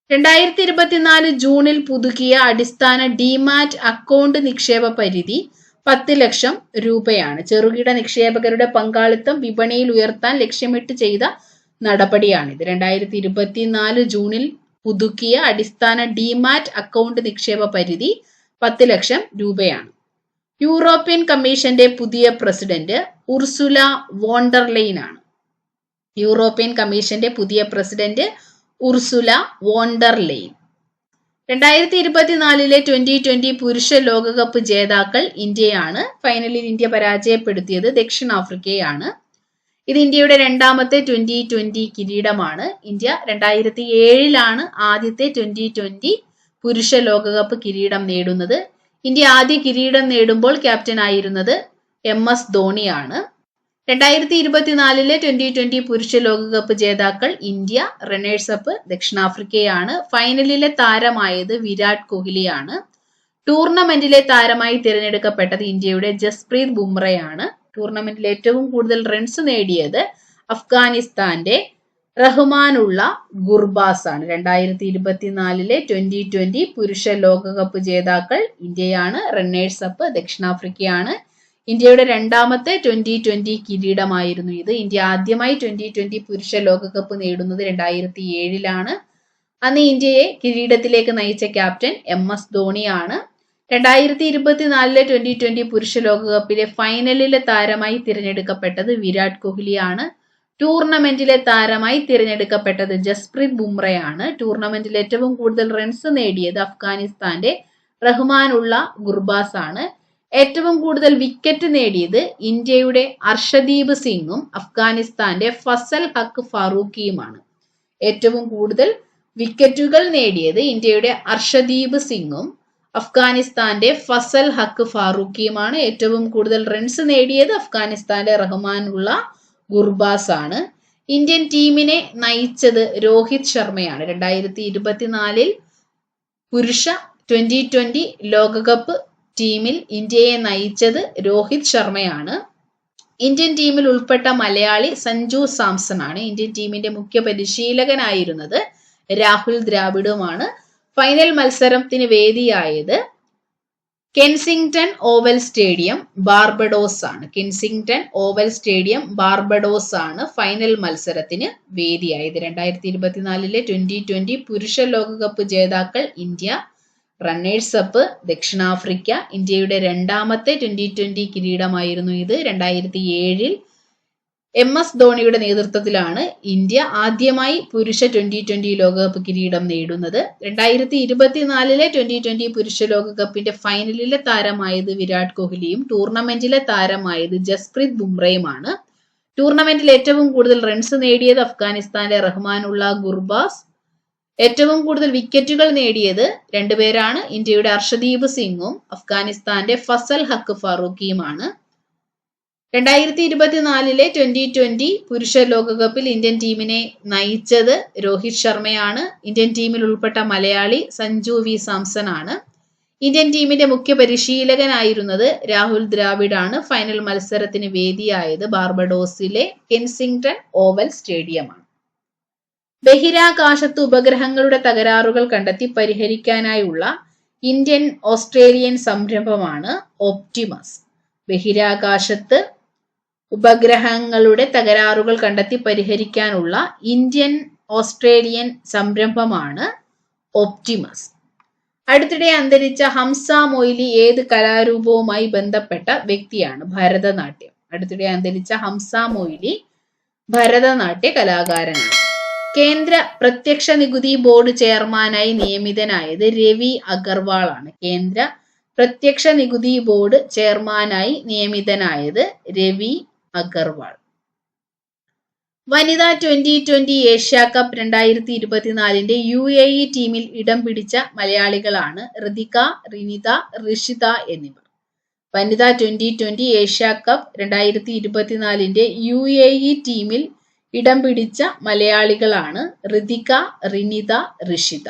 2024 ജൂണിൽ പുതുക്കിയ അടിസ്ഥാന ഡിമാറ്റ് അക്കൗണ്ട് നിക്ഷേപ പരിധി 10 ലക്ഷം രൂപയാണ്. ചെറുകിട നിക്ഷേപകരുടെ പങ്കാളിത്തം വിപണിയിൽ ഉയർത്താൻ ലക്ഷ്യമിട്ട് ചെയ്ത നടപടിയാണിത്. 2024 ജൂണിൽ പുതുക്കിയ അടിസ്ഥാന ഡിമാറ്റ് അക്കൗണ്ട് നിക്ഷേപ പരിധി 10 ലക്ഷം രൂപയാണ്. യൂറോപ്യൻ കമ്മീഷന്റെ പുതിയ പ്രസിഡന്റ് ഉർസുല വോണ്ടർലെയ്ൻ ആണ്. യൂറോപ്യൻ കമ്മീഷന്റെ പുതിയ പ്രസിഡന്റ് ഉർസുല വോണ്ടർലെയ്ൻ. 2024 2020 പുരുഷ ലോകകപ്പ് ജേതാക്കൾ ഇന്ത്യയാണ്. ഫൈനലിൽ ഇന്ത്യ പരാജയപ്പെടുത്തിയത് ദക്ഷിണാഫ്രിക്കയാണ്. ഇത് ഇന്ത്യയുടെ രണ്ടാമത്തെ 2020 കിരീടമാണ്. ഇന്ത്യ 2007 ആദ്യത്തെ 2020 പുരുഷ ലോകകപ്പ് കിരീടം നേടുന്നത്. ഇന്ത്യ ആദ്യ കിരീടം നേടുമ്പോൾ ക്യാപ്റ്റൻ ആയിരുന്നത് MS ധോണിയാണ്. 2024 2020 പുരുഷ ലോകകപ്പ് ജേതാക്കൾ ഇന്ത്യ, റണ്ണേഴ്സ് അപ്പ് ദക്ഷിണാഫ്രിക്കയാണ്. ഫൈനലിലെ താരമായത് വിരാട് കോഹ്ലിയാണ്. ടൂർണമെന്റിലെ താരമായി തിരഞ്ഞെടുക്കപ്പെട്ടത് ഇന്ത്യയുടെ ജസ്പ്രീത് ബുംറയാണ്. ടൂർണമെന്റിൽ ഏറ്റവും കൂടുതൽ റൺസ് നേടിയത് അഫ്ഗാനിസ്ഥാന്റെ റഹ്മാനുള്ള ഗുർബാസ് ആണ്. 2024 2020 പുരുഷ ലോകകപ്പ് ജേതാക്കൾ ഇന്ത്യയാണ്. റണ്ണേഴ്സ് അപ്പ് ദക്ഷിണാഫ്രിക്കയാണ്. ഇന്ത്യയുടെ രണ്ടാമത്തെ 2020 കിരീടമായിരുന്നു ഇത്. ഇന്ത്യ ആദ്യമായി 2020 പുരുഷ ലോകകപ്പ് നേടുന്നത് 2007 അന്ന് ഇന്ത്യയെ കിരീടത്തിലേക്ക് നയിച്ച ക്യാപ്റ്റൻ MS ധോണിയാണ്. 2024 2020 പുരുഷ ലോകകപ്പിലെ ഫൈനലിലെ താരമായി തിരഞ്ഞെടുക്കപ്പെട്ടത് വിരാട് കോഹ്ലിയാണ്. ടൂർണമെന്റിലെ താരമായി തിരഞ്ഞെടുക്കപ്പെട്ടത് ജസ്പ്രീത് ബുംറയാണ്. ടൂർണമെന്റിൽ ഏറ്റവും കൂടുതൽ റൺസ് നേടിയത് അഫ്ഗാനിസ്ഥാന്റെ റഹ്മാനുള്ള ഗുർബാസ് ആണ്. ഏറ്റവും കൂടുതൽ വിക്കറ്റ് നേടിയത് ഇന്ത്യയുടെ അർഷദീപ് സിംഗും അഫ്ഗാനിസ്ഥാന്റെ ഫസൽ ഹക്ക് ഫാറൂഖിയുമാണ്. ഏറ്റവും കൂടുതൽ വിക്കറ്റുകൾ നേടിയത് ഇന്ത്യയുടെ അർഷദീപ് സിംഗും അഫ്ഗാനിസ്ഥാന്റെ ഫസൽ ഹക്ക് ഫാറൂഖിയുമാണ്. ഏറ്റവും കൂടുതൽ റൺസ് നേടിയത് അഫ്ഗാനിസ്ഥാന്റെ റഹ്മാനുള്ള ഗുർബാസ് ആണ്. ഇന്ത്യൻ ടീമിനെ നയിച്ചത് രോഹിത് ശർമ്മയാണ്. 2024 പുരുഷ 2020 ലോകകപ്പ് ടീമിൽ ഇന്ത്യയെ നയിച്ചത് രോഹിത് ശർമ്മയാണ്. ഇന്ത്യൻ ടീമിൽ ഉൾപ്പെട്ട മലയാളി സഞ്ജു സാംസൺ ആണ്. ഇന്ത്യൻ ടീമിന്റെ മുഖ്യ പരിശീലകനായിരുന്നത് രാഹുൽ ദ്രാവിഡുമാണ്. ഫൈനൽ മത്സരത്തിന് വേദിയായത് കെൻസിംഗ്ടൺ ഓവൽ സ്റ്റേഡിയം ബാർബഡോസ് ആണ്. കെൻസിംഗ്ടൺ ഓവൽ സ്റ്റേഡിയം ബാർബഡോസ് ആണ് ഫൈനൽ മത്സരത്തിന് വേദിയായത്. 2024 2020 പുരുഷ ലോകകപ്പ് ജേതാക്കൾ ഇന്ത്യ, റണ്ണേഴ്സ് അപ്പ് ദക്ഷിണാഫ്രിക്ക. ഇന്ത്യയുടെ രണ്ടാമത്തെ 2020 കിരീടമായിരുന്നു ഇത്. 2007 MS ധോണിയുടെ നേതൃത്വത്തിലാണ് ഇന്ത്യ ആദ്യമായി പുരുഷ 2020 ലോകകപ്പ് കിരീടം നേടുന്നത്. 2024 2020 പുരുഷ ലോകകപ്പിന്റെ ഫൈനലിലെ താരമായത് വിരാട് കോഹ്ലിയും ടൂർണമെന്റിലെ താരമായത് ജസ്പ്രീത് ബുംറയുമാണ്. ടൂർണമെന്റിൽ ഏറ്റവും കൂടുതൽ റൺസ് നേടിയത് അഫ്ഗാനിസ്ഥാന്റെ റഹ്മാനുള്ള ഗുർബാസ്. ഏറ്റവും കൂടുതൽ വിക്കറ്റുകൾ നേടിയത് രണ്ടുപേരാണ്. ഇന്ത്യയുടെ അർഷദീപ് സിംഗും അഫ്ഗാനിസ്ഥാന്റെ ഫസൽ ഹക്ക് ഫാറൂഖിയുമാണ്. 2024 2020 പുരുഷ ലോകകപ്പിൽ ഇന്ത്യൻ ടീമിനെ നയിച്ചത് രോഹിത് ശർമ്മയാണ്. ഇന്ത്യൻ ടീമിൽ ഉൾപ്പെട്ട മലയാളി സഞ്ജു വി സാംസൺ ആണ്. ഇന്ത്യൻ ടീമിന്റെ മുഖ്യ പരിശീലകനായിരുന്നത് രാഹുൽ ദ്രാവിഡ് ആണ്. ഫൈനൽ മത്സരത്തിന് വേദിയായത് ബാർബഡോസിലെ കെൻസിംഗ്ടൺ ഓവൽ സ്റ്റേഡിയമാണ്. ബഹിരാകാശത്ത് ഉപഗ്രഹങ്ങളുടെ തകരാറുകൾ കണ്ടെത്തി പരിഹരിക്കാനായുള്ള ഇന്ത്യൻ ഓസ്ട്രേലിയൻ സംരംഭമാണ് ഒപ്റ്റിമസ്. ബഹിരാകാശത്ത് ഉപഗ്രഹങ്ങളുടെ തകരാറുകൾ കണ്ടെത്തി പരിഹരിക്കാനുള്ള ഇന്ത്യൻ ഓസ്ട്രേലിയൻ സംരംഭമാണ് ഒപ്റ്റിമസ്. അടുത്തിടെ അന്തരിച്ച ഹംസ മൊയ്ലി ഏത് കലാരൂപവുമായി ബന്ധപ്പെട്ട വ്യക്തിയാണ്? ഭരതനാട്യം. അടുത്തിടെ അന്തരിച്ച ഹംസ മൊയ്ലി ഭരതനാട്യ കലാകാരനാണ്. കേന്ദ്ര പ്രത്യക്ഷ നികുതി ബോർഡ് ചെയർമാനായി നിയമിതനായത് രവി അഗർവാൾ ആണ്. കേന്ദ്ര പ്രത്യക്ഷ നികുതി ബോർഡ് ചെയർമാനായി നിയമിതനായത് രവി അഗർവാൾ. വനിതാ 2020 ഏഷ്യ കപ്പ് 2024 UAE ടീമിൽ ഇടം പിടിച്ച മലയാളികളാണ് ഋതിക, റിനിത, ഋഷിത എന്നിവർ. വനിതാ 2020 ഏഷ്യ കപ്പ് 2024 UAE ടീമിൽ ഇടം പിടിച്ച മലയാളികളാണ് ഋതിക, റിനിത, ഋഷിത.